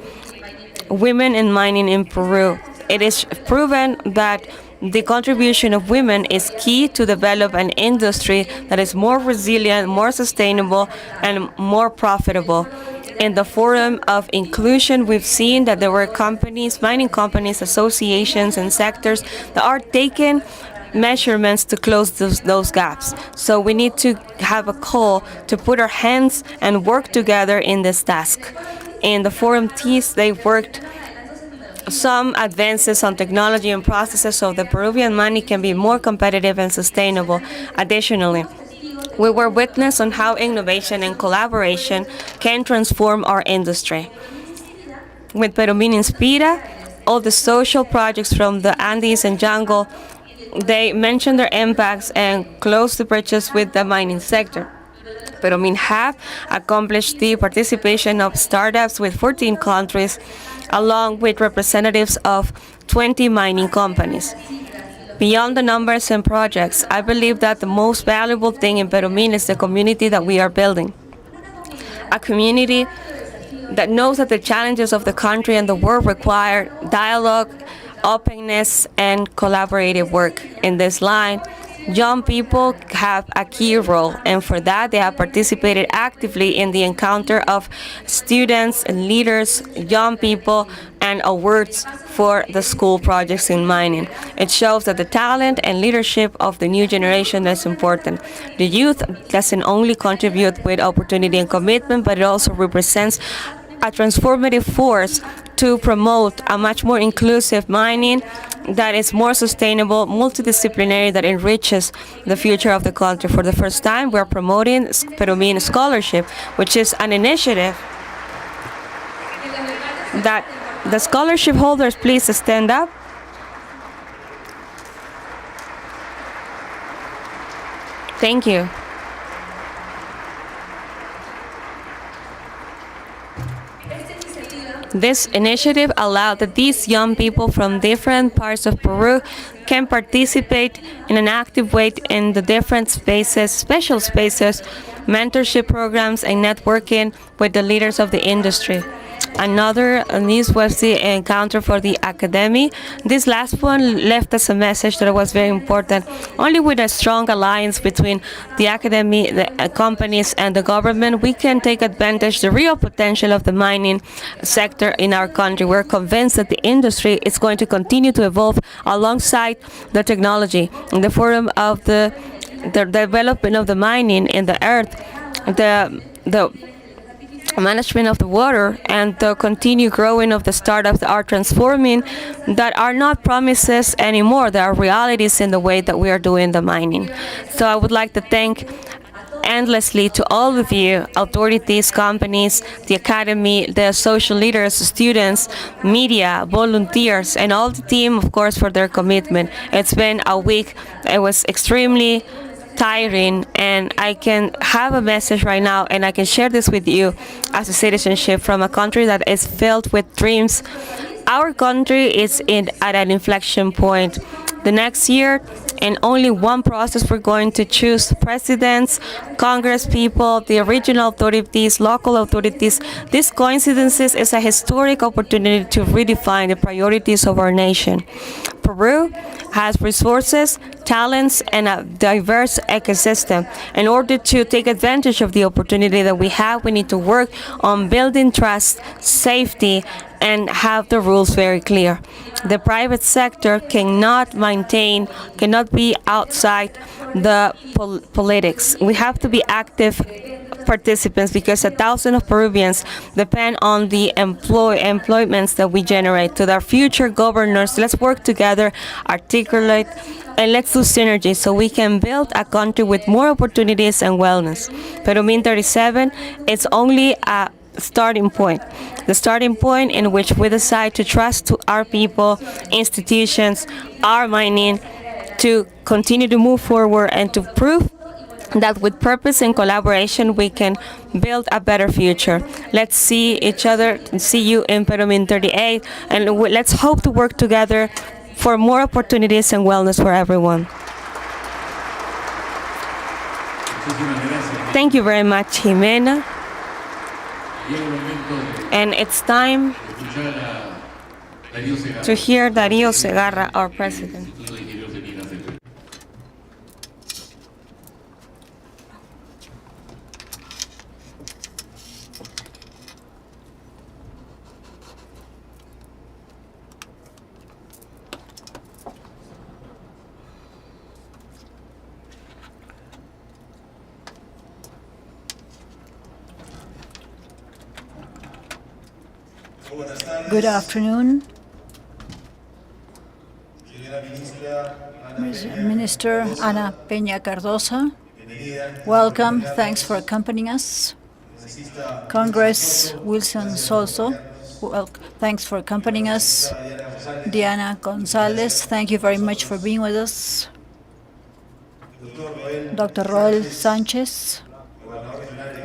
Women in mining in Peru. It is proven that the contribution of women is key to develop an industry that is more resilient, more sustainable, and more profitable. In the forum of inclusion, we've seen that there were companies, mining companies, associations, and sectors that are taking measurements to close those gaps. So we need to have a call to put our hands and work together in this task. In the forum T's, they worked some advances on technology and processes so the Peruvian mining can be more competitive and sustainable. Additionally, we were witness on how innovation and collaboration can transform our industry. With Perumin Inspira, all the social projects from the Andes and jungle, they mention their impacts and close the bridges with the mining sector. Perumin have accomplished the participation of startups with 14 countries, along with representatives of 20 mining companies. Beyond the numbers and projects, I believe that the most valuable thing in Perumin is the community that we are building. A community that knows that the challenges of the country and the world require dialogue, openness, and collaborative work. In this line, Young people have a key role, and for that they have participated actively in the encounter of students and leaders, young people, and awards for the school projects in mining. It shows that the talent and leadership of the new generation is important. The youth doesn't only contribute with opportunity and commitment, but it also represents a transformative force to promote a much more inclusive mining that is more sustainable, multidisciplinary, that enriches the future of the country. For the first time, we're promoting Perumin Scholarship, which is an initiative that the scholarship holders, please stand up. Thank you. This initiative allowed that these young people from different parts of Peru can participate in an active way in the different spaces, special spaces, mentorship programs, and networking with the leaders of the industry. Another news was the encounter for the academy. This last one left us a message that was very important. Only with a strong alliance between the academy, the companies, and the government, we can take advantage the real potential of the mining sector in our country. We're convinced that the industry is going to continue to evolve alongside the technology. In the forum of the development of the mining in the earth, the management of the water, and the continued growing of the startups that are transforming, that are not promises anymore, they are realities in the way that we are doing the mining. So I would like to thank endlessly to all of you, authorities, companies, the academy, the social leaders, students, media, volunteers, and all the team, of course, for their commitment. It's been a week. It was extremely tiring, and I can have a message right now, and I can share this with you as a citizenship from a country that is filled with dreams. Our country is at an inflection point. The next year, in only one process, we're going to choose presidents, Congress people, the regional authorities, local authorities. This coincidences is a historic opportunity to redefine the priorities of our nation. Peru has resources, talents, and a diverse ecosystem. In order to take advantage of the opportunity that we have, we need to work on building trust, safety, and have the rules very clear. The private sector cannot be outside the politics. We have to be active participants, because 1,000 of Peruvians depend on the employments that we generate. To our future governors, let's work together, articulate, and let's do synergy so we can build a country with more opportunities and wellness. Perumin 37 is only a starting point. The starting point in which we decide to trust to our people, institutions, our mining, to continue to move forward and to prove that with purpose and collaboration we can build a better future. Let's see each other, see you in Perumin 38, and let's hope to work together for more opportunities and wellness for everyone. Thank you very much, Jimena. And it's time to hear Darío Segarra, our president. Good afternoon, Minister Ana Peña Cardosa. Welcome. Thanks for accompanying us. Congress Wilson Solso. Thanks for accompanying us. Diana Gonzalez, thank you very much for being with us. Dr. Roel Sanchez,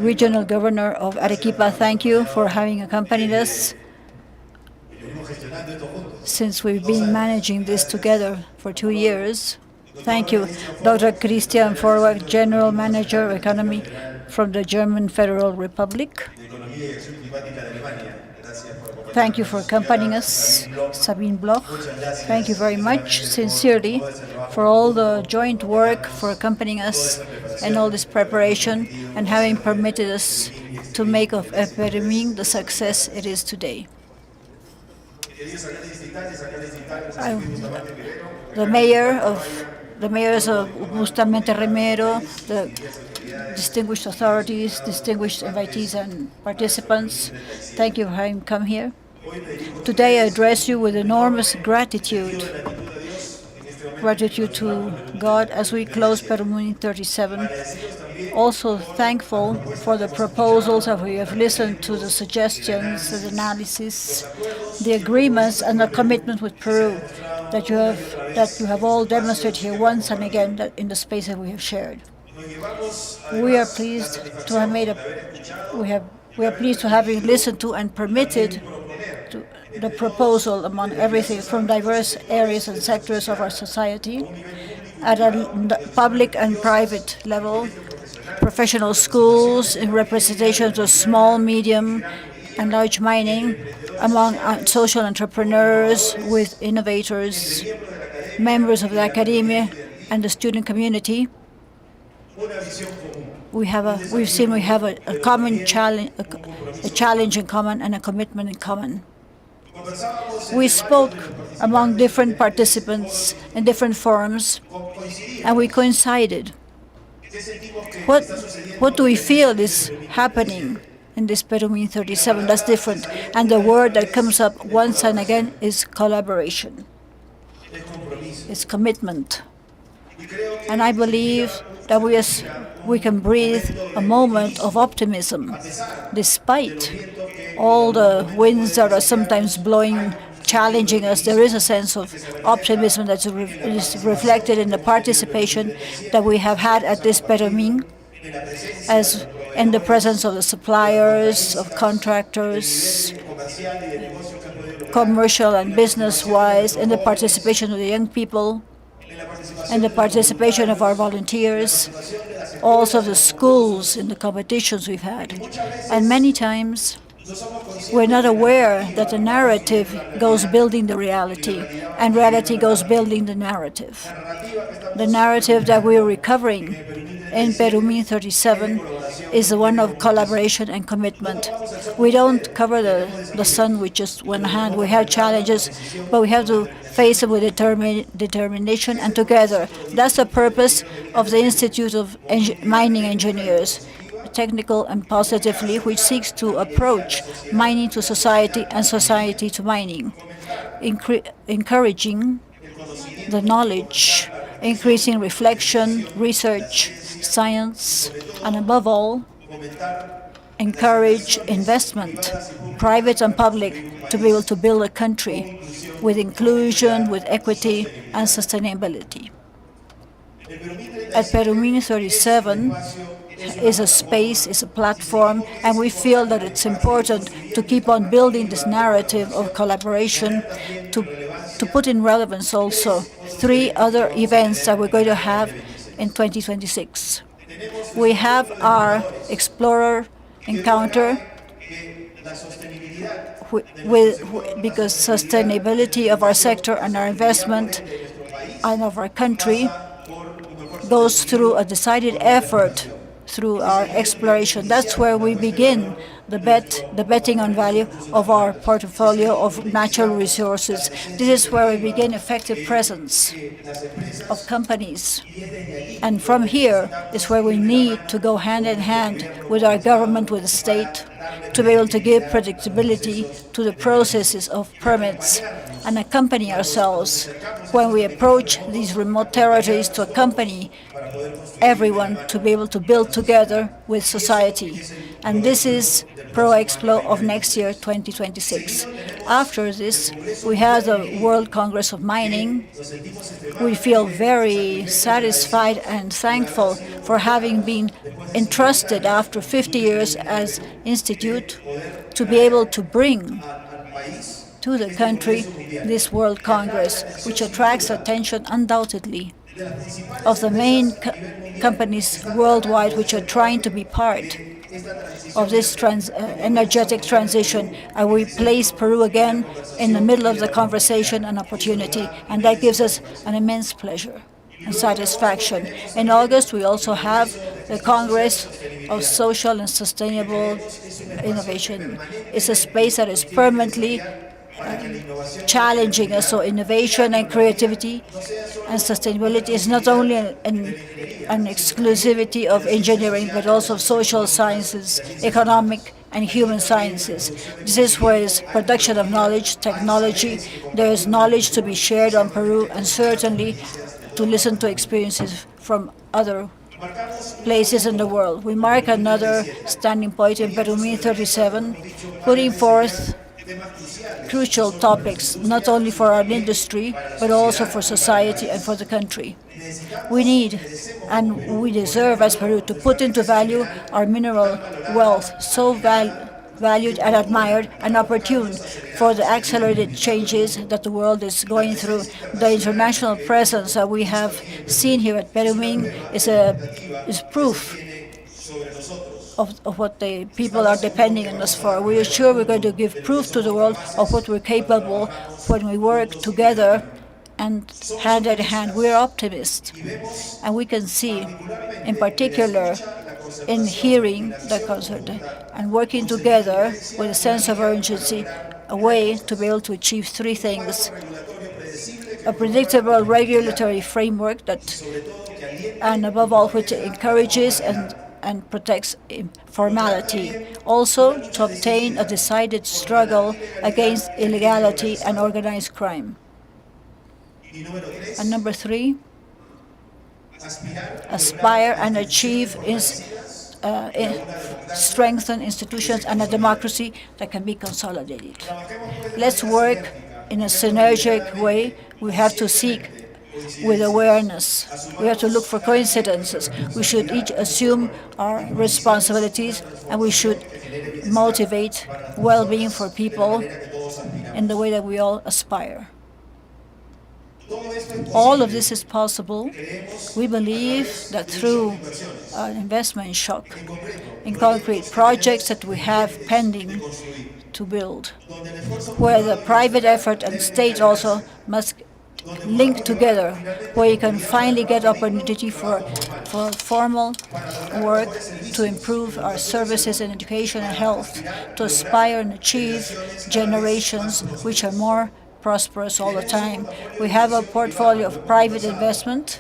Regional Governor of Arequipa, thank you for having accompanied us, since we've been managing this together for 2 years. Thank you. Dr. Christian Forward, General Manager of Economy from the German Federal Republic. Thank you for accompanying us, Sabine Bloch. Thank you very much, sincerely, for all the joint work, for accompanying us and all this preparation, and having permitted us to make of Perumin the success it is today. The mayors of Bustamante Remero, the distinguished authorities, distinguished invitees and participants, thank you for having come here. Today I address you with enormous gratitude to God as we close Perumin 37. Also thankful for the proposals that we have listened to, the suggestions, the analysis, the agreements and the commitment with Peru that you have all demonstrated here once and again in the space that we have shared. We are pleased to having listened to and permitted the proposal among everything from diverse areas and sectors of our society at a public and private level, professional schools in representation of small, medium, and large mining, among social entrepreneurs, with innovators, members of the academia, and the student community. We have a common challenge, a challenge in common, and a commitment in common. We spoke among different participants in different forums, and we coincided. What do we feel is happening in this Perumin 37 that's different? And the word that comes up once and again is collaboration. It's commitment. And I believe that we can breathe a moment of optimism, despite all the winds that are sometimes blowing, challenging us. There is a sense of optimism that is reflected in the participation that we have had at this Perumin, as in the presence of the suppliers, of contractors, commercial and business-wise, in the participation of the young people, and the participation of our volunteers, also the schools in the competitions we've had. And many times, we're not aware that the narrative goes building the reality, and reality goes building the narrative. The narrative that we're recovering in Perumin 37 is the one of collaboration and commitment. We don't cover the sun with just one hand. We have challenges, but we have to face them with determination and together. That's the purpose of the Institute of Mining Engineers, technical and positively, which seeks to approach mining to society and society to mining, encouraging the knowledge, increasing reflection, research, science, and above all, encourage investment, private and public, to be able to build a country with inclusion, with equity, and sustainability. At Perumin 37 is a space, is a platform, and we feel that it's important to keep on building this narrative of collaboration, to put in relevance also 3 other events that we're going to have in 2026. We have our Explorer encounter, because sustainability of our sector and our investment and of our country goes through a decided effort through our exploration. That's where we begin the betting on value of our portfolio of natural resources. This is where we begin effective presence of companies. And from here is where we need to go hand in hand with our government, with the state, to be able to give predictability to the processes of permits and accompany ourselves when we approach these remote territories, to accompany everyone to be able to build together with society. And this is Pro-Explo of next year, 2026. After this, we have the World Congress of Mining. We feel very satisfied and thankful for having been entrusted after 50 years as institute to be able to bring to the country this World Congress, which attracts attention undoubtedly of the main companies worldwide which are trying to be part of this energetic transition. And we place Peru again in the middle of the conversation and opportunity, and that gives us an immense pleasure and satisfaction. In August, we also have the Congress of Social and Sustainable Innovation. It's a space that is permanently challenging us. So innovation and creativity and sustainability is not only an exclusivity of engineering, but also of social sciences, economic and human sciences. This is where is production of knowledge, technology. There is knowledge to be shared on Peru, and certainly to listen to experiences from other places in the world. We mark another standing point in Perumin 37, putting forth crucial topics, not only for our industry, but also for society and for the country. We need and we deserve as Peru to put into value our mineral wealth, so valued and admired and opportune for the accelerated changes that the world is going through. The international presence that we have seen here at Perumin is proof of what the people are depending on us for. We are sure we're going to give proof to the world of what we're capable when we work together and hand in hand. We are optimists, and we can see, in particular, in hearing the concert and working together with a sense of urgency, a way to be able to achieve three things: a predictable regulatory framework and above all, which encourages and protects formality. Also, to obtain a decided struggle against illegality and organized crime. And number three, aspire and achieve strengthen institutions and a democracy that can be consolidated. Let's work in a synergic way. We have to seek with awareness. We have to look for coincidences. We should each assume our responsibilities, and we should motivate well-being for people in the way that we all aspire. All of this is possible. We believe that through an investment shock in concrete projects that we have pending to build, where the private effort and state also must link together, where you can finally get opportunity for formal work to improve our services in education and health, to aspire and achieve generations which are more prosperous all the time. We have a portfolio of private investment,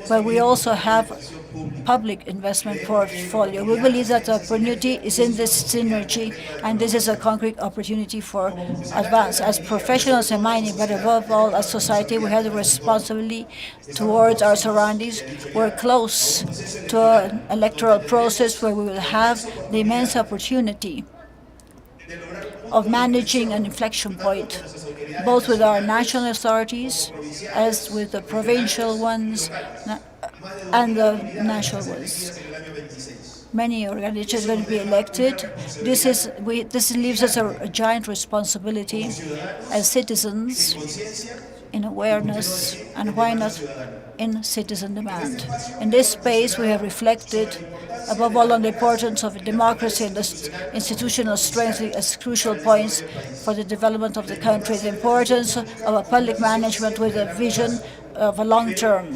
but we also have public investment portfolio. We believe that the opportunity is in this synergy, and this is a concrete opportunity for advance. As professionals in mining, but above all as society, we have the responsibility towards our surroundings. We're close to an electoral process where we will have the immense opportunity of managing an inflection point, both with our national authorities as with the provincial ones and the national ones. Many organizations are going to be elected. This leaves us a giant responsibility as citizens in awareness, and why not in citizen demand. In this space, we have reflected above all on the importance of democracy and the institutional strength as crucial points for the development of the country, the importance of a public management with a vision of a long term,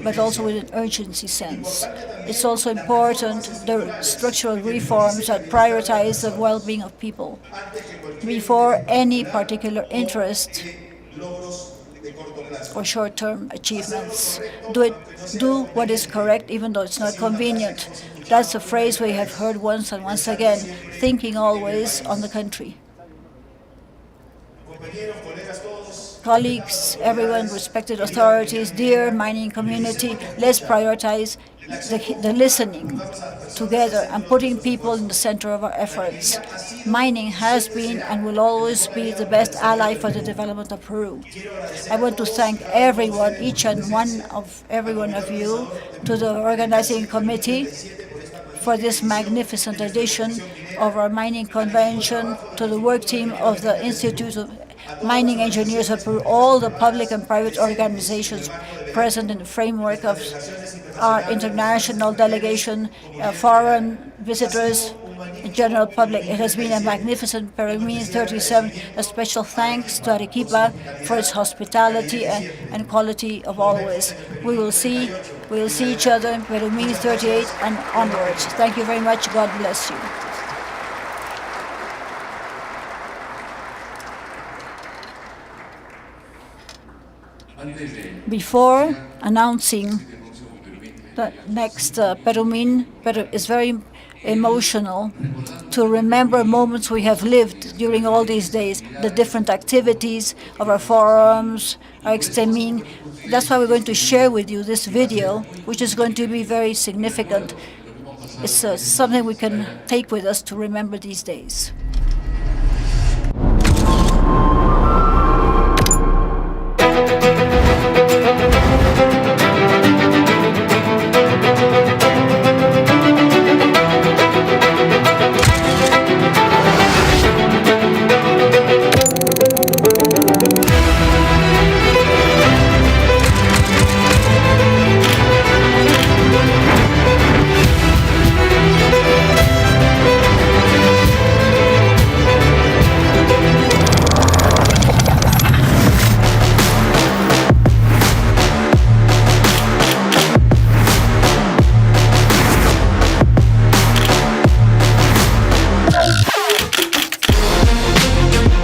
but also with an urgency sense. It's also important the structural reforms that prioritize the well-being of people before any particular interest or short-term achievements. Do what is correct, even though it's not convenient. That's a phrase we have heard once and once again, thinking always on the country. Colleagues, everyone, respected authorities, dear mining community, let's prioritize the listening together and putting people in the center of our efforts. Mining has been and will always be the best ally for the development of Peru. I want to thank everyone, each and every one of you, to the organizing committee for this magnificent edition of our mining convention, to the work team of the Institute of Mining Engineers of Peru, all the public and private organizations present in the framework of our international delegation, foreign visitors, the general public. It has been a magnificent Perumin 37. A special thanks to Arequipa for its hospitality and quality of always. We will see each other in Perumin 38 and onwards. Thank you very much. God bless you. Before announcing the next Perumin, it's very emotional to remember moments we have lived during all these days, the different activities of our forums, our extending. That's why we're going to share with you this video, which is going to be very significant. It's something we can take with us to remember these days.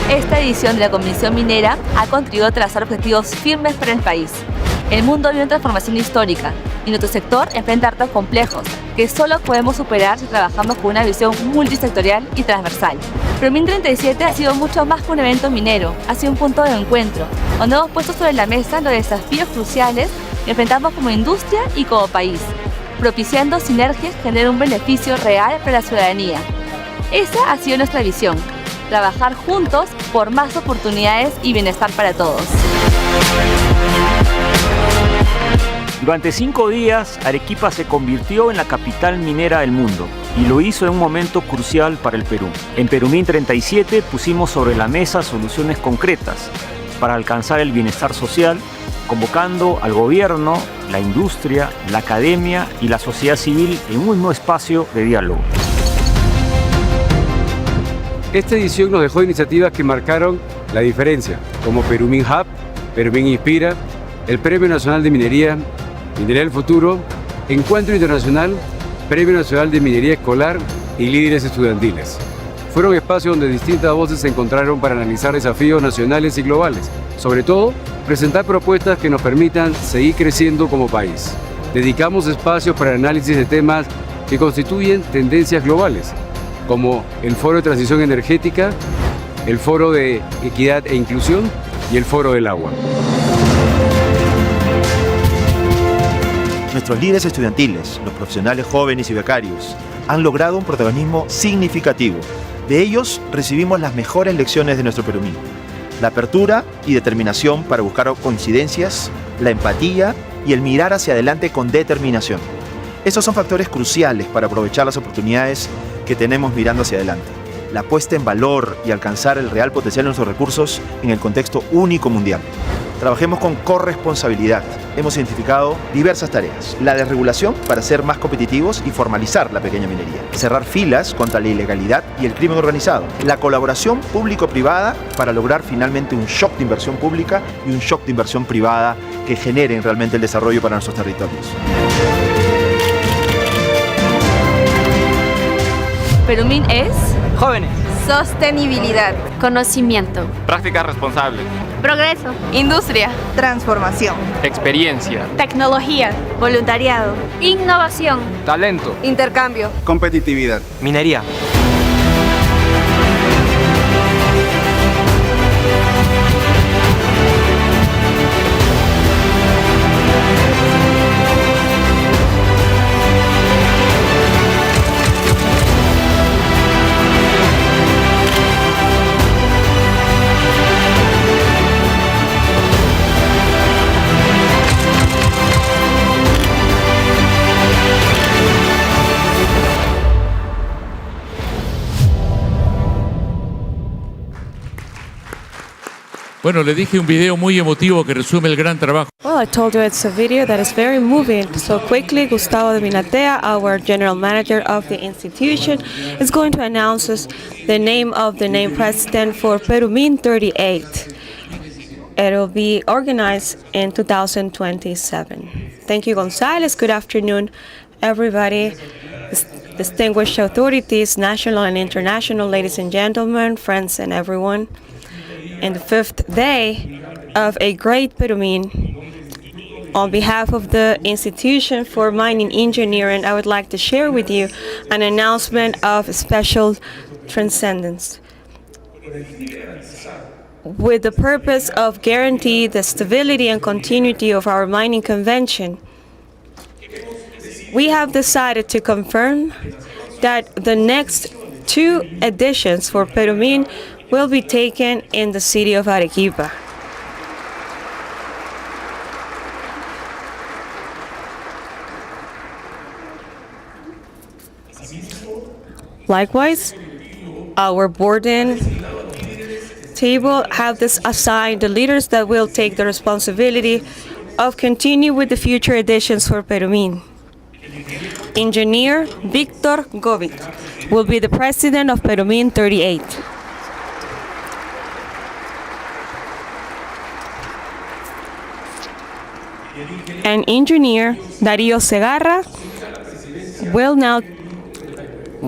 Esta edición de la Convención Minera ha contribuido a trazar objetivos firmes para el país. El mundo vive una transformación histórica y nuestro sector enfrenta retos complejos que solo podemos superar si trabajamos con una visión multisectorial y transversal. Perumin 37 ha sido mucho más que un evento minero, ha sido un punto de encuentro, donde hemos puesto sobre la mesa los desafíos cruciales que enfrentamos como industria y como país, propiciando sinergias que generen un beneficio real para la ciudadanía. Esa ha sido nuestra visión: trabajar juntos por más oportunidades y bienestar para todos. Durante 5 días, Arequipa se convirtió en la capital minera del mundo y lo hizo en un momento crucial para el Perú. En Perumin 37 pusimos sobre la mesa soluciones concretas para alcanzar el bienestar social, convocando al gobierno, la industria, la academia y la sociedad civil en un mismo espacio de diálogo. Esta edición nos dejó iniciativas que marcaron la diferencia, como Perumin Hub, Perumin Inspira, el Premio Nacional de Minería, Minería del Futuro, Encuentro Internacional, Premio Nacional de Minería Escolar y Líderes Estudiantiles. Fueron espacios donde distintas voces se encontraron para analizar desafíos nacionales y globales. Sobre todo, presentar propuestas que nos permitan seguir creciendo como país. Dedicamos espacios para el análisis de temas que constituyen tendencias globales, como el Foro de Transición Energética, el Foro de Equidad e Inclusión y el Foro del Agua. Nuestros líderes estudiantiles, los profesionales jóvenes y becarios, han logrado un protagonismo significativo. De ellos recibimos las mejores lecciones de nuestro Perumin: la apertura y determinación para buscar coincidencias, la empatía y el mirar hacia adelante con determinación. Estos son factores cruciales para aprovechar las oportunidades que tenemos mirando hacia adelante. La puesta en valor y alcanzar el real potencial de nuestros recursos en el contexto único mundial. Trabajemos con corresponsabilidad. Hemos identificado diversas tareas. La desregulación para ser más competitivos y formalizar la pequeña minería. Cerrar filas contra la ilegalidad y el crimen organizado. La colaboración público-privada para lograr finalmente un shock de inversión pública y un shock de inversión privada que generen realmente el desarrollo para nuestros territorios. Perumin es jóvenes, sostenibilidad, conocimiento, práctica responsable, progreso, industria, transformación, experiencia, tecnología, voluntariado, innovación, talento, intercambio, competitividad, minería. Bueno, le dije un video muy emotivo que resume el gran trabajo. Well, I told you it's a video that is very moving. So quickly, Gustavo de Minatea, our general manager of the institution, is going to announce us the name of the named president for Perumin 38. It'll be organized in 2027. Thank you, Gonzalez. Good afternoon, everybody. Distinguished authorities, national and international, ladies and gentlemen, friends and everyone. In the fifth day of a great Perumin, on behalf of the Institution for Mining Engineering, I would like to share with you an announcement of special transcendence. With the purpose of guarantee the stability and continuity of our mining convention, we have decided to confirm that the next 2 editions for Perumin will be taken in the city of Arequipa. Likewise, our boarding table have this assigned the leaders that will take the responsibility of continue with the future editions for Perumin. Engineer Victor Govit will be the president of Perumin 38. And engineer Darío Segarra will now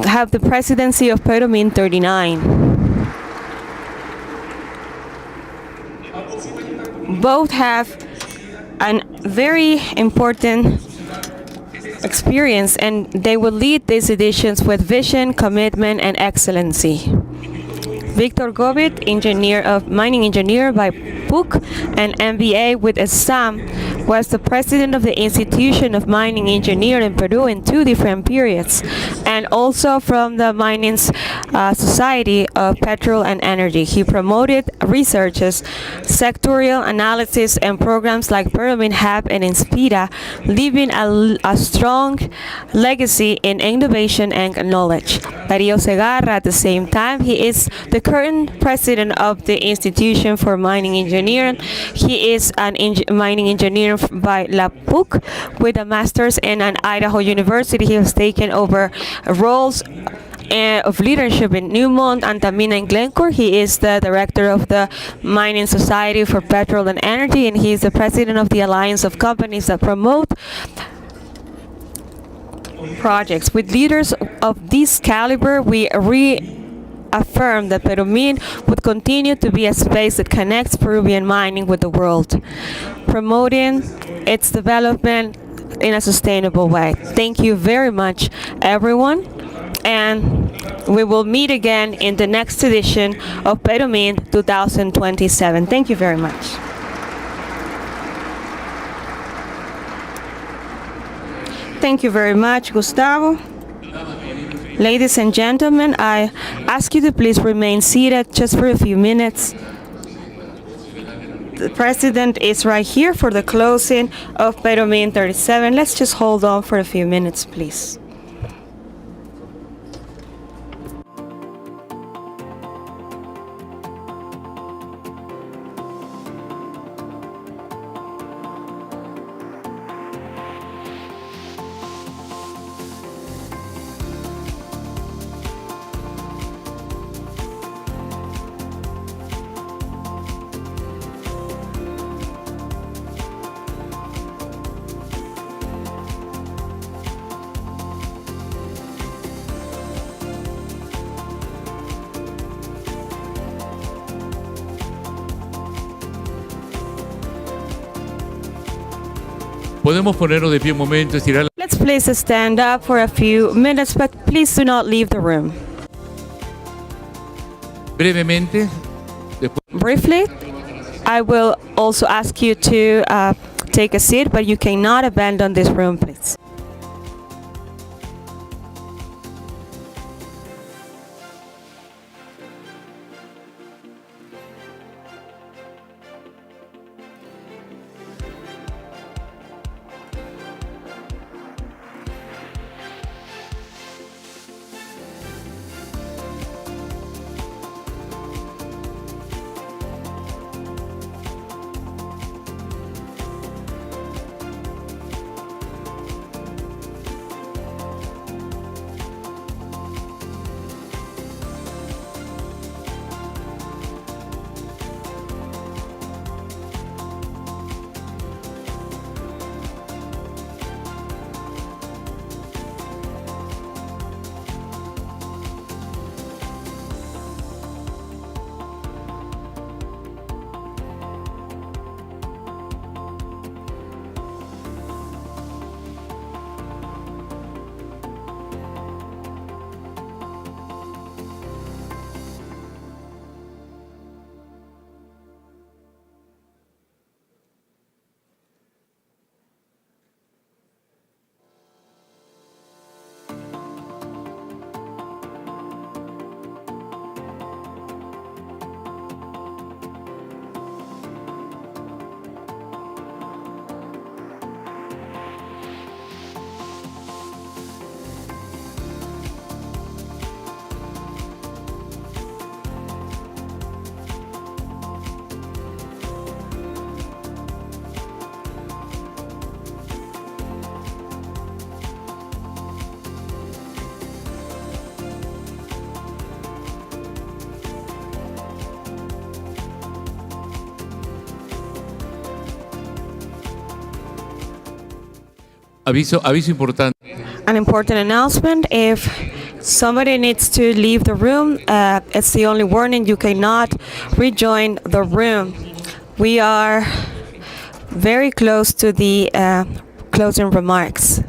have the presidency of Perumin 39. Both have a very important experience, and they will lead these editions with vision, commitment, and excellency. Victor Govit, mining engineer by PUC and MBA with ESSAM, was the president of the Institution of Mining Engineering in Peru in 2 different periods, and also from the Mining Society of Petrol and Energy. He promoted researches, sectorial analysis, and programs like Perumin Hub and Inspira, leaving a strong legacy in innovation and knowledge. Darío Segarra, at the same time, he is the current president of the Institution for Mining Engineering. He is a mining engineer by La PUC with a master's in an Idaho University. He has taken over roles of leadership in Newmont, Antamina, and Glencore. He is the director of the Mining Society for Petrol and Energy, and he is the president of the Alliance of Companies that promote projects. With leaders of this caliber, we reaffirm that Perumin would continue to be a space that connects Peruvian mining with the world, promoting its development in a sustainable way. Thank you very much, everyone, and we will meet again in the next edition of Perumin 2027. Thank you very much. Thank you very much, Gustavo. Ladies and gentlemen, I ask you to please remain seated just for a few minutes. The president is right here for the closing of Perumin 37. Let's just hold on for a few minutes, please. Podemos ponernos de pie un momento, estirar la... Let's please stand up for a few minutes, but please do not leave the room. brevemente. Briefly, I will also ask you to take a seat, but you cannot abandon this room, please. Aviso importante. An important announcement: if somebody needs to leave the room, it's the only warning. You cannot rejoin the room. We are very close to the closing remarks.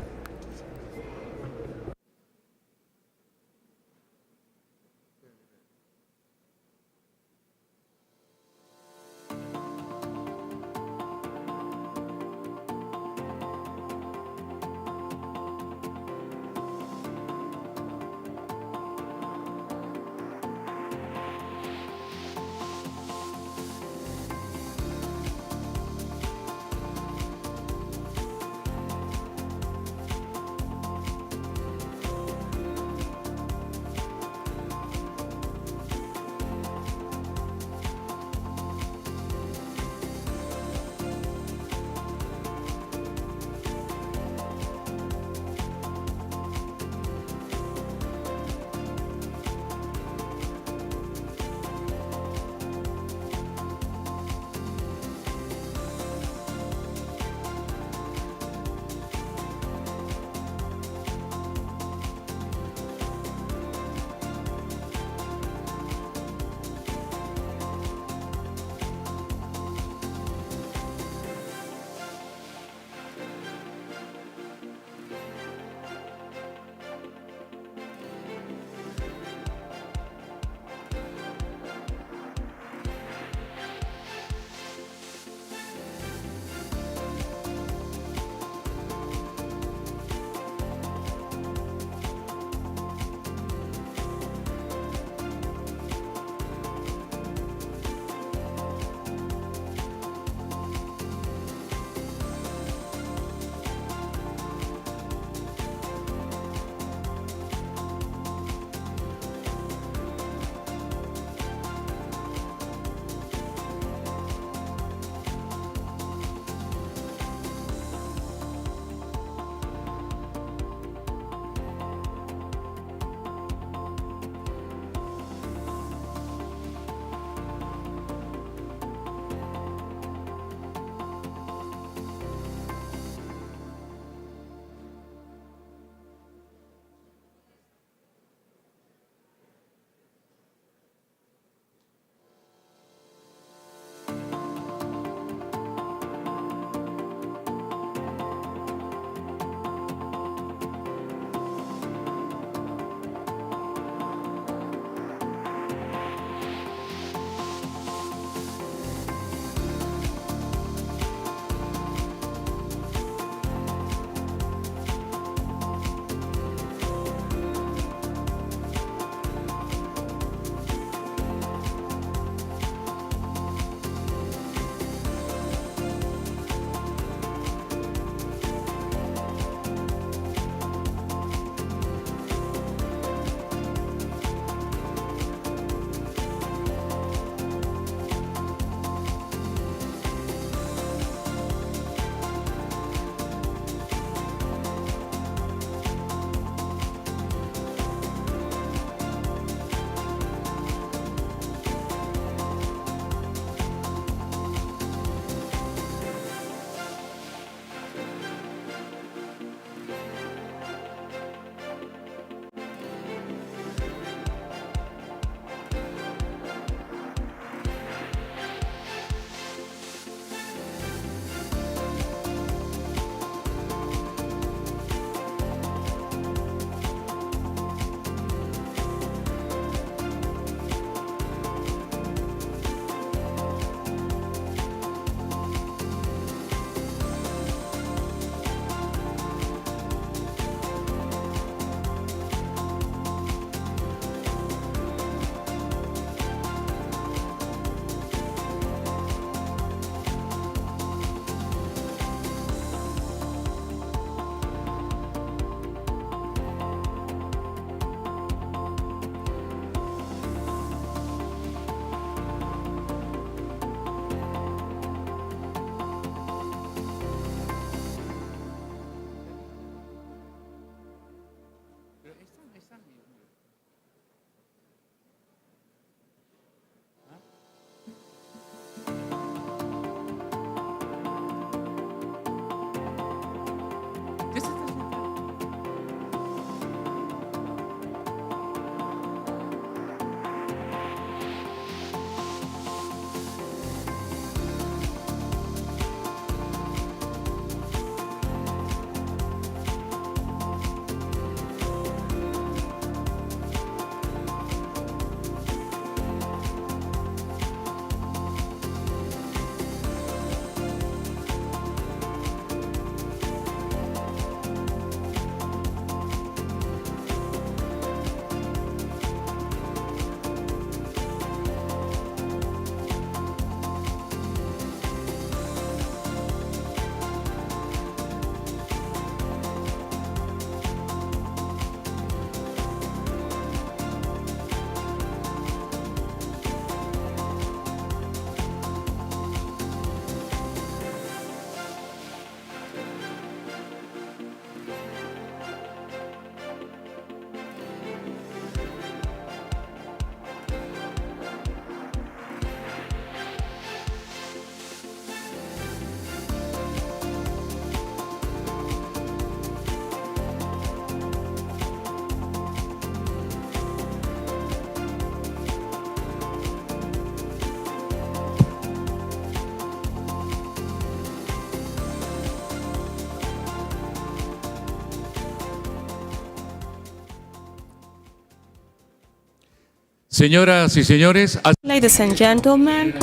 Señoras y señores, Ladies and gentlemen,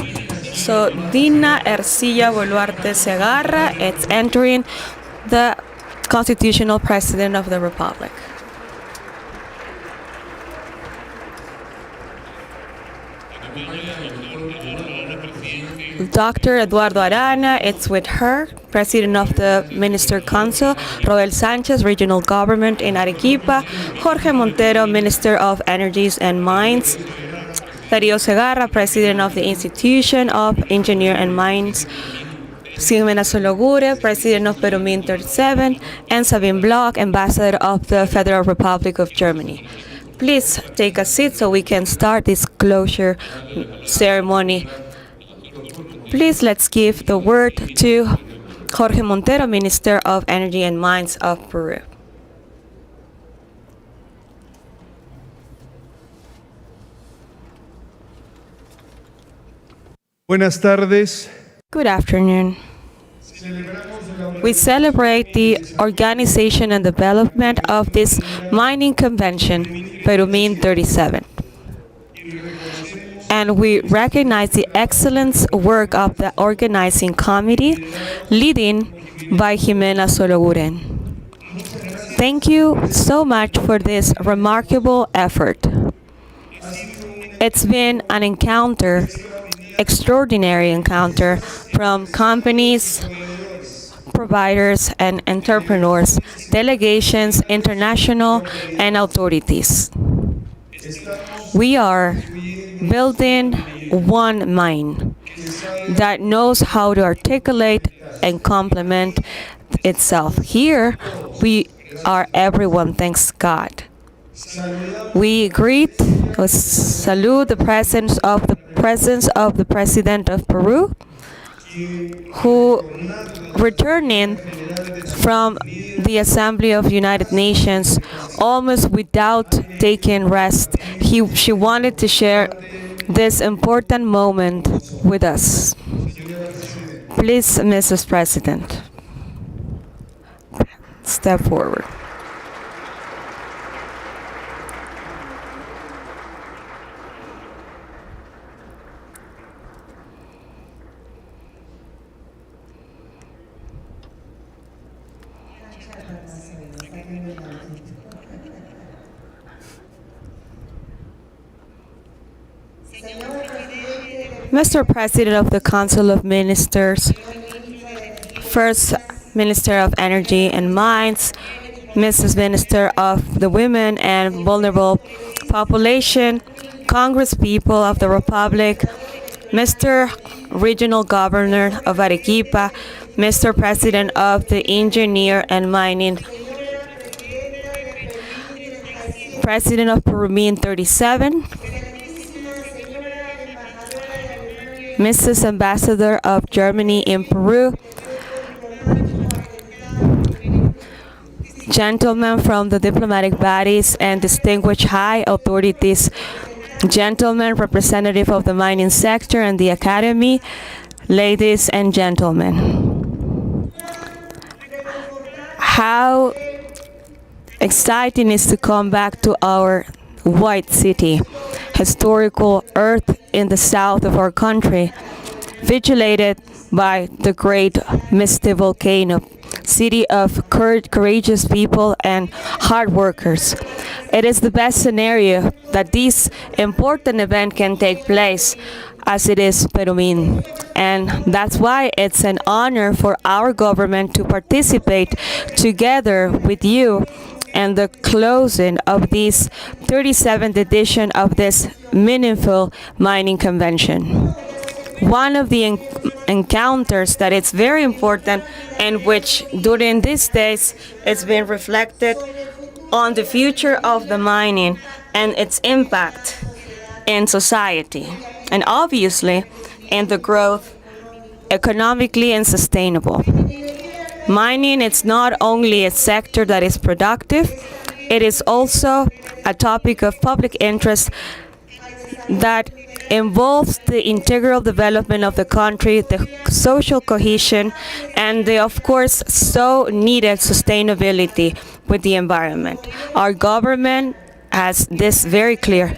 so Dina Ercilla Boluarte Segarra is entering the constitutional president of the Republic. Dr. Eduardo Arana, it's with her, President of the Minister Council, Roel Sanchez, Regional Government in Arequipa, Jorge Montero, Minister of Energies and Mines, Darío Segarra, President of the Institution of Engineer and Mines, Ximena Sologure, President of Perumin 37, and Sabine Bloch, Ambassador of the Federal Republic of Germany. Please take a seat so we can start this closure ceremony. Please let's give the word to Jorge Montero, Minister of Energy and Mines of Peru. Buenas tardes. Good afternoon. We celebrate the organization and development of this mining convention, Perumin 37. And we recognize the excellent work of the organizing committee, leading by Ximena Sologuren. Thank you so much for this remarkable effort. It's been an encounter, extraordinary encounter from companies, providers and entrepreneurs, delegations, international and authorities. We are building one mine that knows how to articulate and complement itself. Here, we are everyone, thanks God. We greet or salute the presence of the President of Peru, who returning from the Assembly of United Nations almost without taking rest. She wanted to share this important moment with us. Please, Mrs. President, step forward. Mr. President of the Council of Ministers, First Minister of Energy and Mines, Mrs. Minister of the Women and Vulnerable Population, Congress people of the Republic, Mr. Regional Governor of Arequipa, Mr. President of the Engineer and Mining, President of Perumin 37, Mrs. Ambassador of Germany in Peru, gentlemen from the diplomatic bodies and distinguished high authorities, gentlemen representative of the mining sector and the academy, ladies and gentlemen. How exciting is to come back to our white city, historical earth in the south of our country, vigilated by the great misty volcano, city of courageous people and hard workers. It is the best scenario that this important event can take place, as it is Perumin. And that's why it's an honor for our government to participate together with you and the closing of this 37th edition of this meaningful mining convention. One of the encounters that is very important and which during these days it's been reflected on the future of the mining and its impact in society, and obviously in the growth economically and sustainable. Mining is not only a sector that is productive, it is also a topic of public interest that involves the integral development of the country, the social cohesion, and the, of course, so needed sustainability with the environment. Our government has this very clear.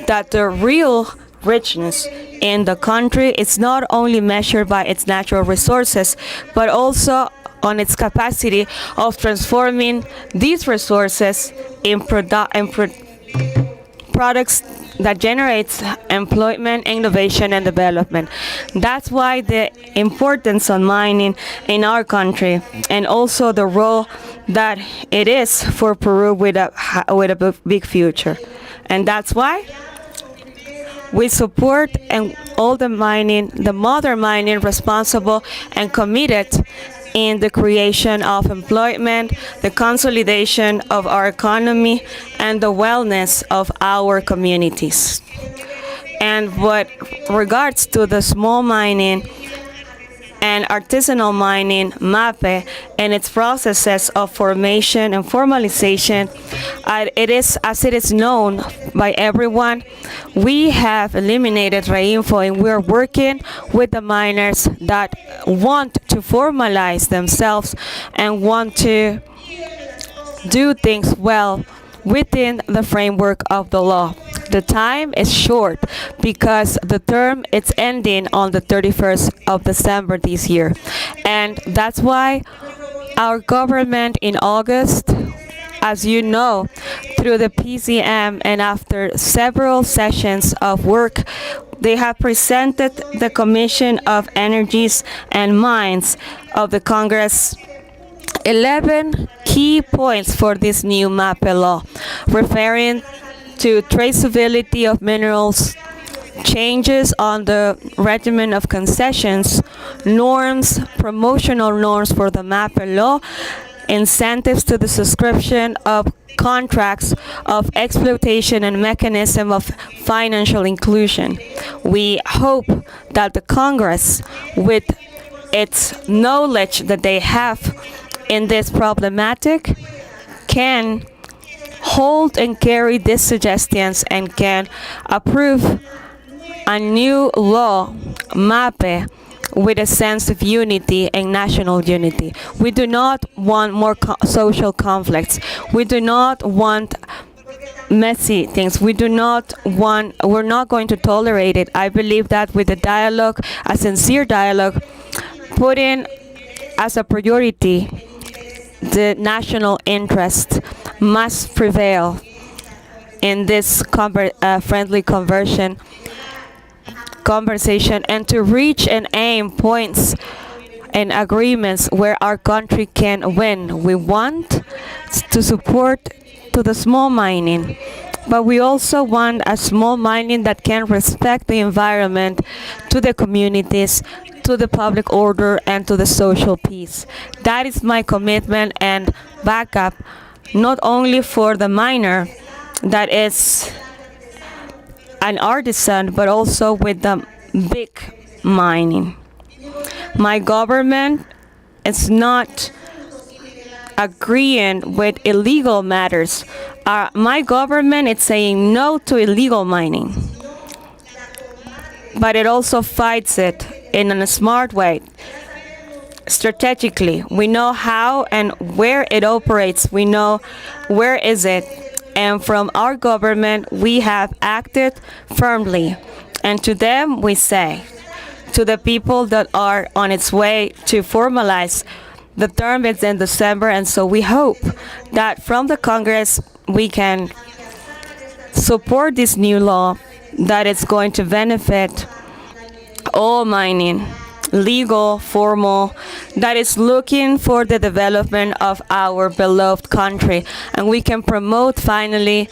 that the real richness in the country is not only measured by its natural resources, but also on its capacity of transforming these resources in products that generates employment, innovation, and development. That's why the importance of mining in our country, and also the role that it is for Peru with a big future. And that's why we support and all the modern mining responsible and committed in the creation of employment, the consolidation of our economy, and the wellness of our communities. And what regards to the small mining and artisanal mining, MAPE, and its processes of formation and formalization, as it is known by everyone, we have eliminated REINFO, and we're working with the miners that want to formalize themselves and want to do things well within the framework of the law. The time is short because the term is ending on the 31st of December this year. And that's why our government in August, as you know, through the PCM and after several sessions of work, they have presented the Commission of Energies and Mines of the Congress 11 key points for this new MAPE law, referring to traceability of minerals, changes on the regimen of concessions, norms, promotional norms for the MAPE law, incentives to the subscription of contracts of exploitation and mechanism of financial inclusion. We hope that the Congress, with its knowledge that they have in this problematic, can hold and carry these suggestions and can approve a new law, MAPE, with a sense of unity and national unity. We do not want more social conflicts. We do not want messy things. We're not going to tolerate it. I believe that with a dialogue, a sincere dialogue, putting as a priority the national interest must prevail in this friendly conversation, and to reach and aim points and agreements where our country can win. We want to support to the small mining, but we also want a small mining that can respect the environment, to the communities, to the public order, and to the social peace. That is my commitment and backup, not only for the miner that is an artisan, but also with the big mining. My government is not agreeing with illegal matters. My government is saying no to illegal mining, but it also fights it in a smart way. Strategically, we know how and where it operates. We know where is it. And from our government, we have acted firmly. And to them, we say, to the people that are on its way to formalize, the term is in December, and so we hope that from the Congress, we can support this new law that is going to benefit all mining, legal, formal, that is looking for the development of our beloved country. And we can promote finally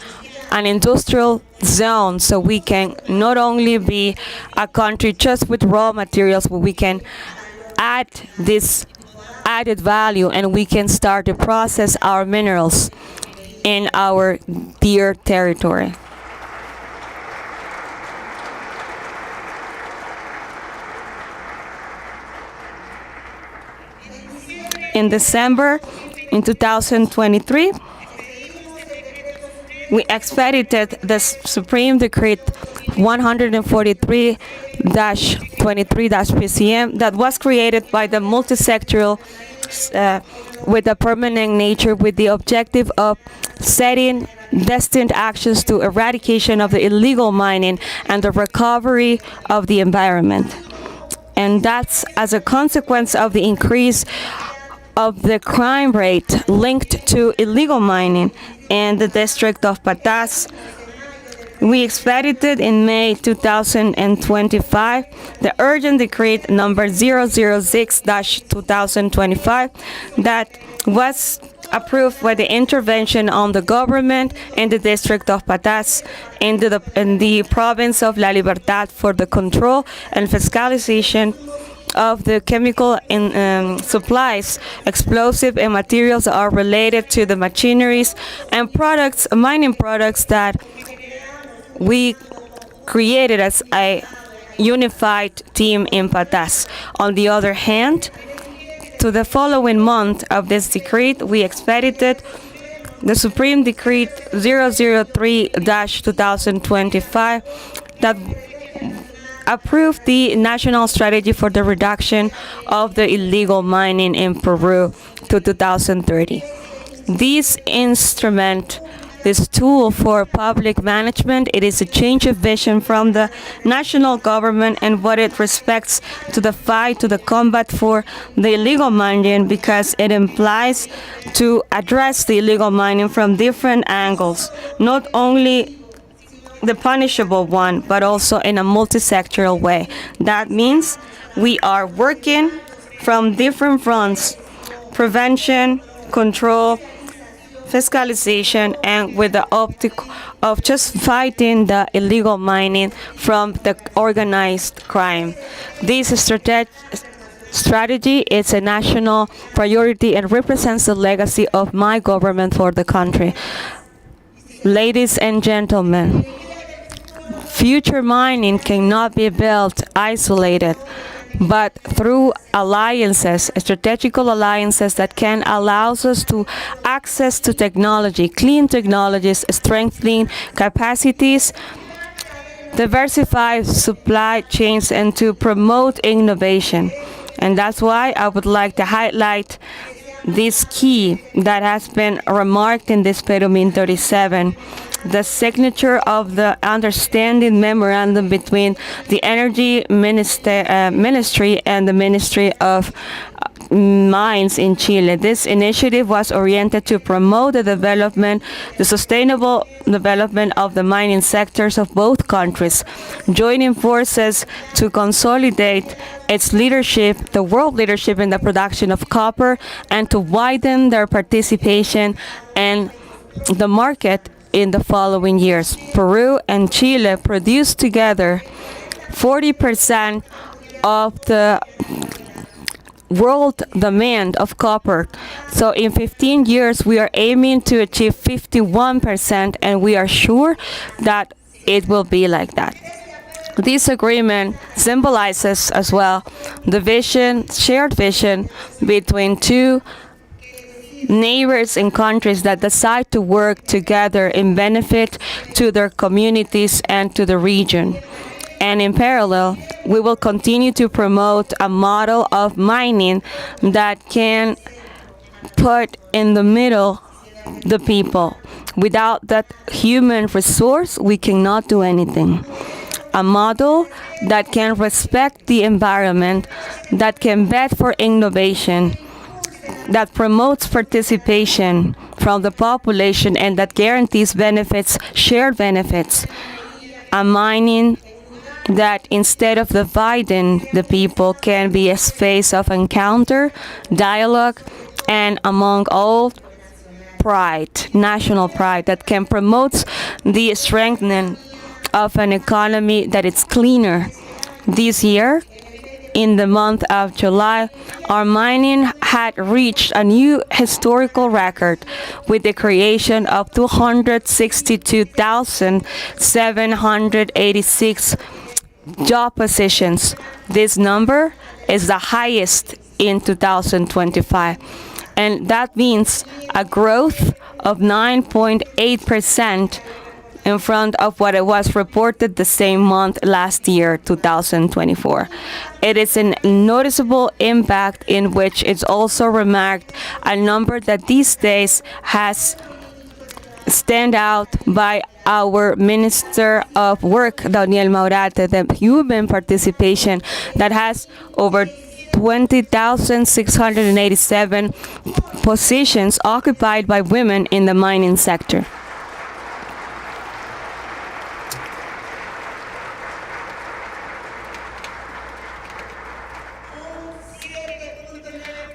an industrial zone, so we can not only be a country just with raw materials, but we can add this added value, and we can start to process our minerals in our dear territory. In December in 2023, we expedited the Supreme Decree 143-23-PCM that was created by the multisectoral with a permanent nature, with the objective of setting destined actions to eradication of the illegal mining and the recovery of the environment. And that's as a consequence of the increase of the crime rate linked to illegal mining in the district of Patas. We expedited in May 2025 the urgent decree number 006-2025 that was approved by the intervention on the government in the district of Patas in the province of La Libertad for the control and fiscalization of the chemical supplies, explosive and materials that are related to the machineries and products, mining products that we created as a unified team in Patas. On the other hand, to the following month of this decree, we expedited the Supreme Decree 003-2025 that approved the national strategy for the reduction of the illegal mining in Peru to 2030. This tool for public management, it is a change of vision from the national government and what it respects to the fight, to the combat for the illegal mining, because it implies to address the illegal mining from different angles, not only the punishable one, but also in a multi-sectoral way. That means we are working from different fronts: prevention, control, fiscalization, and with the optic of just fighting the illegal mining from the organized crime. This strategy is a national priority and represents the legacy of my government for the country. Ladies and gentlemen, future mining cannot be built isolated, but through alliances, strategical alliances that can allow us to access to technology, clean technologies, strengthening capacities, diversify supply chains, and to promote innovation. And that's why I would like to highlight this key that has been remarked in this Perumin 37, the signature of the understanding memorandum between the Energy Ministry and the Ministry of Mines in Chile. This initiative was oriented to promote the sustainable development of the mining sectors of both countries, joining forces to consolidate its leadership, the world leadership in the production of copper, and to widen their participation in the market in the following years. Peru and Chile produced together 40% of the world demand of copper. So in 15 years, we are aiming to achieve 51%, and we are sure that it will be like that. This agreement symbolizes as well the shared vision between two neighbors and countries that decide to work together in benefit to their communities and to the region. And in parallel, we will continue to promote a model of mining that can put in the middle the people. Without that human resource, we cannot do anything. A model that can respect the environment, that can bet for innovation, that promotes participation from the population, and that guarantees benefits, shared benefits. A mining that, instead of dividing the people, can be a space of encounter, dialogue, and among all, pride, national pride, that can promote the strengthening of an economy that is cleaner. This year, in the month of July, our mining had reached a new historical record with the creation of 262,786 job positions. This number is the highest in 2025, and that means a growth of 9.8% in front of what it was reported the same month last year, 2024. It is a noticeable impact in which it's also remarked a number that these days has stand out by our Minister of Work, Daniel Maurate, the human participation that has over 20,687 positions occupied by women in the mining sector.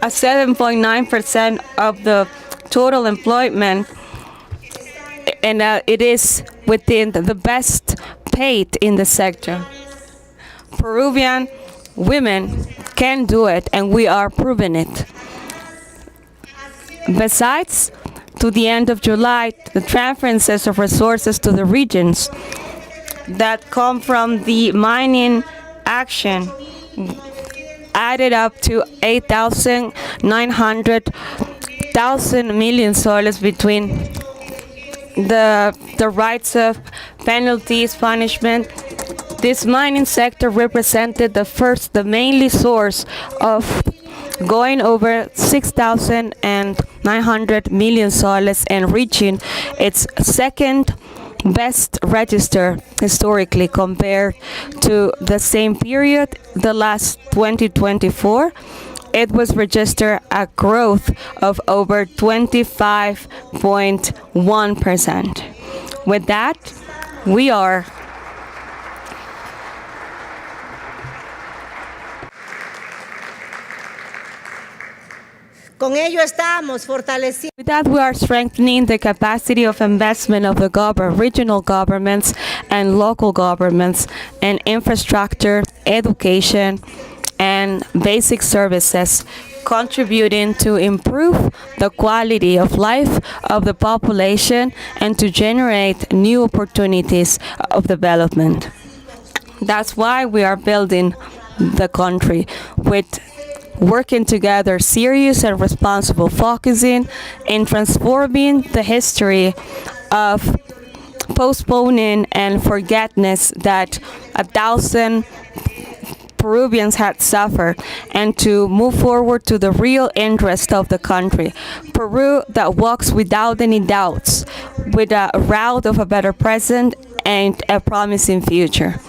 A 7.9% of the total employment, and it is within the best paid in the sector. Peruvian women can do it, and we are proving it. Besides, to the end of July, the transferences of resources to the regions that come from the mining action added up to 8,900,000 million soles between the rights of penalties, punishment. This mining sector represented the mainly source of going over 6,900 million soles and reaching its second best register historically compared to the same period, the last 2024. It was registered a growth of over 25.1%. With that, we are Con ello estamos fortaleciendo. With that, we are strengthening the capacity of investment of the regional governments and local governments in infrastructure, education, and basic services, contributing to improve the quality of life of the population and to generate new opportunities of development. That's why we are building the country with working together, serious and responsible, focusing in transforming the history of postponing and forgetfulness that 1,000 Peruvians had suffered, and to move forward to the real interest of the country. Peru that walks without any doubts, with a route of a better present and a promising future.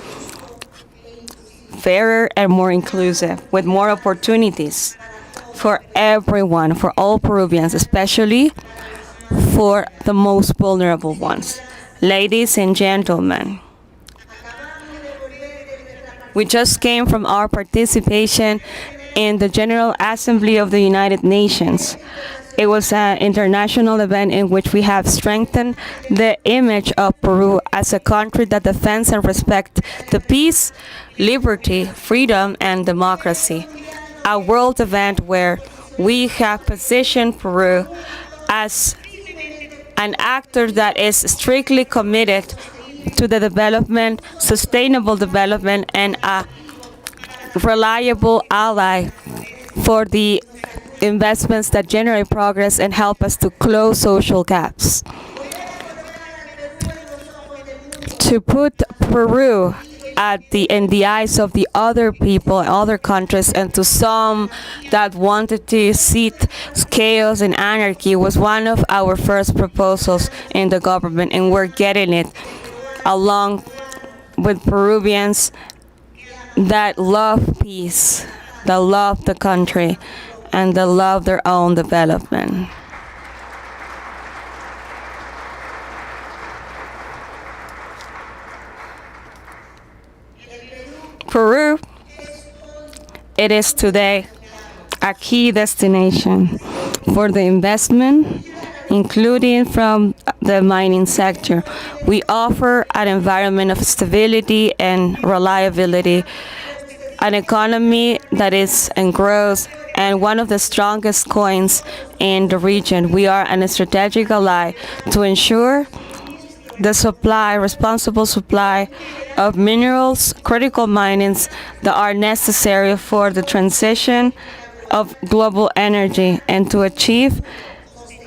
Fairer and more inclusive, with more opportunities for everyone, for all Peruvians, especially for the most vulnerable ones. Ladies and gentlemen, we just came from our participation in the General Assembly of the United Nations. It was an international event in which we have strengthened the image of Peru as a country that defends and respects the peace, liberty, freedom, and democracy. A world event where we have positioned Peru as an actor that is strictly committed to the development, sustainable development, and a reliable ally for the investments that generate progress and help us to close social gaps. To put Peru in the eyes of the other people, other countries, and to some that wanted to see chaos and anarchy was one of our first proposals in the government, and we're getting it along with Peruvians that love peace, that love the country, and that love their own development. Peru, it is today a key destination for the investment, including from the mining sector. We offer an environment of stability and reliability, an economy that is in growth, and one of the strongest coins in the region. We are a strategic ally to ensure the responsible supply of minerals, critical minings that are necessary for the transition of global energy and to achieve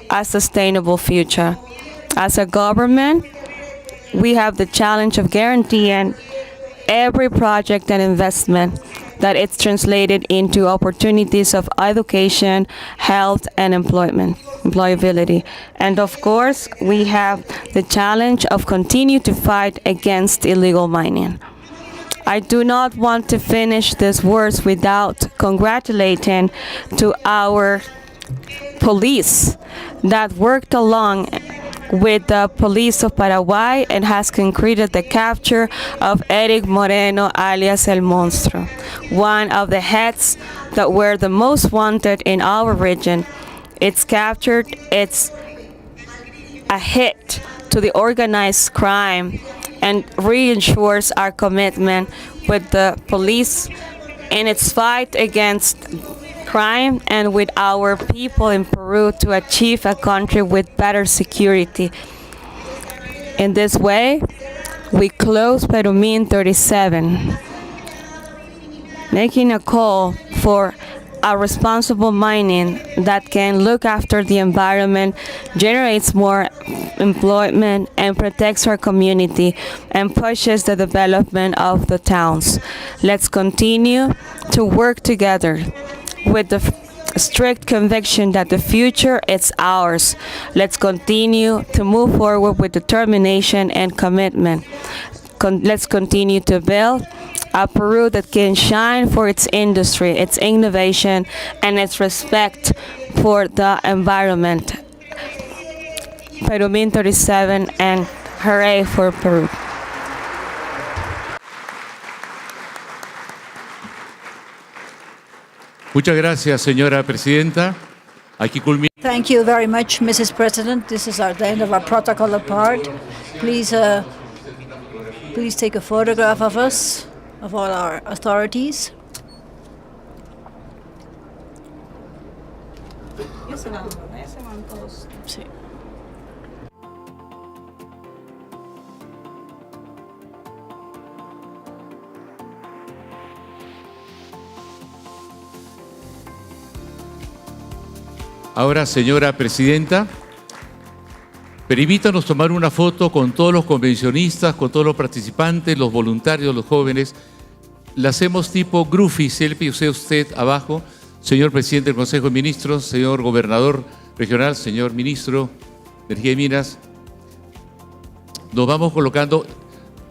a sustainable future. As a government, we have the challenge of guaranteeing every project and investment that it's translated into opportunities of education, health, and employability. And of course, we have the challenge of continue to fight against illegal mining. I do not want to finish these words without congratulating to our police that worked along with the police of Paraguay and has concluded the capture of Eric Moreno alias El Monstruo, one of the heads that were the most wanted in our region. It's captured, it's a hit to the organized crime and reassures our commitment with the police in its fight against crime and with our people in Peru to achieve a country with better security. In this way, we close Perumin 37, making a call for a responsible mining that can look after the environment, generates more employment, and protects our community and pushes the development of the towns. Let's continue to work together with the strict conviction that the future is ours. Let's continue to move forward with determination and commitment. Let's continue to build a Peru that can shine for its industry, its innovation, and its respect for the environment. Perumin 37 and hooray for Peru. Muchas gracias, señora presidenta. Aquí culmina. Thank you very much, Mrs. President. This is the end of our protocol part. Please take a photograph of us, of all our authorities. Sí. Ahora, señora presidenta, permítanos tomar una foto con todos los convencionistas, con todos los participantes, los voluntarios, los jóvenes. La hacemos tipo Grufi, selfie, usted abajo, señor presidente del Consejo de Ministros, señor gobernador regional, señor ministro de Energía y Minas. Nos vamos colocando,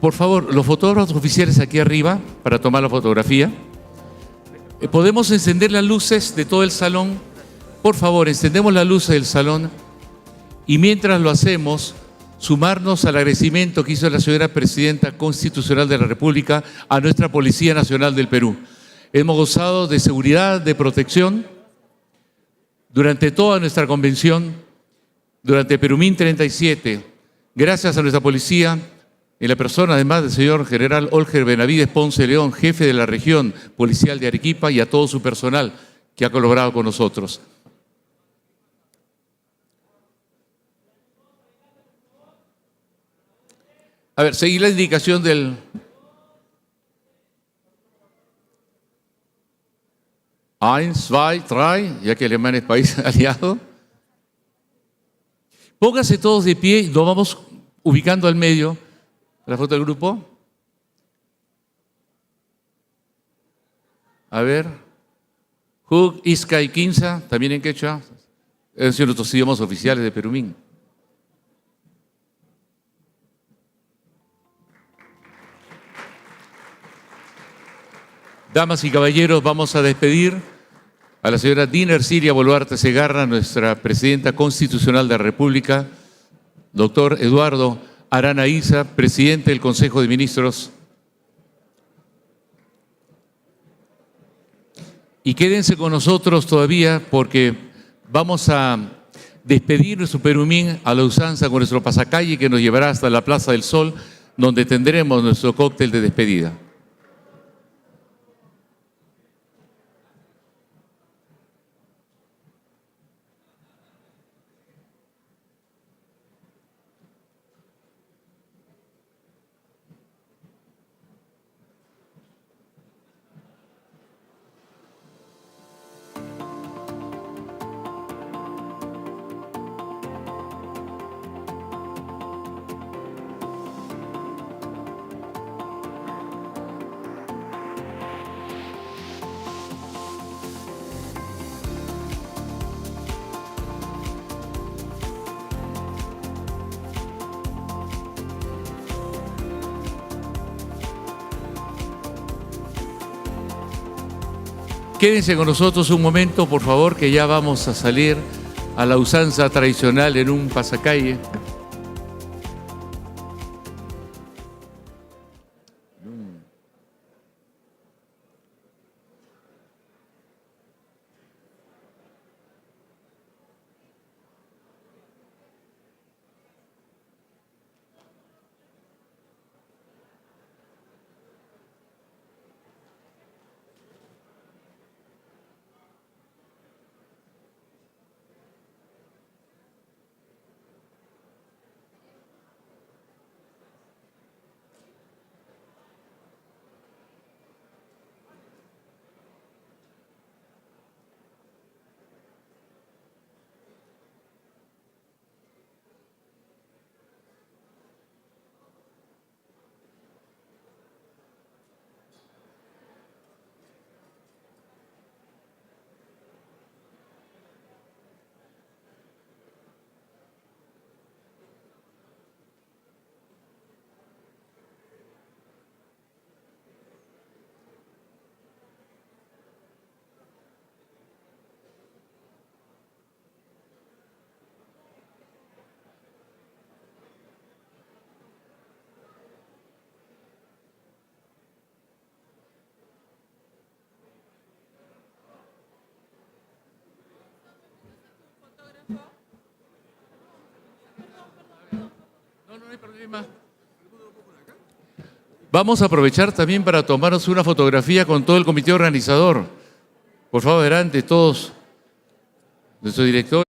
por favor, los fotógrafos oficiales aquí arriba para tomar la fotografía. ¿Podemos encender las luces de todo el salón? Por favor, encendemos las luces del salón y mientras lo hacemos, sumarnos al agradecimiento que hizo la señora Presidenta Constitucional de la República a nuestra Policía Nacional del Perú. Hemos gozado de seguridad, de protección durante toda nuestra convención, durante Perumin 37, gracias a nuestra policía, en la persona además del señor general Olger Benavides Ponce León, jefe de la región policial de Arequipa, y a todo su personal que ha colaborado con nosotros. A ver, seguir la indicación del... 1, 2, 3, ya que Alemania es país aliado. Pónganse todos de pie y nos vamos ubicando al medio. La foto del grupo. A ver. Hug, Isca y Quinza, también en quechua. Esos son nuestros idiomas oficiales de Perumin. Damas y caballeros, vamos a despedir a la señora Dina Ercilia Boluarte Segarra, nuestra Presidenta Constitucional de la República, doctor Eduardo Arana Isa, Presidente del Consejo de Ministros. Y quédense con nosotros todavía porque vamos a despedir nuestro Perumín a la usanza con nuestro pasacalle que nos llevará hasta la Plaza del Sol, donde tendremos nuestro cóctel de despedida. Quédense con nosotros un momento, por favor, que ya vamos a salir a la usanza tradicional en un pasacalle. Vamos a aprovechar también para tomarnos una fotografía con todo el comité organizador. Por favor, adelante todos. Nuestro director.